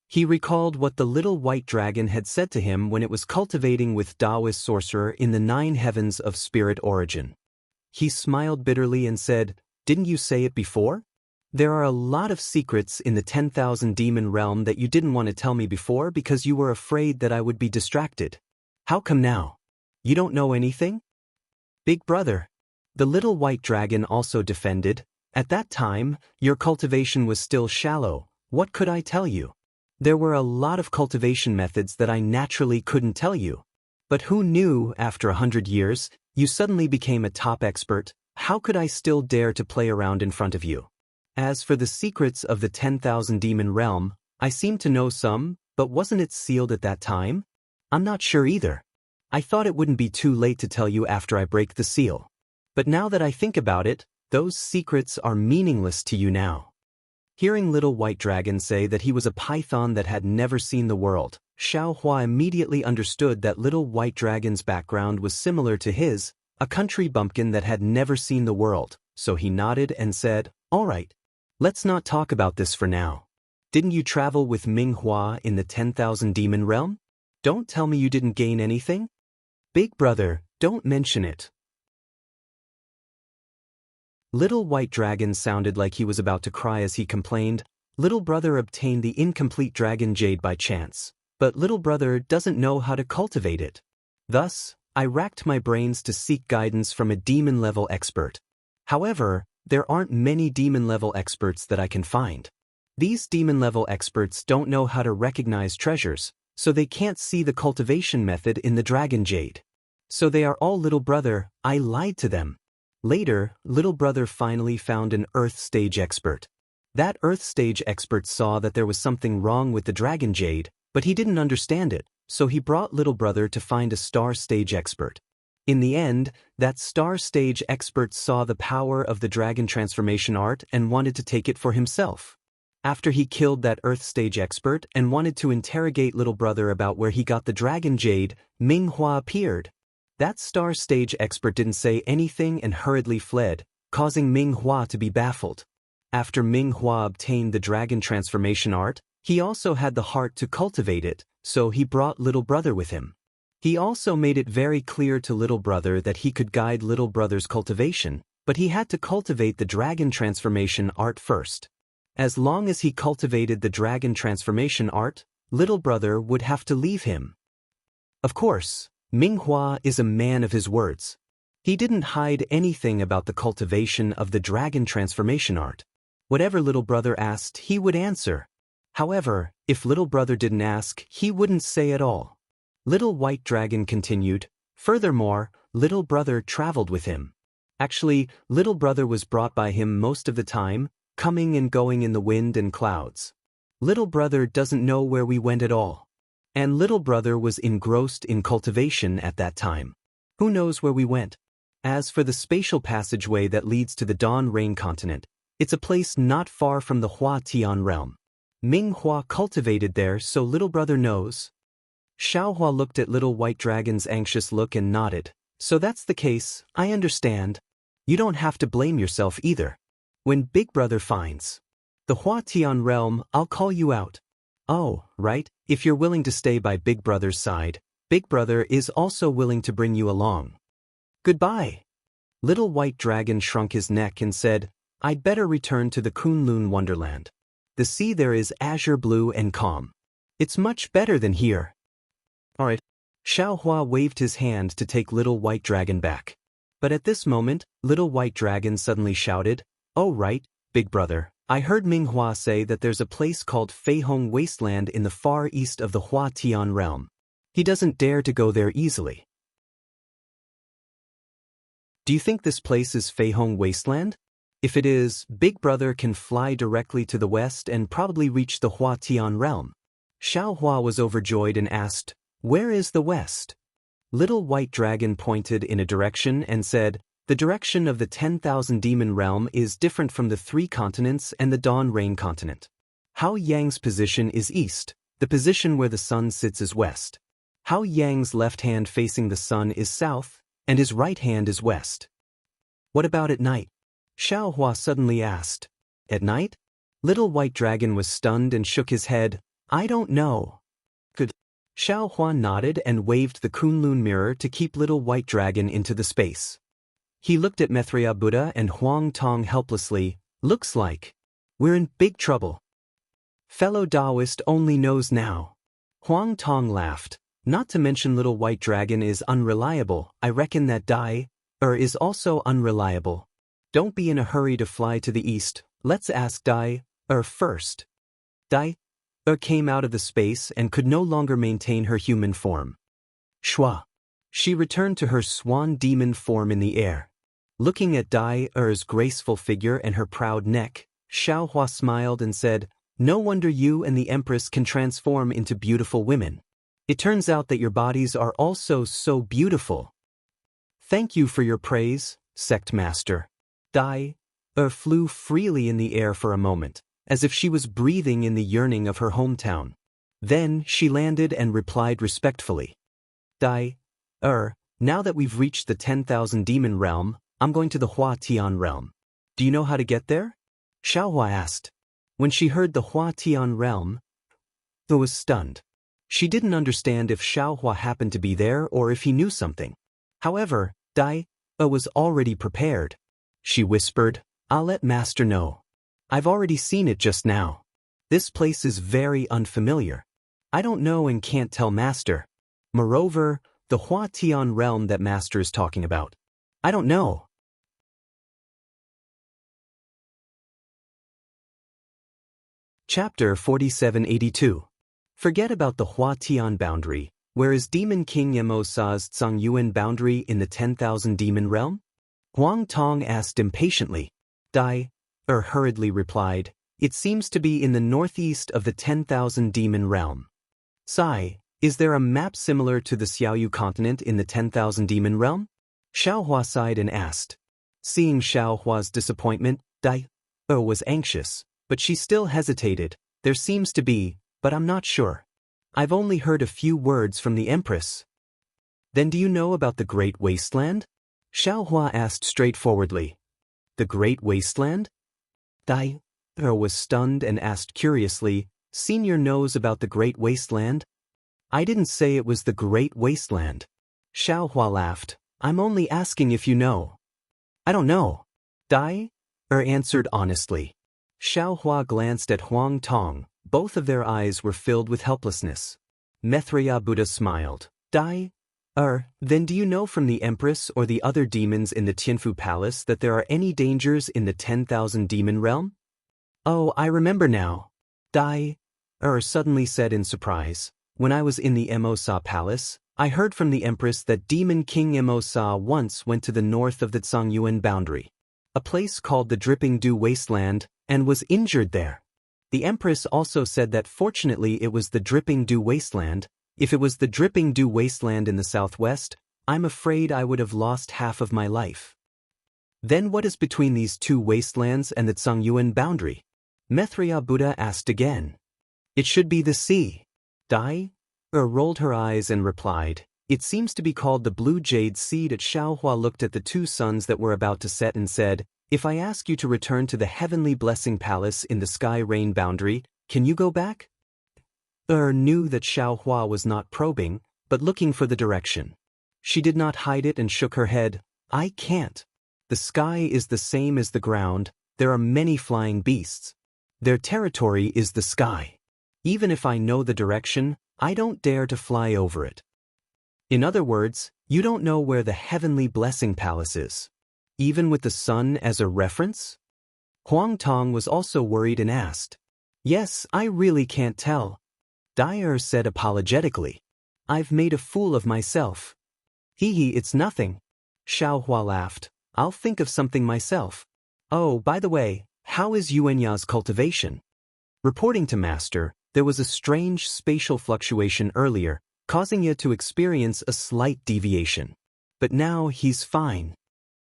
He recalled what the little white dragon had said to him when it was cultivating with Daoist sorcerer in the 9 heavens of spirit origin. He smiled bitterly and said, "Didn't you say it before? There are a lot of secrets in the 10,000 demon realm that you didn't want to tell me before because you were afraid that I would be distracted. How come now? You don't know anything?" "Big brother," the little white dragon also defended, "at that time, your cultivation was still shallow. What could I tell you? There were a lot of cultivation methods that I naturally couldn't tell you. But who knew, after 100 years, you suddenly became a top expert? How could I still dare to play around in front of you? As for the secrets of the 10,000 demon realm, I seem to know some, but wasn't it sealed at that time? I'm not sure either. I thought it wouldn't be too late to tell you after I break the seal. But now that I think about it, those secrets are meaningless to you now." Hearing little white dragon say that he was a python that had never seen the world, Xiaohua immediately understood that little white dragon's background was similar to his, a country bumpkin that had never seen the world, so he nodded and said, "All right. Let's not talk about this for now. Didn't you travel with Minghua in the 10,000 demon realm? Don't tell me you didn't gain anything? Big brother, don't mention it." Little white dragon sounded like he was about to cry as he complained, "Little brother obtained the incomplete dragon jade by chance, but little brother doesn't know how to cultivate it. Thus, I racked my brains to seek guidance from a demon-level expert. However, there aren't many demon-level experts that I can find. These demon-level experts don't know how to recognize treasures, so they can't see the cultivation method in the dragon jade. So they are all little brother, I lied to them." Later, little brother finally found an Earth stage expert. That Earth stage expert saw that there was something wrong with the dragon jade, but he didn't understand it, so he brought little brother to find a star stage expert. In the end, that star stage expert saw the power of the dragon transformation art and wanted to take it for himself. After he killed that Earth stage expert and wanted to interrogate little brother about where he got the dragon jade, Minghua appeared. That star stage expert didn't say anything and hurriedly fled, causing Minghua to be baffled. After Minghua obtained the dragon transformation art, he also had the heart to cultivate it, so he brought little brother with him. He also made it very clear to little brother that he could guide little brother's cultivation, but he had to cultivate the dragon transformation art first. As long as he cultivated the dragon transformation art, little brother would have to leave him. Of course, Minghua is a man of his words. He didn't hide anything about the cultivation of the dragon transformation art. Whatever little brother asked, he would answer. However, if little brother didn't ask, he wouldn't say at all. Little white dragon continued, "Furthermore, little brother traveled with him. Actually, little brother was brought by him most of the time, coming and going in the wind and clouds. Little brother doesn't know where we went at all. And little brother was engrossed in cultivation at that time. Who knows where we went? As for the spatial passageway that leads to the Dawn Rain continent, it's a place not far from the Hua Tian realm. Minghua cultivated there, so little brother knows." Xiaohua looked at little white dragon's anxious look and nodded. "So that's the case, I understand. You don't have to blame yourself either. When big brother finds the Hua Tian realm, I'll call you out. Oh, right, if you're willing to stay by big brother's side, big brother is also willing to bring you along. Goodbye." Little white dragon shrunk his neck and said, "I'd better return to the Kunlun Wonderland. The sea there is azure blue and calm. It's much better than here. Alright. Xiaohua waved his hand to take Little White Dragon back. But at this moment, Little White Dragon suddenly shouted, "Oh right, big brother, I heard Minghua say that there's a place called Feihong Wasteland in the far east of the Hua Tian realm. He doesn't dare to go there easily." Do you think this place is Feihong Wasteland? If it is, Big Brother can fly directly to the west and probably reach the Hua Tian realm. Xiaohua was overjoyed and asked, "Where is the west?" Little White Dragon pointed in a direction and said, "The direction of the 10,000 demon realm is different from the 3 continents and the Dawn Rain continent. Hao Yang's position is east, the position where the sun sits is west. Hao Yang's left hand facing the sun is south, and his right hand is west." "What about at night?" Xiaohua suddenly asked. "At night?" Little White Dragon was stunned and shook his head. "I don't know." "Good." Xiaohua nodded and waved the Kunlun mirror to keep Little White Dragon into the space. He looked at Mithria Buddha and Huang Tong helplessly. "Looks like we're in big trouble. Fellow Daoist only knows now." Huang Tong laughed. "Not to mention Little White Dragon is unreliable. I reckon that is also unreliable. Don't be in a hurry to fly to the east. Let's ask first." Came out of the space and could no longer maintain her human form. Shua. She returned to her swan demon form in the air. Looking at Dai-Er's graceful figure and her proud neck, Xiaohua smiled and said, "No wonder you and the Empress can transform into beautiful women. It turns out that your bodies are also so beautiful." "Thank you for your praise, Sect Master." Flew freely in the air for a moment, as if she was breathing in the yearning of her hometown. Then she landed and replied respectfully, "Now that we've reached the 10,000 demon realm, I'm going to the Hua Tian realm. Do you know how to get there?" Xiaohua asked. When she heard the Hua Tian realm, Xiaohua was stunned. She didn't understand if Xiaohua happened to be there or if he knew something. However, was already prepared. She whispered, "I'll let Master know. I've already seen it just now. This place is very unfamiliar. I don't know and can't tell Master. Moreover, the Hua Tian realm that Master is talking about, I don't know." Chapter 4782. Forget about the Hua Tian boundary. Where is Demon King Yemosa's Zhongyuan boundary in the 10,000 demon realm? Huang Tong asked impatiently. Hurriedly replied, "It seems to be in the northeast of the 10,000 demon realm." Is there a map similar to the Xiaoyu continent in the 10,000 demon realm?" Xiaohua sighed and asked. Seeing Xiaohua's disappointment, was anxious, but she still hesitated. "There seems to be, but I'm not sure. I've only heard a few words from the Empress." "Then do you know about the Great Wasteland?" Xiaohua asked straightforwardly. "The Great Wasteland?" Was stunned and asked curiously, "Senior knows about the Great Wasteland?" "I didn't say it was the Great Wasteland." Xiaohua laughed. "I'm only asking if you know." "I don't know." Answered honestly. Xiaohua glanced at Huang Tong. Both of their eyes were filled with helplessness. Mithria Buddha smiled. Then do you know from the Empress or the other demons in the Tianfu Palace that there are any dangers in the 10,000 demon realm?" "Oh, I remember now." Suddenly said in surprise. "When I was in the Emosa Palace, I heard from the Empress that Demon King Emosa once went to the north of the Zhongyuan boundary, a place called the Dripping Dew Wasteland, and was injured there. The Empress also said that fortunately it was the Dripping Dew Wasteland. If it was the Dripping Dew Wasteland in the southwest, I'm afraid I would have lost half of my life." "Then what is between these 2 wastelands and the Zhongyuan boundary?" Mithria Buddha asked again. "It should be the sea." Rolled her eyes and replied, "It seems to be called the Blue Jade Sea." Xiaohua looked at the 2 suns that were about to set and said, "If I ask you to return to the Heavenly Blessing Palace in the Sky Rain boundary, can you go back?" Knew that Xiaohua was not probing, but looking for the direction. She did not hide it and shook her head. "I can't. The sky is the same as the ground. There are many flying beasts. Their territory is the sky. Even if I know the direction, I don't dare to fly over it. In other words, you don't know where the heavenly blessing palace is. Even with the sun as a reference? Huang Tong was also worried and asked. Yes, I really can't tell. Dai said apologetically. I've made a fool of myself. Hee, it's nothing. Xiaohua laughed. I'll think of something myself. Oh, by the way, how is Yuanya's cultivation? Reporting to Master, there was a strange spatial fluctuation earlier, causing you to experience a slight deviation. But now he's fine.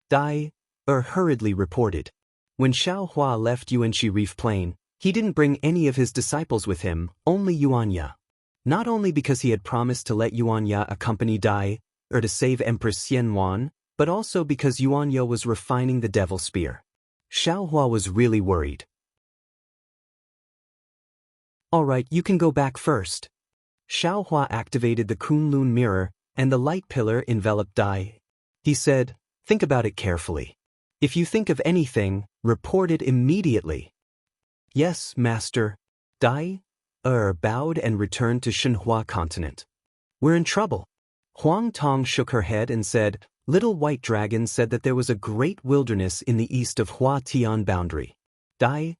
Dai hurriedly reported. When Xiaohua left Yuanxi Reef Plain, he didn't bring any of his disciples with him, only Yuanya. Not only because he had promised to let Yuanya accompany Dai, to save Empress Xianwan, but also because Yuanya was refining the devil spear. Xiaohua was really worried. Alright, you can go back first. Xiaohua activated the Kunlun mirror, and the light pillar enveloped Dai. He said, think about it carefully. If you think of anything, report it immediately. Yes, Master. Dai bowed and returned to Shenhua continent. We're in trouble. Huang Tong shook her head and said, Little White Dragon said that there was a great wilderness in the east of Hua Tian boundary. Dai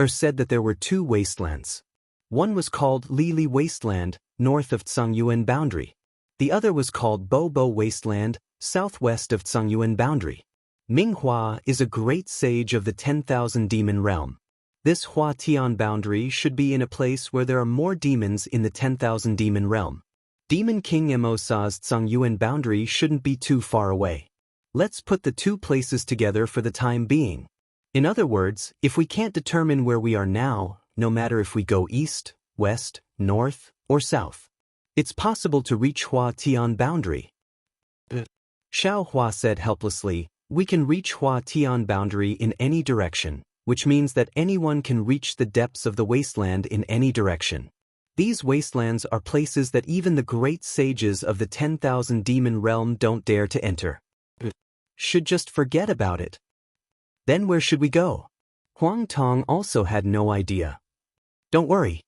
said that there were 2 wastelands. One was called Lili Wasteland, north of Tsangyuan boundary. The other was called Bobo Wasteland, southwest of Tsangyuan boundary. Minghua is a great sage of the 10,000 demon realm. This Hua Tian boundary should be in a place where there are more demons in the 10,000 demon realm. Demon King Mosa's Tsangyuan boundary shouldn't be too far away. Let's put the 2 places together for the time being. In other words, if we can't determine where we are now, no matter if we go east, west, north, or south, it's possible to reach Hua Tian boundary. Xiaohua said helplessly, we can reach Hua Tian boundary in any direction, which means that anyone can reach the depths of the wasteland in any direction. These wastelands are places that even the great sages of the 10,000 demon realm don't dare to enter. Should just forget about it. Then where should we go? Huang Tong also had no idea. Don't worry.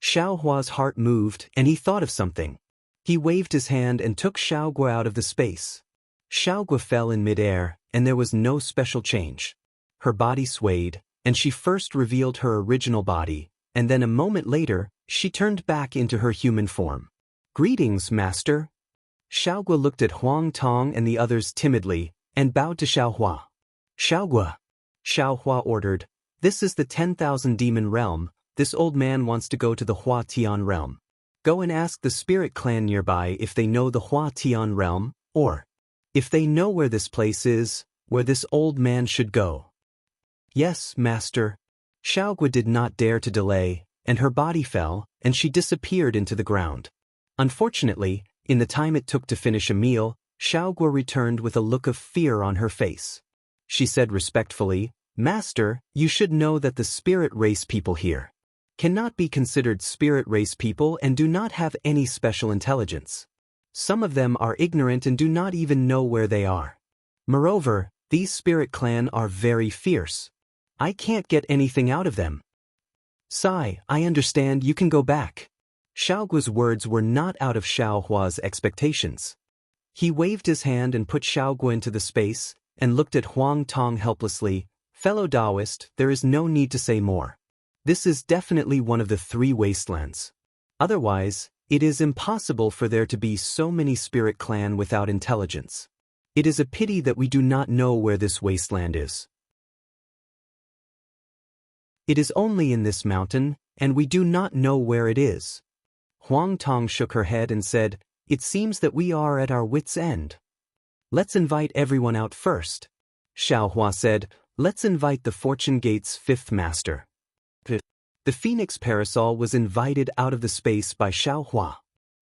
Xiaohua's heart moved and he thought of something. He waved his hand and took Xiaogua out of the space. Xiaogua fell in midair, and there was no special change. Her body swayed, and she first revealed her original body, and then a moment later, she turned back into her human form. Greetings, Master. Xiaogua looked at Huang Tong and the others timidly, and bowed to Xiaohua. Xiaogua. Xiaohua ordered, this is the 10,000 demon realm, this old man wants to go to the Hua Tian realm. Go and ask the spirit clan nearby if they know the Hua Tian realm, or if they know where this place is, where this old man should go. Yes, Master. Xiaogua did not dare to delay, and her body fell, and she disappeared into the ground. Unfortunately, in the time it took to finish a meal, Xiaogua returned with a look of fear on her face. She said respectfully, Master, you should know that the spirit race people here cannot be considered spirit race people and do not have any special intelligence. Some of them are ignorant and do not even know where they are. Moreover, these spirit clan are very fierce. I can't get anything out of them. Sai, I understand, you can go back. Xiaogua's words were not out of Xiaohua's expectations. He waved his hand and put Xiaogua into the space, and looked at Huang Tong helplessly. Fellow Daoist, there is no need to say more. This is definitely one of the 3 wastelands. Otherwise, it is impossible for there to be so many spirit clan without intelligence. It is a pity that we do not know where this wasteland is. It is only in this mountain, and we do not know where it is. Huang Tong shook her head and said, it seems that we are at our wits' end. Let's invite everyone out first. Xiaohua said, let's invite the Fortune Gate's 5th master. The Phoenix Parasol was invited out of the space by Xiaohua.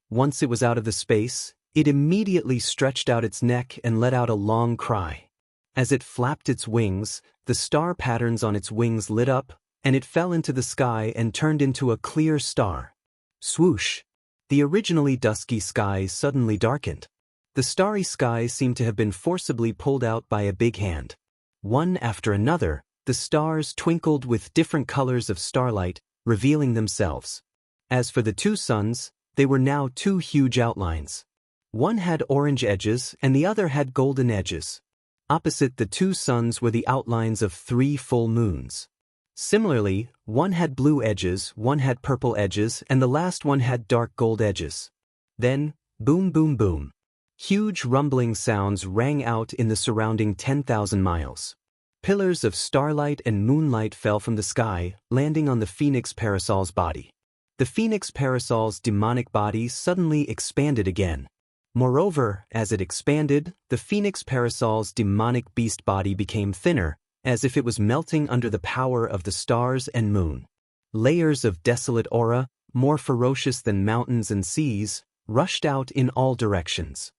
Once it was out of the space, it immediately stretched out its neck and let out a long cry. As it flapped its wings, the star patterns on its wings lit up, and it fell into the sky and turned into a clear star. Swoosh! The originally dusky sky suddenly darkened. The starry sky seemed to have been forcibly pulled out by a big hand. One after another, the stars twinkled with different colors of starlight, revealing themselves. As for the two suns, they were now two huge outlines. One had orange edges and the other had golden edges. Opposite the two suns were the outlines of three full moons. Similarly, one had blue edges, one had purple edges, and the last one had dark gold edges. Then, boom boom boom. Huge rumbling sounds rang out in the surrounding 10,000 miles. Pillars of starlight and moonlight fell from the sky, landing on the phoenix parasol's body. The phoenix parasol's demonic body suddenly expanded again. Moreover, as it expanded, the phoenix parasol's demonic beast body became thinner, as if it was melting under the power of the stars and moon. Layers of desolate aura, more ferocious than mountains and seas, rushed out in all directions.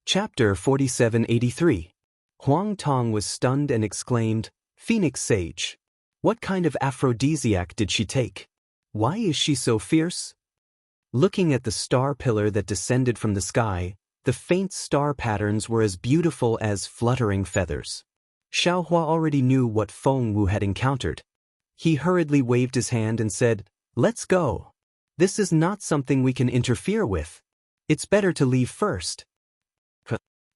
Chapter 4783. Huang Tong was stunned and exclaimed, "Phoenix Sage! What kind of aphrodisiac did she take? Why is she so fierce?" Looking at the star pillar that descended from the sky, the faint star patterns were as beautiful as fluttering feathers. Xiaohua already knew what Feng Wu had encountered. He hurriedly waved his hand and said, "Let's go. This is not something we can interfere with. It's better to leave first."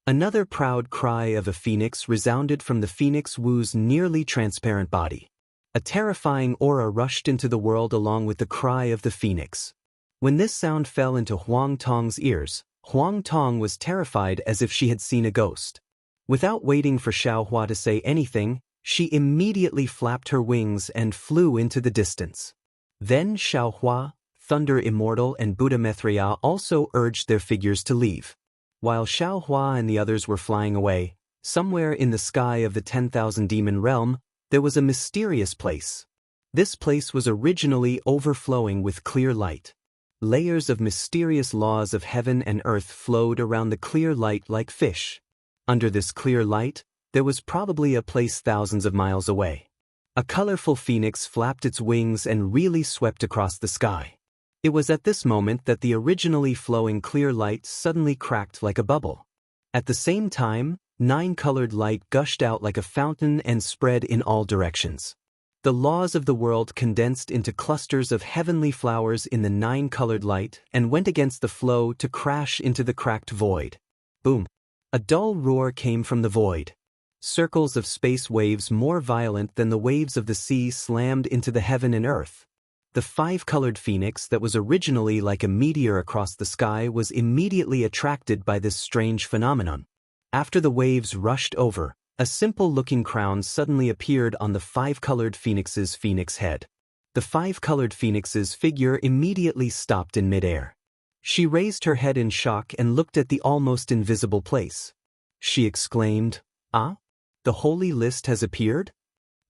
Another proud cry of a phoenix resounded from the Phoenix Wu's nearly transparent body. A terrifying aura rushed into the world along with the cry of the phoenix. When this sound fell into Huang Tong's ears, Huang Tong was terrified as if she had seen a ghost. Without waiting for Xiaohua to say anything, she immediately flapped her wings and flew into the distance. Then Xiaohua, Thunder Immortal and Buddha Mithria also urged their figures to leave. While Xiaohua and the others were flying away, somewhere in the sky of the 10,000 demon realm, there was a mysterious place. This place was originally overflowing with clear light. Layers of mysterious laws of heaven and earth flowed around the clear light like fish. Under this clear light, there was probably a place thousands of miles away. A colorful phoenix flapped its wings and really swept across the sky. It was at this moment that the originally flowing clear light suddenly cracked like a bubble. At the same time, 9-colored light gushed out like a fountain and spread in all directions. The laws of the world condensed into clusters of heavenly flowers in the 9-colored light and went against the flow to crash into the cracked void. Boom! A dull roar came from the void. Circles of space waves more violent than the waves of the sea slammed into the heaven and earth. The 5-colored phoenix that was originally like a meteor across the sky was immediately attracted by this strange phenomenon. After the waves rushed over, a simple-looking crown suddenly appeared on the 5-colored phoenix's phoenix head. The 5-colored phoenix's figure immediately stopped in midair. She raised her head in shock and looked at the almost invisible place. She exclaimed, "Ah? The holy list has appeared?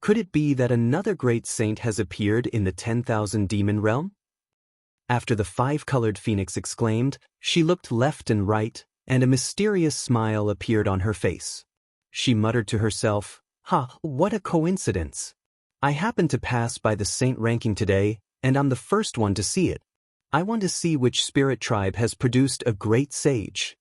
Could it be that another great saint has appeared in the 10,000 demon realm?" After the 5-colored phoenix exclaimed, she looked left and right, and a mysterious smile appeared on her face. She muttered to herself, "Ha, what a coincidence. I happened to pass by the saint ranking today, and I'm the first one to see it. I want to see which spirit tribe has produced a great sage."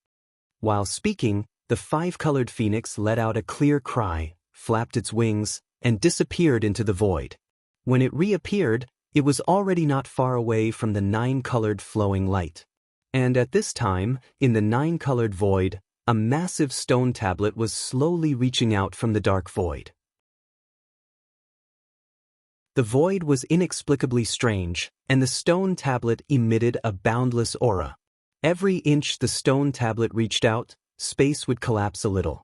While speaking, the 5-colored phoenix let out a clear cry, flapped its wings, and disappeared into the void. When it reappeared, it was already not far away from the 9-colored flowing light. And at this time, in the 9-colored void, a massive stone tablet was slowly reaching out from the dark void. The void was inexplicably strange, and the stone tablet emitted a boundless aura. Every inch the stone tablet reached out, space would collapse a little.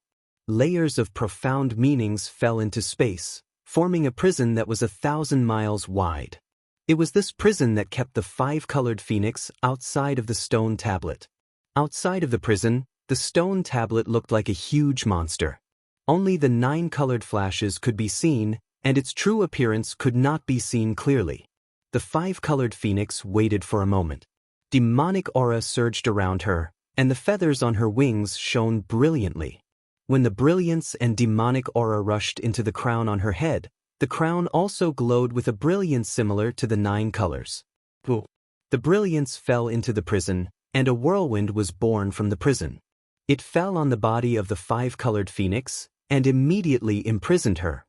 Layers of profound meanings fell into space, forming a prison that was 1,000 miles wide. It was this prison that kept the 5-colored phoenix outside of the stone tablet. Outside of the prison, the stone tablet looked like a huge monster. Only the 9-colored flashes could be seen, and its true appearance could not be seen clearly. The 5-colored phoenix waited for a moment. Demonic aura surged around her, and the feathers on her wings shone brilliantly. When the brilliance and demonic aura rushed into the crown on her head, the crown also glowed with a brilliance similar to the 9 colors. The brilliance fell into the prison, and a whirlwind was born from the prison. It fell on the body of the five-colored phoenix and immediately imprisoned her.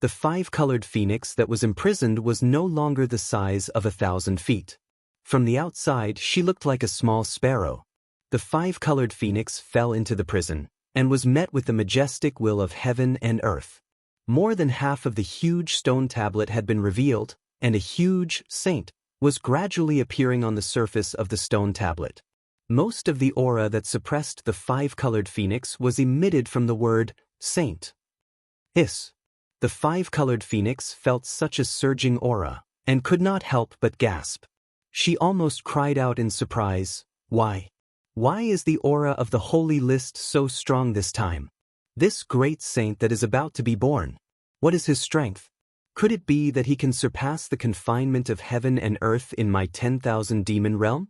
The five-colored phoenix that was imprisoned was no longer the size of 1,000 feet. From the outside, she looked like a small sparrow. The five-colored phoenix fell into the prison and was met with the majestic will of heaven and earth. More than half of the huge stone tablet had been revealed, and a huge saint was gradually appearing on the surface of the stone tablet. Most of the aura that suppressed the five-colored phoenix was emitted from the word saint. Hiss. The five-colored phoenix felt such a surging aura and could not help but gasp. She almost cried out in surprise, "Why? Why is the aura of the holy list so strong this time? This great saint that is about to be born, what is his strength? Could it be that he can surpass the confinement of heaven and earth in my 10,000 demon realm?"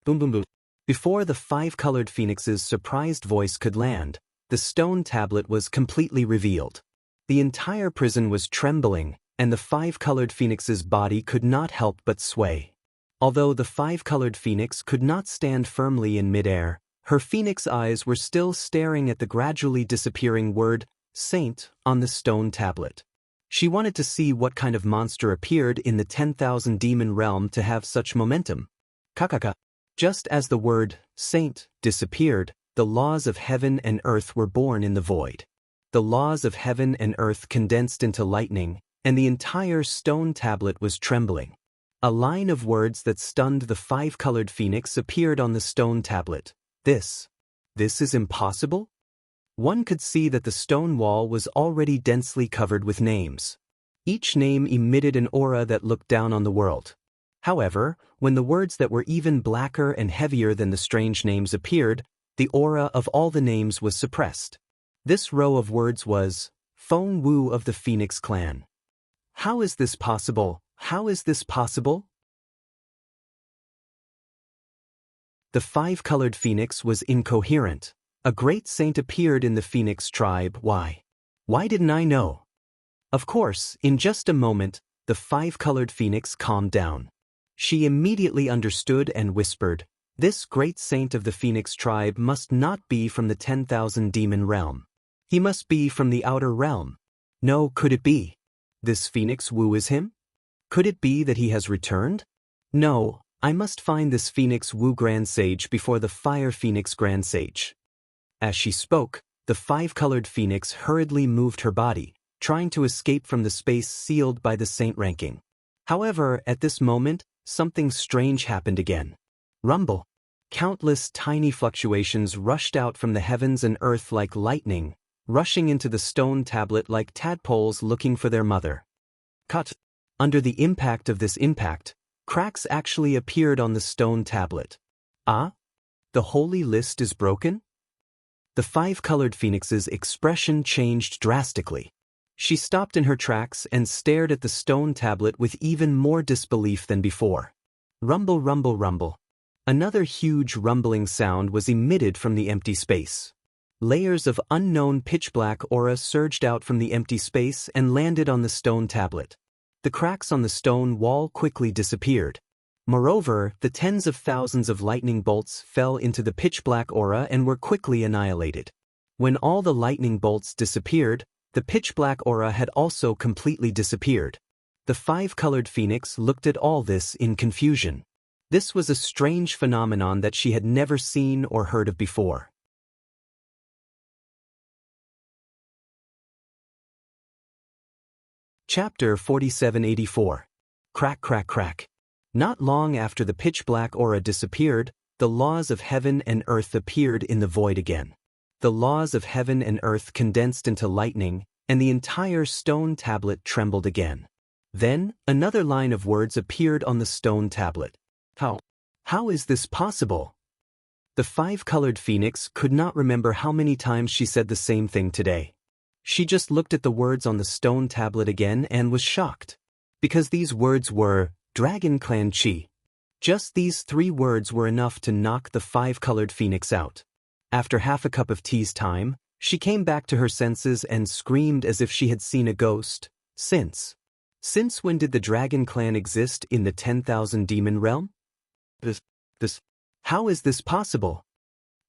Boom boom boom. Before the five-colored phoenix's surprised voice could land, the stone tablet was completely revealed. The entire prison was trembling, and the five-colored phoenix's body could not help but sway. Although the five-colored phoenix could not stand firmly in midair, her phoenix eyes were still staring at the gradually disappearing word saint on the stone tablet. She wanted to see what kind of monster appeared in the 10,000 demon realm to have such momentum. Kakaka. Just as the word saint disappeared, the laws of heaven and earth were born in the void. The laws of heaven and earth condensed into lightning, and the entire stone tablet was trembling. A line of words that stunned the five-colored phoenix appeared on the stone tablet. This is impossible? One could see that the stone wall was already densely covered with names. Each name emitted an aura that looked down on the world. However, when the words that were even blacker and heavier than the strange names appeared, the aura of all the names was suppressed. This row of words was Feng Wu of the Phoenix clan. How is this possible? How is this possible? The five-colored phoenix was incoherent. A great saint appeared in the phoenix tribe. Why? Why didn't I know? Of course, in just a moment, the five-colored phoenix calmed down. She immediately understood and whispered, "This great saint of the phoenix tribe must not be from the 10,000 demon realm. He must be from the outer realm. No, could it be? This Phoenix Wu is him? Could it be that he has returned? No, I must find this Phoenix Wu Grand Sage before the Fire Phoenix Grand Sage." As she spoke, the five-colored phoenix hurriedly moved her body, trying to escape from the space sealed by the saint ranking. However, at this moment, something strange happened again. Rumble. Countless tiny fluctuations rushed out from the heavens and earth like lightning, rushing into the stone tablet like tadpoles looking for their mother. Cut. Under the impact of this impact, cracks actually appeared on the stone tablet. Ah? The holy list is broken? The five-colored phoenix's expression changed drastically. She stopped in her tracks and stared at the stone tablet with even more disbelief than before. Rumble, rumble, rumble. Another huge rumbling sound was emitted from the empty space. Layers of unknown pitch-black aura surged out from the empty space and landed on the stone tablet. The cracks on the stone wall quickly disappeared. Moreover, the tens of thousands of lightning bolts fell into the pitch-black aura and were quickly annihilated. When all the lightning bolts disappeared, the pitch-black aura had also completely disappeared. The five-colored phoenix looked at all this in confusion. This was a strange phenomenon that she had never seen or heard of before. Chapter 4784. Crack, crack, crack. Not long after the pitch-black aura disappeared, the laws of heaven and earth appeared in the void again. The laws of heaven and earth condensed into lightning, and the entire stone tablet trembled again. Then, another line of words appeared on the stone tablet. How is this possible? The five-colored phoenix could not remember how many times she said the same thing today. She just looked at the words on the stone tablet again and was shocked. Because these words were, Dragon Clan Chi. Just these three words were enough to knock the five-colored phoenix out. After half a cup of tea's time, she came back to her senses and screamed as if she had seen a ghost. Since when did the Dragon Clan exist in the 10,000 demon realm? How is this possible?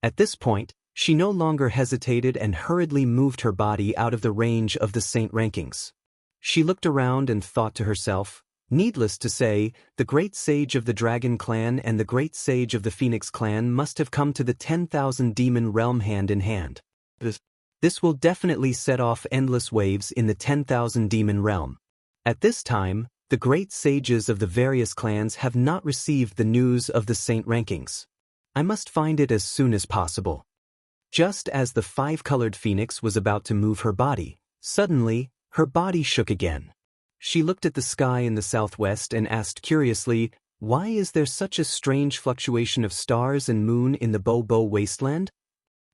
At this point, She no longer hesitated and hurriedly moved her body out of the range of the saint rankings. She looked around and thought to herself, needless to say, the great sage of the Dragon Clan and the great sage of the Phoenix Clan must have come to the 10,000 demon realm hand in hand. This will definitely set off endless waves in the 10,000 demon realm. At this time, the great sages of the various clans have not received the news of the saint rankings. I must find it as soon as possible. Just as the five-colored phoenix was about to move her body, suddenly, her body shook again. She looked at the sky in the southwest and asked curiously, why is there such a strange fluctuation of stars and moon in the Bo wasteland?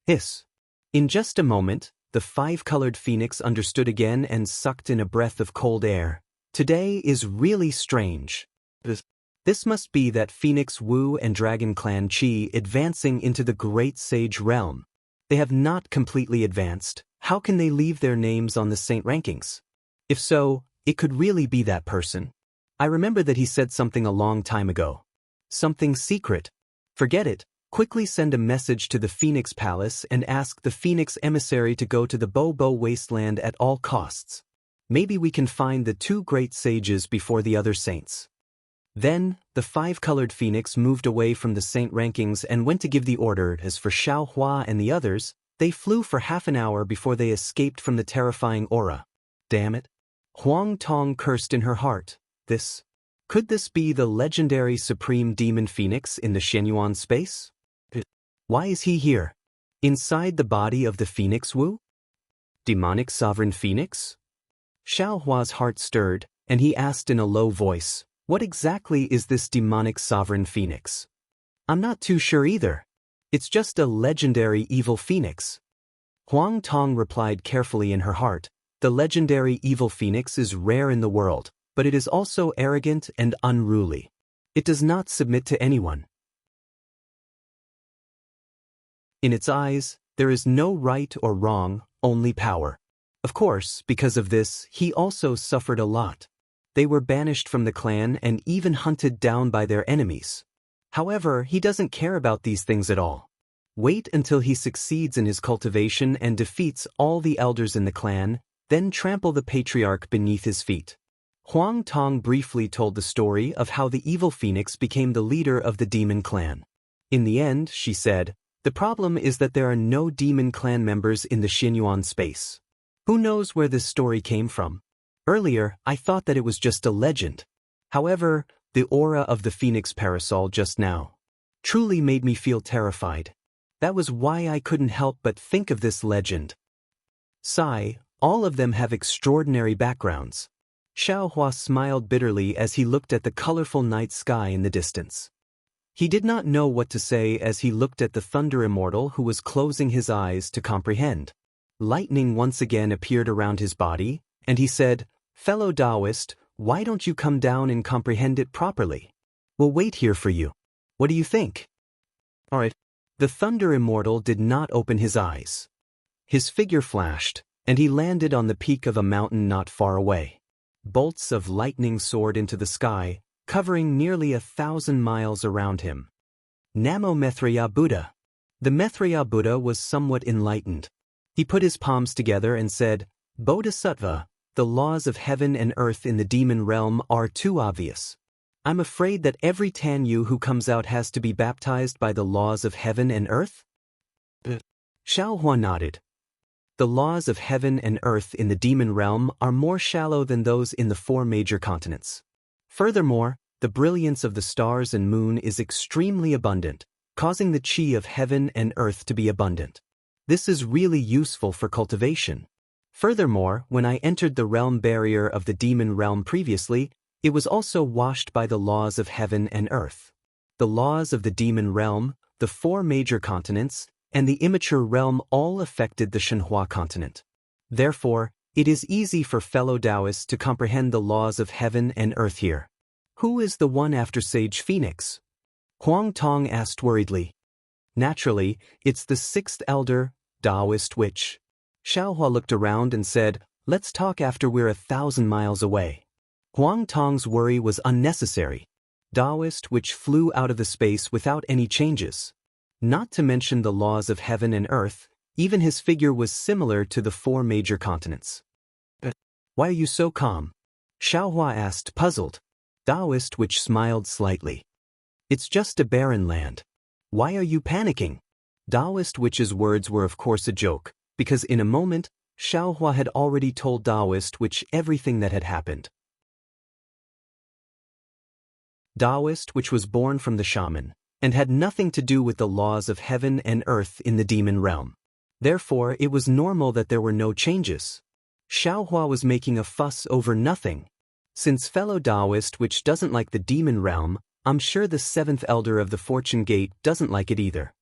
Hiss. In just a moment, the five-colored phoenix understood again and sucked in a breath of cold air. Today is really strange. This must be that Phoenix Wu and Dragon Clan Chi advancing into the great sage realm. They have not completely advanced. How can they leave their names on the saint rankings? If so, it could really be that person. I remember that he said something a long time ago. Something secret. Forget it. Quickly send a message to the Phoenix Palace and ask the Phoenix Emissary to go to the Bo wasteland at all costs. Maybe we can find the two great sages before the other saints. Then, the five-colored phoenix moved away from the saint rankings and went to give the order. As for Xiao Hua and the others, they flew for half an hour before they escaped from the terrifying aura. Damn it. Huang Tong cursed in her heart. Could this be the legendary supreme demon phoenix in the Shenyuan space? Why is he here? Inside the body of the Phoenix Wu? Demonic sovereign phoenix? Xiao Hua's heart stirred, and he asked in a low voice, what exactly is this demonic sovereign phoenix? I'm not too sure either. It's just a legendary evil phoenix. Huang Tong replied carefully in her heart, the legendary evil phoenix is rare in the world, but it is also arrogant and unruly. It does not submit to anyone. In its eyes, there is no right or wrong, only power. Of course, because of this, he also suffered a lot. They were banished from the clan and even hunted down by their enemies. However, he doesn't care about these things at all. Wait until he succeeds in his cultivation and defeats all the elders in the clan, then trample the patriarch beneath his feet. Huang Tong briefly told the story of how the evil phoenix became the leader of the demon clan. In the end, she said, the problem is that there are no demon clan members in the Shenyuan space. Who knows where this story came from? Earlier, I thought that it was just a legend. However, the aura of the phoenix parasol just now truly made me feel terrified. That was why I couldn't help but think of this legend. Sigh, all of them have extraordinary backgrounds. Xiao Hua smiled bitterly as he looked at the colorful night sky in the distance. He did not know what to say as he looked at the Thunder Immortal who was closing his eyes to comprehend. Lightning once again appeared around his body, and he said, fellow Daoist, why don't you come down and comprehend it properly? We'll wait here for you. What do you think? All right. The Thunder Immortal did not open his eyes. His figure flashed, and he landed on the peak of a mountain not far away. Bolts of lightning soared into the sky, covering nearly 1,000 miles around him. Namo Maitreya Buddha. The Maitreya Buddha was somewhat enlightened. He put his palms together and said, Bodhisattva, the laws of heaven and earth in the demon realm are too obvious. I'm afraid that every Tanyu who comes out has to be baptized by the laws of heaven and earth? Xiao Hua nodded. The laws of heaven and earth in the demon realm are more shallow than those in the 4 major continents. Furthermore, the brilliance of the stars and moon is extremely abundant, causing the chi of heaven and earth to be abundant. This is really useful for cultivation. Furthermore, when I entered the realm barrier of the demon realm previously, it was also washed by the laws of heaven and earth. The laws of the demon realm, the 4 major continents, and the immature realm all affected the Shenhua continent. Therefore, it is easy for fellow Daoists to comprehend the laws of heaven and earth here. Who is the one after Sage Phoenix? Huang Tong asked worriedly. Naturally, it's the 6th elder, Daoist witch. Xiao Hua looked around and said, let's talk after we're 1,000 miles away. Huang Tong's worry was unnecessary. Daoist witch flew out of the space without any changes. Not to mention the laws of heaven and earth, even his figure was similar to the 4 major continents. But why are you so calm? Xiaohua asked, puzzled. Daoist which smiled slightly. It's just a barren land. Why are you panicking? Daoist witch's words were of course a joke, because in a moment, Xiaohua had already told Daoist witch everything that had happened. Daoist witch was born from the shaman, and had nothing to do with the laws of heaven and earth in the demon realm. Therefore, it was normal that there were no changes. Xiaohua was making a fuss over nothing. Since fellow Daoist which doesn't like the demon realm, I'm sure the 7th elder of the Fortune Gate doesn't like it either.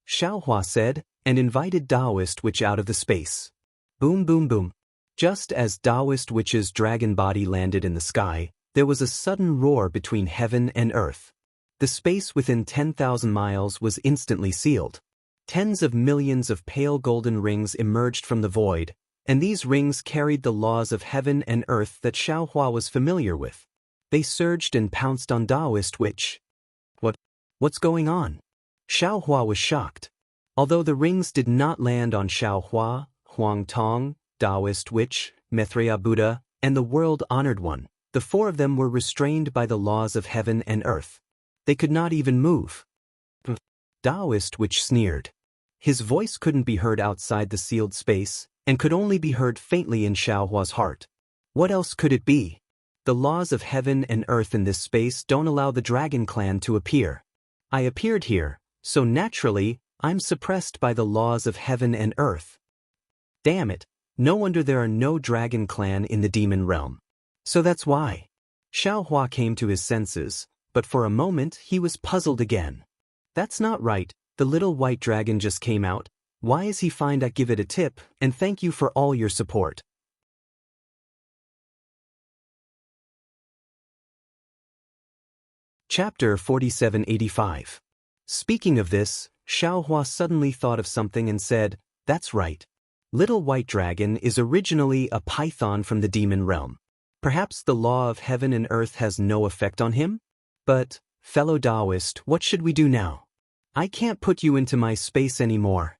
Xiaohua said, and invited Daoist witch out of the space. Boom boom boom. Just as Daoist witch's dragon body landed in the sky, there was a sudden roar between heaven and earth. The space within 10,000 miles was instantly sealed. Tens of millions of pale golden rings emerged from the void, and these rings carried the laws of heaven and earth that Xiaohua was familiar with. They surged and pounced on Daoist witch. What's going on? Xiaohua was shocked. Although the rings did not land on Xiaohua, Huang Tong, Daoist witch, Maitreya Buddha, and the world-honored one, the 4 of them were restrained by the laws of heaven and earth. They could not even move. Daoist witch sneered. His voice couldn't be heard outside the sealed space, and could only be heard faintly in Xiaohua's heart. What else could it be? The laws of heaven and earth in this space don't allow the dragon clan to appear. I appeared here, so naturally, I'm suppressed by the laws of heaven and earth. Damn it, no wonder there are no dragon clan in the demon realm. So that's why. Xiaohua came to his senses, but for a moment he was puzzled again. That's not right, the little white dragon just came out. Why is he fine? I give it a tip, and thank you for all your support. Chapter 4785. Speaking of this, Xiaohua suddenly thought of something and said, that's right. Little White Dragon is originally a python from the demon realm. Perhaps the law of heaven and earth has no effect on him? But, fellow Daoist, what should we do now? I can't put you into my space anymore.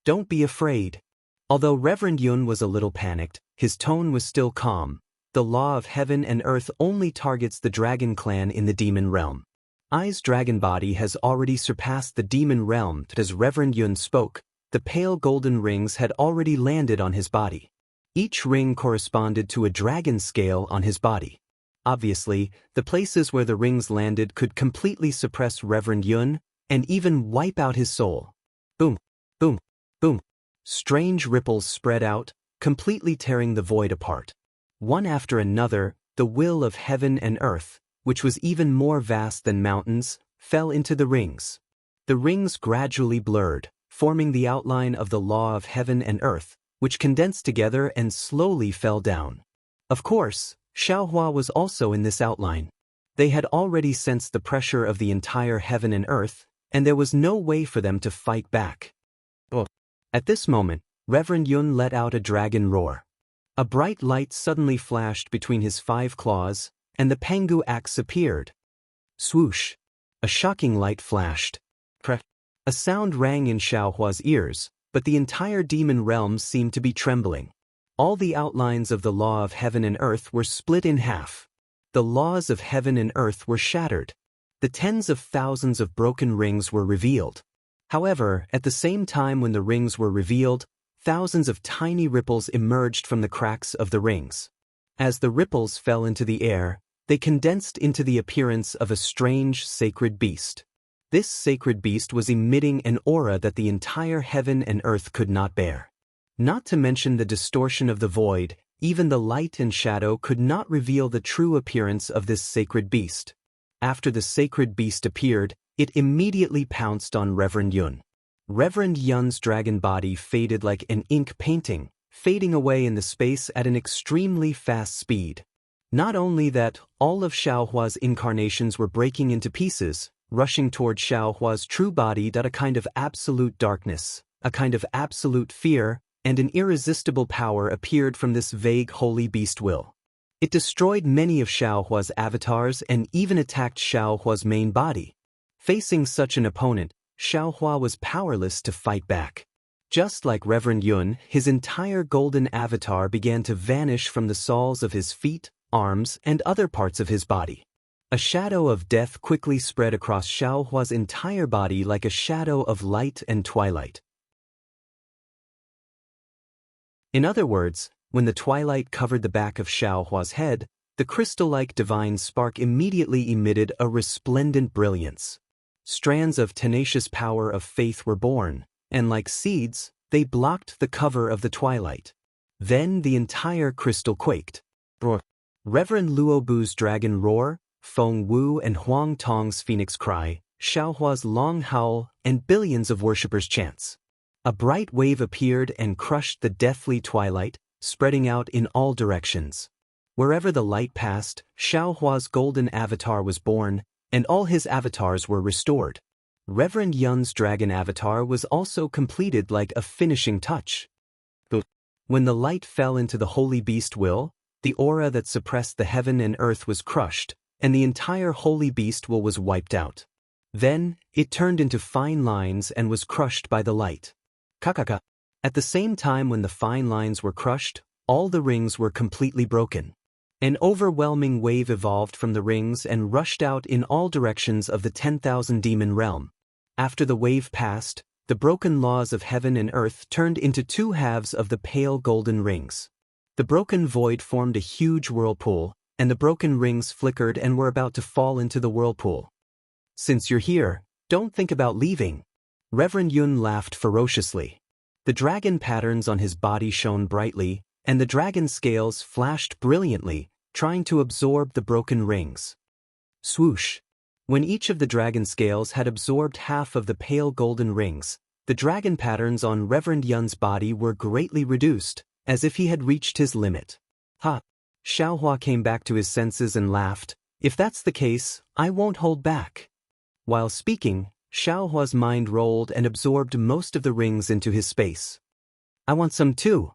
Don't be afraid. Although Reverend Yun was a little panicked, his tone was still calm. The law of heaven and earth only targets the dragon clan in the demon realm. Ai's dragon body has already surpassed the demon realm. As Reverend Yun spoke, the pale golden rings had already landed on his body. Each ring corresponded to a dragon scale on his body. Obviously, the places where the rings landed could completely suppress Reverend Yun, and even wipe out his soul. Boom, boom, boom. Strange ripples spread out, completely tearing the void apart. One after another, the will of heaven and earth, which was even more vast than mountains, fell into the rings. The rings gradually blurred, forming the outline of the law of heaven and earth, which condensed together and slowly fell down. Of course, Xiaohua was also in this outline. They had already sensed the pressure of the entire heaven and earth, and there was no way for them to fight back. At this moment, Reverend Yun let out a dragon roar. A bright light suddenly flashed between his 5 claws, and the Pengu axe appeared. Swoosh! A shocking light flashed. A sound rang in Xiaohua's ears, but the entire demon realm seemed to be trembling. All the outlines of the law of heaven and earth were split in half. The laws of heaven and earth were shattered. The tens of thousands of broken rings were revealed. However, at the same time when the rings were revealed, thousands of tiny ripples emerged from the cracks of the rings. As the ripples fell into the air, they condensed into the appearance of a strange sacred beast. This sacred beast was emitting an aura that the entire heaven and earth could not bear. Not to mention the distortion of the void, even the light and shadow could not reveal the true appearance of this sacred beast. After the sacred beast appeared, it immediately pounced on Reverend Yun. Reverend Yun's dragon body faded like an ink painting, fading away in the space at an extremely fast speed. Not only that, all of Xiaohua's incarnations were breaking into pieces, rushing toward Xiaohua's true body. A kind of absolute darkness, a kind of absolute fear, and an irresistible power appeared from this vague holy beast will. It destroyed many of Xiaohua's avatars and even attacked Xiaohua's main body. Facing such an opponent, Xiaohua was powerless to fight back. Just like Reverend Yun, his entire golden avatar began to vanish from the soles of his feet, arms, and other parts of his body. A shadow of death quickly spread across Xiaohua's entire body like a shadow of light and twilight. In other words, when the twilight covered the back of Xiaohua's head, the crystal-like divine spark immediately emitted a resplendent brilliance. Strands of tenacious power of faith were born, and like seeds, they blocked the cover of the twilight. Then the entire crystal quaked. Reverend Luobu's dragon roar, Feng Wu and Huang Tong's phoenix cry, Xiaohua's long howl, and billions of worshippers' chants. A bright wave appeared and crushed the deathly twilight, spreading out in all directions. Wherever the light passed, Xiaohua's golden avatar was born, and all his avatars were restored. Reverend Yun's dragon avatar was also completed like a finishing touch. When the light fell into the holy beast will, the aura that suppressed the heaven and earth was crushed, and the entire holy beast will was wiped out. Then, it turned into fine lines and was crushed by the light. Kakaka. At the same time when the fine lines were crushed, all the rings were completely broken. An overwhelming wave evolved from the rings and rushed out in all directions of the 10,000 demon realm. After the wave passed, the broken laws of heaven and earth turned into two halves of the pale golden rings. The broken void formed a huge whirlpool, and the broken rings flickered and were about to fall into the whirlpool. Since you're here, don't think about leaving. Reverend Yun laughed ferociously. The dragon patterns on his body shone brightly, and the dragon scales flashed brilliantly, trying to absorb the broken rings. Swoosh! When each of the dragon scales had absorbed half of the pale golden rings, the dragon patterns on Reverend Yun's body were greatly reduced, as if he had reached his limit. Ha! Xiaohua came back to his senses and laughed. If that's the case, I won't hold back. While speaking, Xiaohua's mind rolled and absorbed most of the rings into his space. I want some too.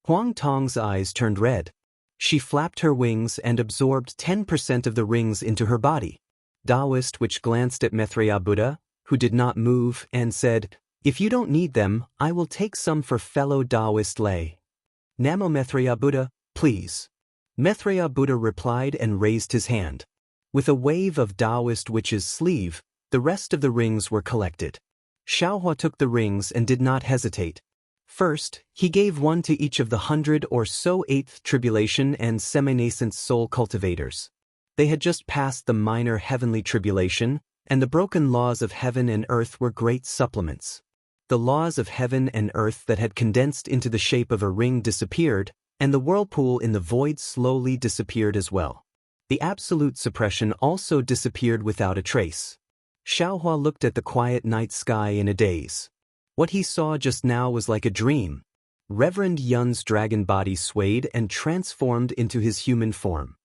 Huang Tong's eyes turned red. She flapped her wings and absorbed 10% of the rings into her body. Daoist which glanced at Maitreya Buddha, who did not move, and said, "If you don't need them, I will take some for fellow Daoist lay." Namo Maitreya Buddha, please. Maitreya Buddha replied and raised his hand. With a wave of Daoist witch's sleeve, the rest of the rings were collected. Xiaohua took the rings and did not hesitate. First, he gave one to each of the 100 or so 8th tribulation and semi-nascent soul cultivators. They had just passed the minor heavenly tribulation, and the broken laws of heaven and earth were great supplements. The laws of heaven and earth that had condensed into the shape of a ring disappeared, and the whirlpool in the void slowly disappeared as well. The absolute suppression also disappeared without a trace. Xiaohua looked at the quiet night sky in a daze. What he saw just now was like a dream. Reverend Yun's dragon body swayed and transformed into his human form.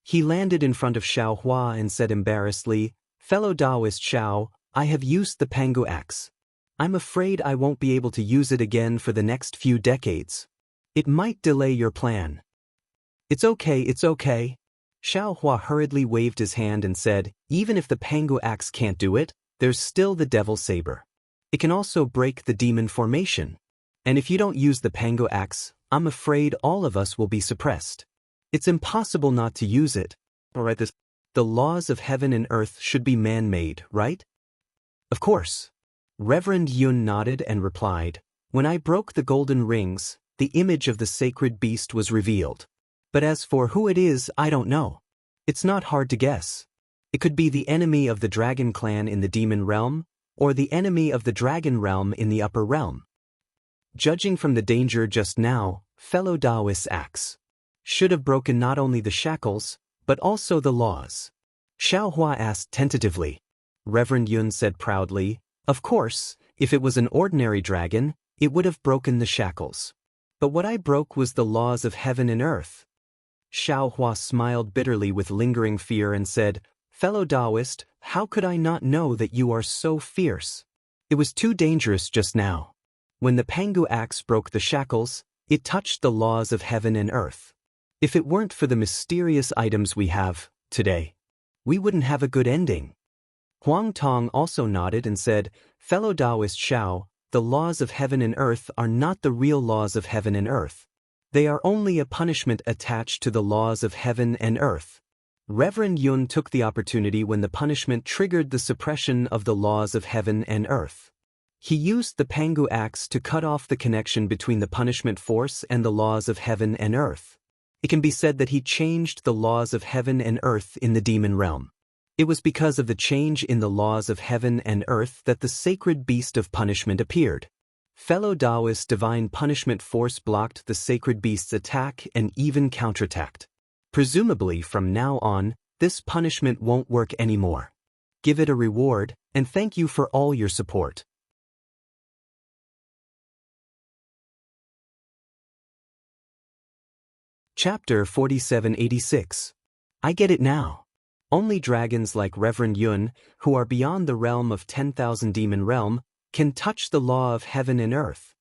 He landed in front of Xiaohua and said embarrassedly, "Fellow Daoist Xiao, I have used the Pangu axe. I'm afraid I won't be able to use it again for the next few decades. It might delay your plan." It's okay. Xiaohua hurriedly waved his hand and said, "Even if the Pangu axe can't do it, there's still the devil saber. It can also break the demon formation. And if you don't use the Pangu axe, I'm afraid all of us will be suppressed. It's impossible not to use it. Alright, the laws of heaven and earth should be man-made, right?" "Of course." Reverend Yun nodded and replied, "When I broke the golden rings, the image of the sacred beast was revealed. But as for who it is, I don't know. It's not hard to guess. It could be the enemy of the dragon clan in the demon realm, or the enemy of the dragon realm in the upper realm. Judging from the danger just now, fellow Daoist's axe should have broken not only the shackles, but also the laws." Xiaohua asked tentatively. Reverend Yun said proudly, "Of course, if it was an ordinary dragon, it would have broken the shackles. But what I broke was the laws of heaven and earth." Xiaohua smiled bitterly with lingering fear and said, "Fellow Daoist, how could I not know that you are so fierce? It was too dangerous just now. When the Pangu axe broke the shackles, it touched the laws of heaven and earth. If it weren't for the mysterious items we have today, we wouldn't have a good ending." Huang Tong also nodded and said, "Fellow Daoist Xiao, the laws of heaven and earth are not the real laws of heaven and earth. They are only a punishment attached to the laws of heaven and earth." Reverend Yun took the opportunity when the punishment triggered the suppression of the laws of heaven and earth. He used the Pangu axe to cut off the connection between the punishment force and the laws of heaven and earth. It can be said that he changed the laws of heaven and earth in the demon realm. It was because of the change in the laws of heaven and earth that the sacred beast of punishment appeared. Fellow Daoist divine punishment force blocked the sacred beast's attack and even counterattacked. Presumably from now on, this punishment won't work anymore. Give it a reward, and thank you for all your support. Chapter 4786. I get it now. Only dragons like Reverend Yun, who are beyond the realm of 10,000 demon realm, can touch the law of heaven and earth.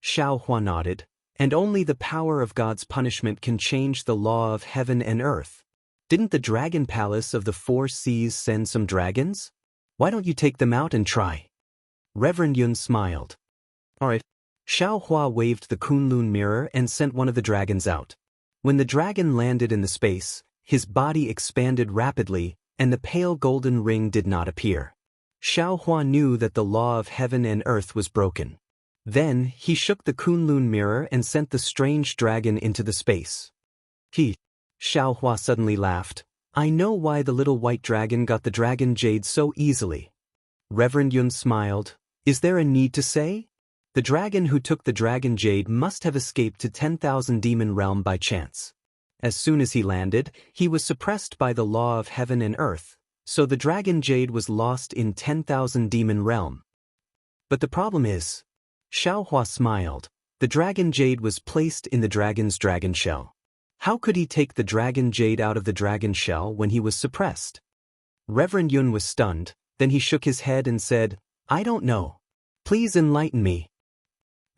Xiao Hua nodded, and only the power of God's punishment can change the law of heaven and earth. Didn't the dragon palace of the four seas send some dragons? Why don't you take them out and try? Reverend Yun smiled. Alright. Xiao Hua waved the Kunlun mirror and sent one of the dragons out. When the dragon landed in the space, his body expanded rapidly, and the pale golden ring did not appear. Xiao Hua knew that the law of heaven and earth was broken. Then, he shook the Kunlun mirror and sent the strange dragon into the space. Xiao Hua suddenly laughed. I know why the little white dragon got the dragon jade so easily. Reverend Yun smiled. Is there a need to say? The dragon who took the dragon jade must have escaped to 10,000 demon realm by chance. As soon as he landed, he was suppressed by the law of heaven and earth, so the dragon jade was lost in 10,000 demon realm. But the problem is, Xiao Hua smiled, the dragon jade was placed in the dragon's dragon shell. How could he take the dragon jade out of the dragon shell when he was suppressed? Reverend Yun was stunned, then he shook his head and said, I don't know. Please enlighten me.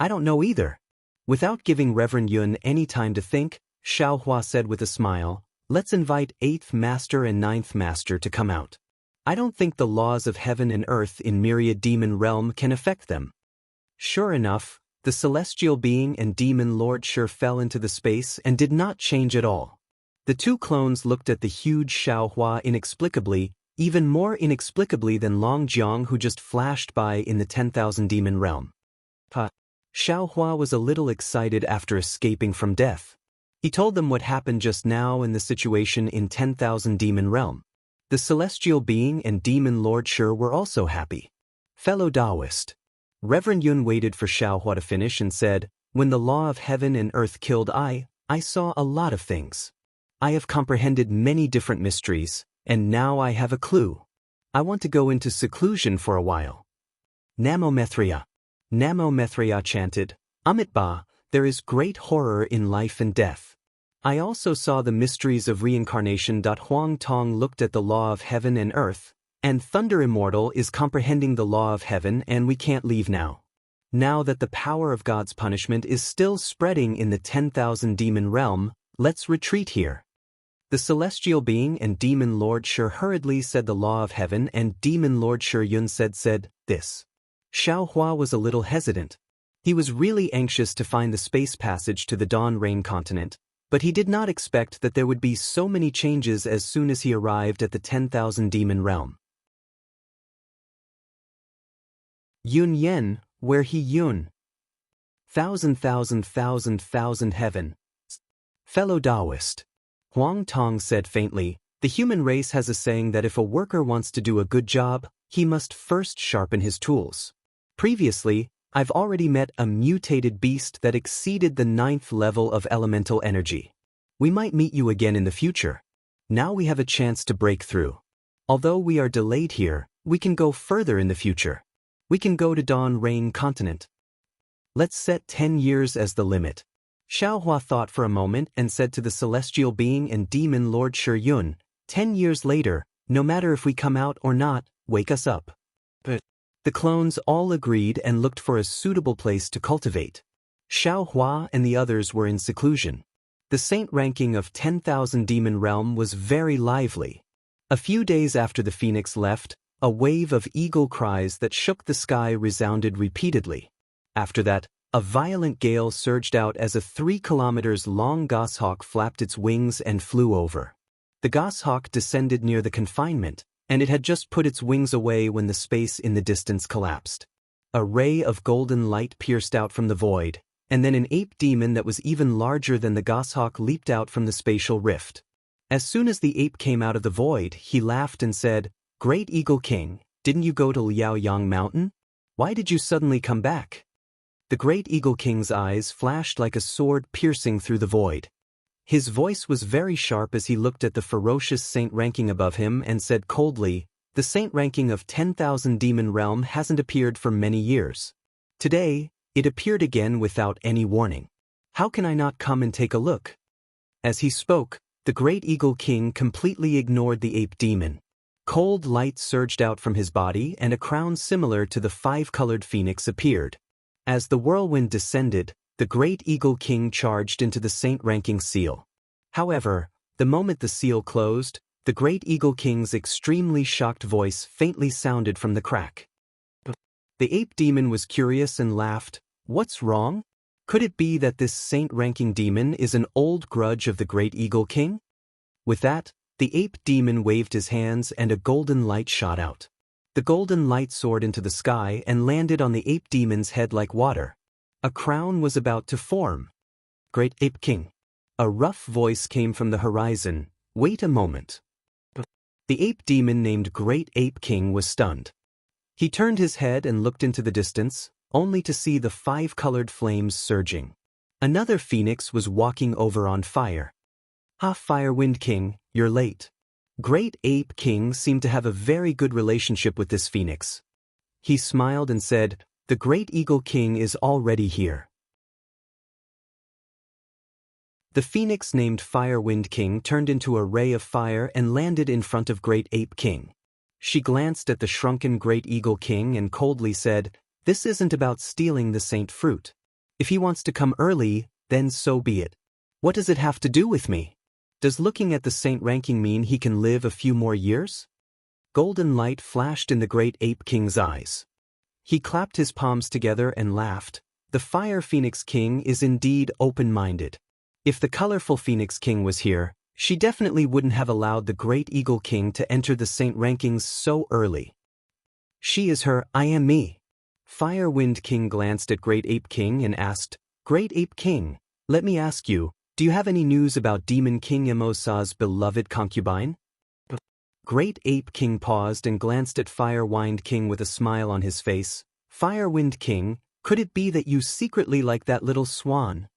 I don't know either. Without giving Reverend Yun any time to think, Xiao Hua said with a smile, let's invite 8th Master and 9th Master to come out. I don't think the laws of heaven and earth in myriad demon realm can affect them. Sure enough, the celestial being and demon lord sure fell into the space and did not change at all. The two clones looked at the huge Xiao Hua inexplicably, even more inexplicably than Long Jiang who just flashed by in the 10,000 demon realm. Xiao Hua was a little excited after escaping from death. He told them what happened just now and the situation in 10,000 demon realm. The celestial being and demon lord sure were also happy. Fellow Daoist. Reverend Yun waited for Xiao Hua to finish and said, when the law of heaven and earth killed I saw a lot of things. I have comprehended many different mysteries, and now I have a clue. I want to go into seclusion for a while. Namomethria. Namomethria chanted, Amitba, there is great horror in life and death. I also saw the mysteries of reincarnation. Huang Tong looked at the law of heaven and earth, and Thunder Immortal is comprehending the law of heaven and we can't leave now. Now that the power of God's punishment is still spreading in the 10,000 demon realm, let's retreat here. The celestial being and demon lord Shur hurriedly said the law of heaven and demon lord Shur Yun said this. Xiao Hua was a little hesitant. He was really anxious to find the space passage to the Dawn Rain continent, but he did not expect that there would be so many changes as soon as he arrived at the 10,000 demon realm. Yun Yen, where he Yun. Thousand heaven. Fellow Daoist. Huang Tong said faintly, the human race has a saying that if a worker wants to do a good job, he must first sharpen his tools. Previously, I've already met a mutated beast that exceeded the 9th level of elemental energy. We might meet you again in the future. Now we have a chance to break through. Although we are delayed here, we can go further in the future. We can go to Dawn Rain continent. Let's set 10 years as the limit. Xiao Hua thought for a moment and said to the celestial being and demon lord Shur Yun, 10 years later, no matter if we come out or not, wake us up. But the clones all agreed and looked for a suitable place to cultivate. Xiao Hua and the others were in seclusion. The saint ranking of 10,000 demon realm was very lively. A few days after the phoenix left, A wave of eagle cries that shook the sky resounded repeatedly. After that, a violent gale surged out as a 3 kilometers long goshawk flapped its wings and flew over. The goshawk descended near the confinement, and it had just put its wings away when the space in the distance collapsed. A ray of golden light pierced out from the void, and then an ape demon that was even larger than the goshawk leaped out from the spatial rift. As soon as the ape came out of the void, he laughed and said, "Great Eagle King, didn't you go to Liaoyang Mountain? Why did you suddenly come back?" The Great Eagle King's eyes flashed like a sword piercing through the void. His voice was very sharp as he looked at the ferocious saint ranking above him and said coldly, "The saint ranking of 10,000 demon realm hasn't appeared for many years. Today, it appeared again without any warning. How can I not come and take a look?" As he spoke, the Great Eagle King completely ignored the ape demon. Cold light surged out from his body and a crown similar to the 5-colored phoenix appeared. As the whirlwind descended, the Great Eagle King charged into the saint-ranking seal. However, the moment the seal closed, the Great Eagle King's extremely shocked voice faintly sounded from the crack. The ape demon was curious and laughed. "What's wrong? Could it be that this saint-ranking demon is an old grudge of the Great Eagle King?" With that, the ape demon waved his hands and a golden light shot out. The golden light soared into the sky and landed on the ape demon's head like water. A crown was about to form. "Great Ape King." A rough voice came from the horizon. "Wait a moment." The ape demon named Great Ape King was stunned. He turned his head and looked into the distance, only to see the 5-colored flames surging. Another phoenix was walking over on fire. "Ah, Firewind King, you're late." Great Ape King seemed to have a very good relationship with this phoenix. He smiled and said, "The Great Eagle King is already here." The phoenix named Firewind King turned into a ray of fire and landed in front of Great Ape King. She glanced at the shrunken Great Eagle King and coldly said, "This isn't about stealing the saint fruit. If he wants to come early, then so be it. What does it have to do with me? Does looking at the saint ranking mean he can live a few more years?" Golden light flashed in the Great Ape King's eyes. He clapped his palms together and laughed. "The Fire Phoenix King is indeed open-minded. If the colorful Phoenix King was here, she definitely wouldn't have allowed the Great Eagle King to enter the saint rankings so early. She is her, I am me." Firewind King glanced at Great Ape King and asked, "Great Ape King, let me ask you, do you have any news about Demon King Emosa's beloved concubine?" Great Ape King paused and glanced at Firewind King with a smile on his face. "Firewind King, could it be that you secretly like that little swan?"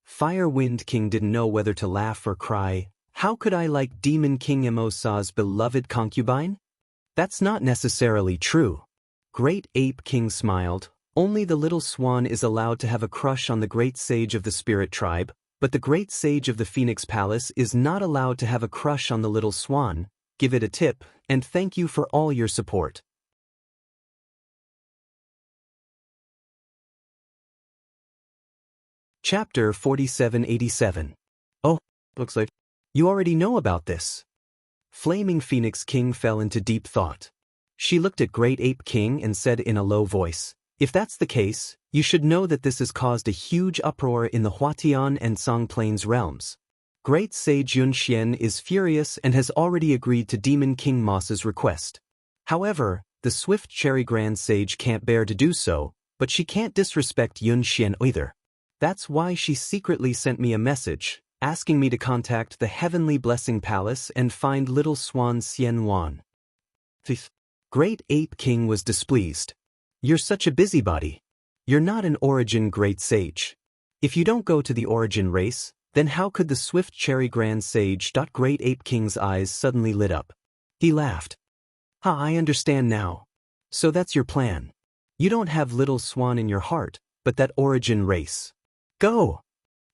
Firewind King didn't know whether to laugh or cry. "How could I like Demon King Emosa's beloved concubine? That's not necessarily true." Great Ape King smiled. "Only the little swan is allowed to have a crush on the great sage of the spirit tribe, but the great sage of the Phoenix Palace is not allowed to have a crush on the little swan. Give it a tip, and thank you for all your support." Chapter 4787. "Oh, looks like you already know about this." Flaming Phoenix King fell into deep thought. She looked at Great Ape King and said in a low voice, "If that's the case, you should know that this has caused a huge uproar in the Huatian and Song Plains realms. Great Sage Yunxian is furious and has already agreed to Demon King Moss's request. However, the Swift Cherry Grand Sage can't bear to do so, but she can't disrespect Yunxian either. That's why she secretly sent me a message, asking me to contact the Heavenly Blessing Palace and find little swan Xianwan." Great Ape King was displeased. "You're such a busybody. You're not an Origin Great Sage. If you don't go to the Origin race, then how could the Swift Cherry Grand Sage?" Great Ape King's eyes suddenly lit up. He laughed. "Ah, I understand now. So that's your plan. You don't have little swan in your heart, but that Origin race. Go!"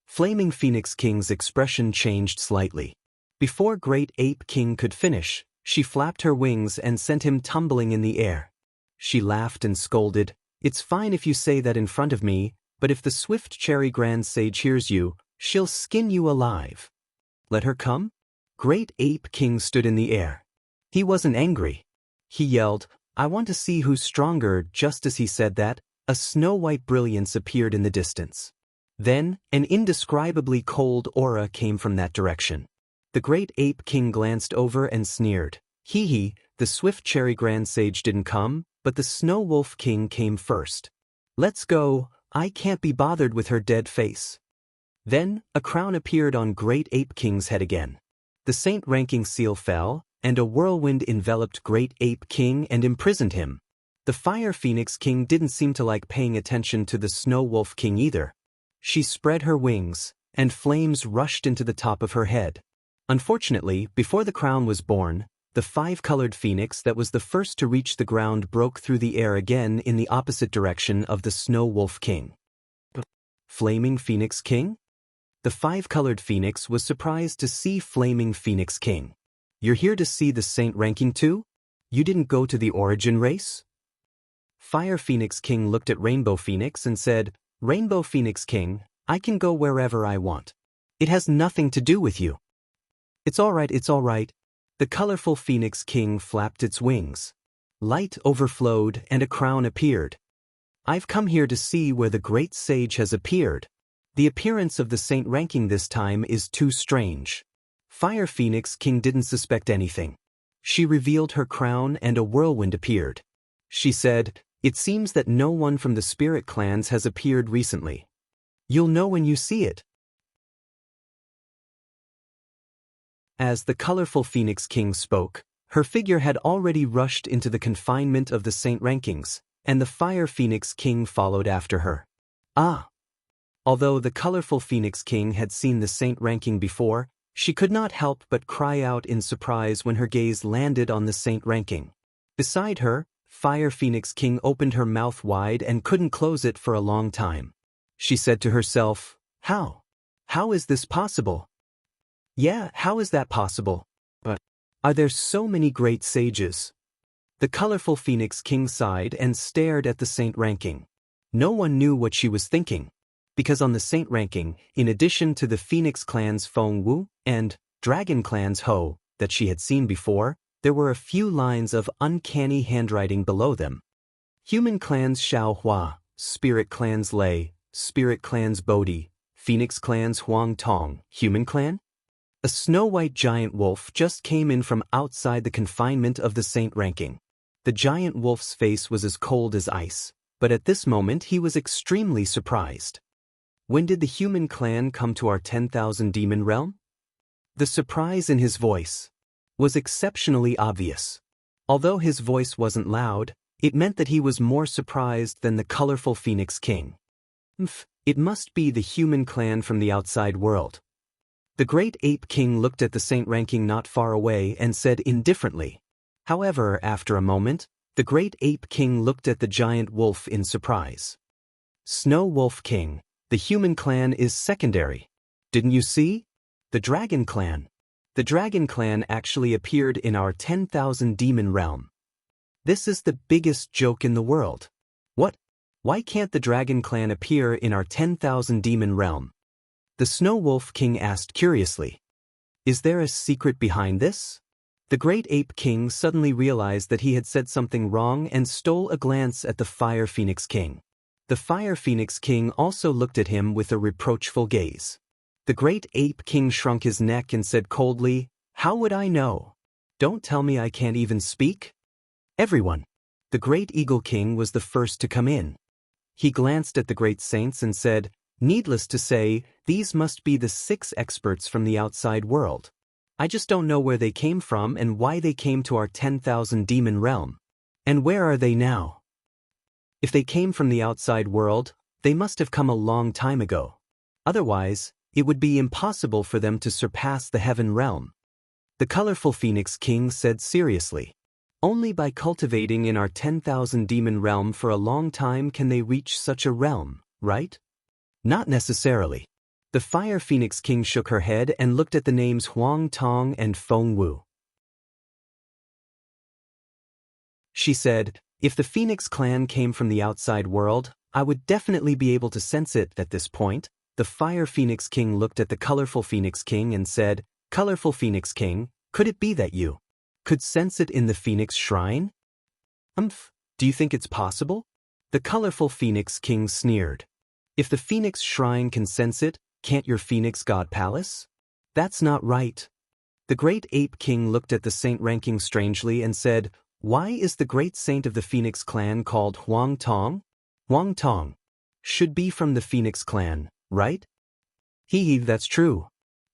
Flaming Phoenix King's expression changed slightly. Before Great Ape King could finish, she flapped her wings and sent him tumbling in the air. She laughed and scolded, "It's fine if you say that in front of me, but if the Swift Cherry Grand Sage hears you, she'll skin you alive." "Let her come?" Great Ape King stood in the air. He wasn't angry. He yelled, I want to see who's stronger." Just as he said that, a snow-white brilliance appeared in the distance. Then, an indescribably cold aura came from that direction. The great ape king glanced over and sneered. "Hee hee, the swift cherry grand sage didn't come, but the snow wolf king came first. Let's go, I can't be bothered with her dead face." Then, a crown appeared on great ape king's head again. The saint ranking seal fell, and a whirlwind enveloped great ape king and imprisoned him. The fire phoenix king didn't seem to like paying attention to the snow wolf king either. She spread her wings, and flames rushed into the top of her head. Unfortunately, before the crown was born, the five-colored phoenix that was the first to reach the ground broke through the air again in the opposite direction of the snow wolf king. Flaming Phoenix King? The five-colored phoenix was surprised to see Flaming Phoenix King. "You're here to see the saint ranking too? You didn't go to the origin race?" Fire Phoenix King looked at Rainbow Phoenix and said, "Rainbow Phoenix King, I can go wherever I want. It has nothing to do with you." It's all right, it's all right." The colorful Phoenix King flapped its wings. Light overflowed and a crown appeared. "I've come here to see where the great sage has appeared. The appearance of the saint ranking this time is too strange." Fire Phoenix King didn't suspect anything. She revealed her crown and a whirlwind appeared. She said, "It seems that no one from the spirit clans has appeared recently. You'll know when you see it." As the colorful Phoenix King spoke, her figure had already rushed into the confinement of the saint rankings, and the Fire Phoenix King followed after her. Ah! Although the colorful Phoenix King had seen the saint ranking before, she could not help but cry out in surprise when her gaze landed on the saint ranking. Beside her, Fire Phoenix King opened her mouth wide and couldn't close it for a long time. She said to herself, "How? How is this possible? Yeah, how is that possible? But are there so many great sages?" The colorful Phoenix King sighed and stared at the saint ranking. No one knew what she was thinking, because on the saint ranking, in addition to the Phoenix clan's Feng Wu and Dragon clan's Ho that she had seen before, there were a few lines of uncanny handwriting below them. Human clan's Xiao Hua, Spirit clan's Lei, Spirit clan's Bodhi, Phoenix clan's Huang Tong, Human clan? A snow-white giant wolf just came in from outside the confinement of the saint ranking. The giant wolf's face was as cold as ice, but at this moment he was extremely surprised. "When did the human clan come to our 10,000 demon realm?" The surprise in his voice was exceptionally obvious. Although his voice wasn't loud, it meant that he was more surprised than the colorful Phoenix King. It must be the human clan from the outside world." The great ape king looked at the saint ranking not far away and said indifferently. However, after a moment, the great ape king looked at the giant wolf in surprise. "Snow Wolf King, the human clan is secondary. Didn't you see? The dragon clan. The dragon clan actually appeared in our 10,000 demon realm. This is the biggest joke in the world. What? Why can't the dragon clan appear in our 10,000 demon realm?" The Snow Wolf King asked curiously. "Is there a secret behind this?" The great ape king suddenly realized that he had said something wrong and stole a glance at the Fire Phoenix King. The Fire Phoenix King also looked at him with a reproachful gaze. The great ape king shrunk his neck and said coldly, "How would I know? Don't tell me I can't even speak?" "Everyone." The great eagle king was the first to come in. He glanced at the great saints and said, "Needless to say, these must be the 6 experts from the outside world. I just don't know where they came from and why they came to our 10,000 demon realm. And where are they now? If they came from the outside world, they must have come a long time ago. Otherwise, it would be impossible for them to surpass the heaven realm." The colorful Phoenix King said seriously, "Only by cultivating in our 10,000 demon realm for a long time can they reach such a realm, right?" "Not necessarily." The Fire Phoenix King shook her head and looked at the names Huang Tong and Feng Wu. She said, "If the Phoenix clan came from the outside world, I would definitely be able to sense it at this point." The Fire Phoenix King looked at the colorful Phoenix King and said, "Colorful Phoenix King, could it be that you could sense it in the Phoenix Shrine?" Do you think it's possible? The colorful Phoenix King sneered. If the Phoenix Shrine can sense it, can't your Phoenix God Palace? That's not right. The Great Ape King looked at the saint ranking strangely and said, "Why is the great saint of the Phoenix clan called Huang Tong? Huang Tong should be from the Phoenix clan, right?" That's true.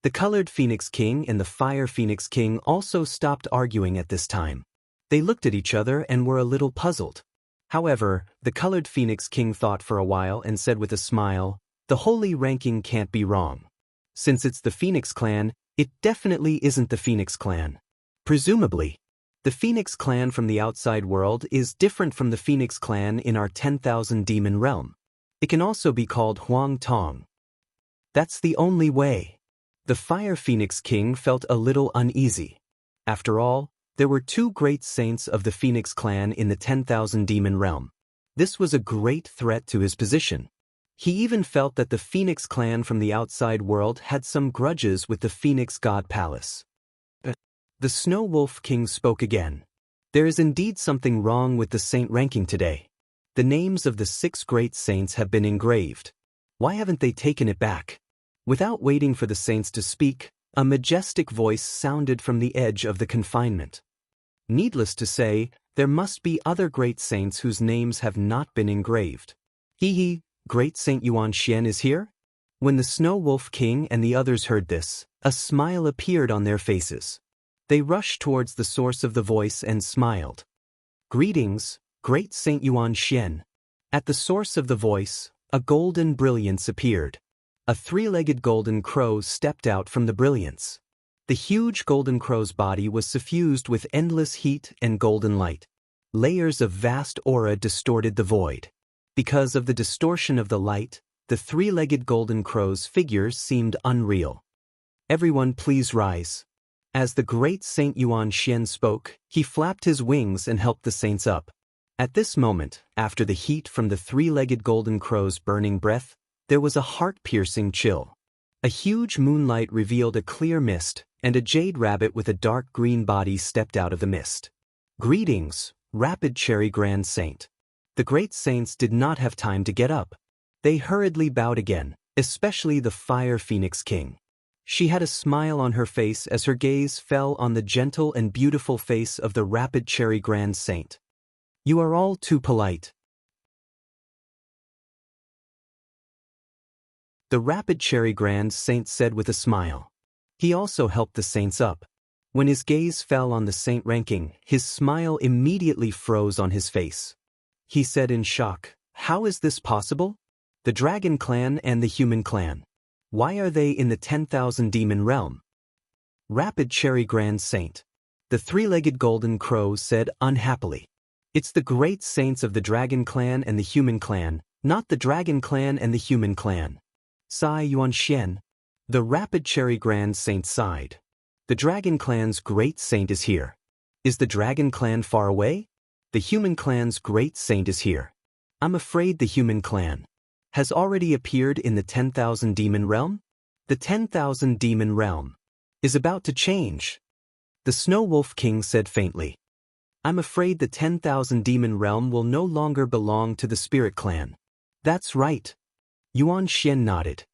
The Colored Phoenix King and the Fire Phoenix King also stopped arguing at this time. They looked at each other and were a little puzzled. However, the Colored Phoenix King thought for a while and said with a smile, "The holy ranking can't be wrong. Since it's the Phoenix clan, it definitely isn't the Phoenix clan. Presumably, the Phoenix clan from the outside world is different from the Phoenix clan in our 10,000 demon realm. It can also be called Huang Tong. That's the only way." The Fire Phoenix King felt a little uneasy. After all, there were two great saints of the Phoenix clan in the 10,000 demon realm. This was a great threat to his position. He even felt that the Phoenix clan from the outside world had some grudges with the Phoenix God Palace. The Snow Wolf King spoke again. "There is indeed something wrong with the saint ranking today. The names of the 6 great saints have been engraved. Why haven't they taken it back?" Without waiting for the saints to speak, a majestic voice sounded from the edge of the confinement. Needless to say, there must be other great saints whose names have not been engraved. Great Saint Yuan Xian is here? When the Snow Wolf King and the others heard this, a smile appeared on their faces. They rushed towards the source of the voice and smiled. "Greetings, Great Saint Yuan Xian." At the source of the voice, a golden brilliance appeared. A 3-legged golden crow stepped out from the brilliance. The huge golden crow's body was suffused with endless heat and golden light. Layers of vast aura distorted the void. Because of the distortion of the light, the 3-legged golden crow's figures seemed unreal. "Everyone please rise." As the great Saint Yuan Xian spoke, he flapped his wings and helped the saints up. At this moment, after the heat from the 3-legged golden crow's burning breath, there was a heart-piercing chill. A huge moonlight revealed a clear mist, and a jade rabbit with a dark green body stepped out of the mist. "Greetings, Rapid Cherry Grand Saint." The great saints did not have time to get up. They hurriedly bowed again, especially the Fire Phoenix King. She had a smile on her face as her gaze fell on the gentle and beautiful face of the Rapid Cherry Grand Saint. "You are all too polite." The Rapid Cherry Grand Saint said with a smile. He also helped the saints up. When his gaze fell on the saint ranking, his smile immediately froze on his face. He said in shock, "How is this possible? The Dragon Clan and the Human Clan. Why are they in the 10,000 demon realm?" Rapid Cherry Grand Saint. The 3-legged golden crow said unhappily. "It's the great saints of the Dragon Clan and the Human Clan, not the Dragon Clan and the Human Clan." Sai Yuan Xian. The Rapid Cherry Grand Saint sighed. "The Dragon Clan's great saint is here. Is the Dragon Clan far away? The Human Clan's great saint is here. I'm afraid the Human Clan has already appeared in the 10,000 demon realm. The 10,000 demon realm is about to change." The Snow Wolf King said faintly. "I'm afraid the 10,000 demon realm will no longer belong to the Spirit Clan." "That's right." Yuan Xian nodded.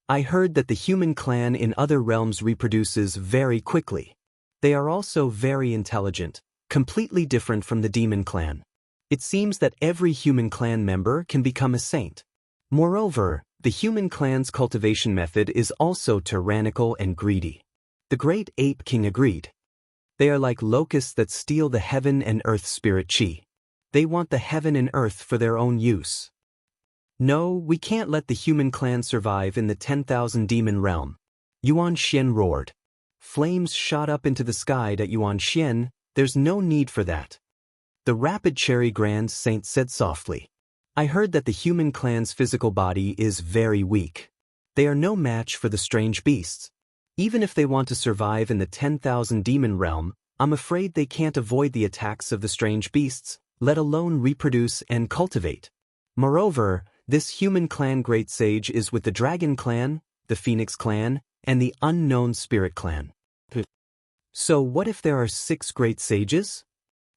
"I heard that the Human Clan in other realms reproduces very quickly. They are also very intelligent, completely different from the Demon Clan. It seems that every Human Clan member can become a saint. Moreover, the Human Clan's cultivation method is also tyrannical and greedy." The Great Ape King agreed. "They are like locusts that steal the heaven and earth spirit chi. They want the heaven and earth for their own use. No, we can't let the Human Clan survive in the 10,000 demon realm." Yuan Xian roared. Flames shot up into the sky at Yuan Xian. "There's no need for that." The Rapid Cherry Grand Saint said softly. "I heard that the Human Clan's physical body is very weak. They are no match for the strange beasts. Even if they want to survive in the 10,000 demon realm, I'm afraid they can't avoid the attacks of the strange beasts, let alone reproduce and cultivate. Moreover, this Human Clan Great Sage is with the Dragon Clan, the Phoenix Clan, and the Unknown Spirit Clan." "So what if there are 6 great sages?"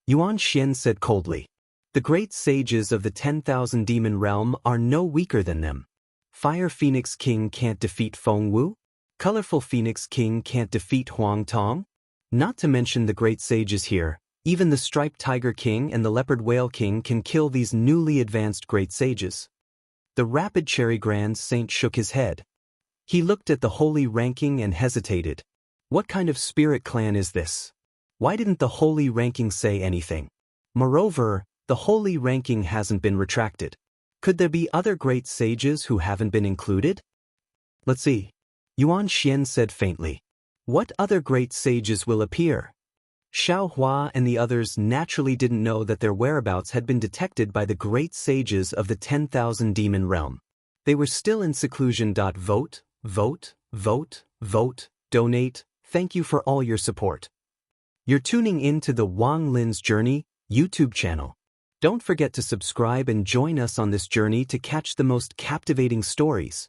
Yuan Xian said coldly. The great sages of the 10,000 demon realm are no weaker than them. Fire Phoenix King can't defeat Feng Wu? Colorful Phoenix King can't defeat Huang Tong? Not to mention the great sages here, even the Striped Tiger King and the Leopard Whale King can kill these newly advanced great sages. The Rapid Cherry Grand Saint shook his head. He looked at the holy ranking and hesitated. What kind of spirit clan is this? Why didn't the holy ranking say anything? Moreover, the holy ranking hasn't been retracted. Could there be other great sages who haven't been included? Let's see. Yuan Xian said faintly. What other great sages will appear? Xiao Hua and the others naturally didn't know that their whereabouts had been detected by the great sages of the 10,000 demon realm. They were still in seclusion. Vote, vote, vote, vote, donate, thank you for all your support. You're tuning in to the Wang Lin's Journey YouTube channel. Don't forget to subscribe and join us on this journey to catch the most captivating stories.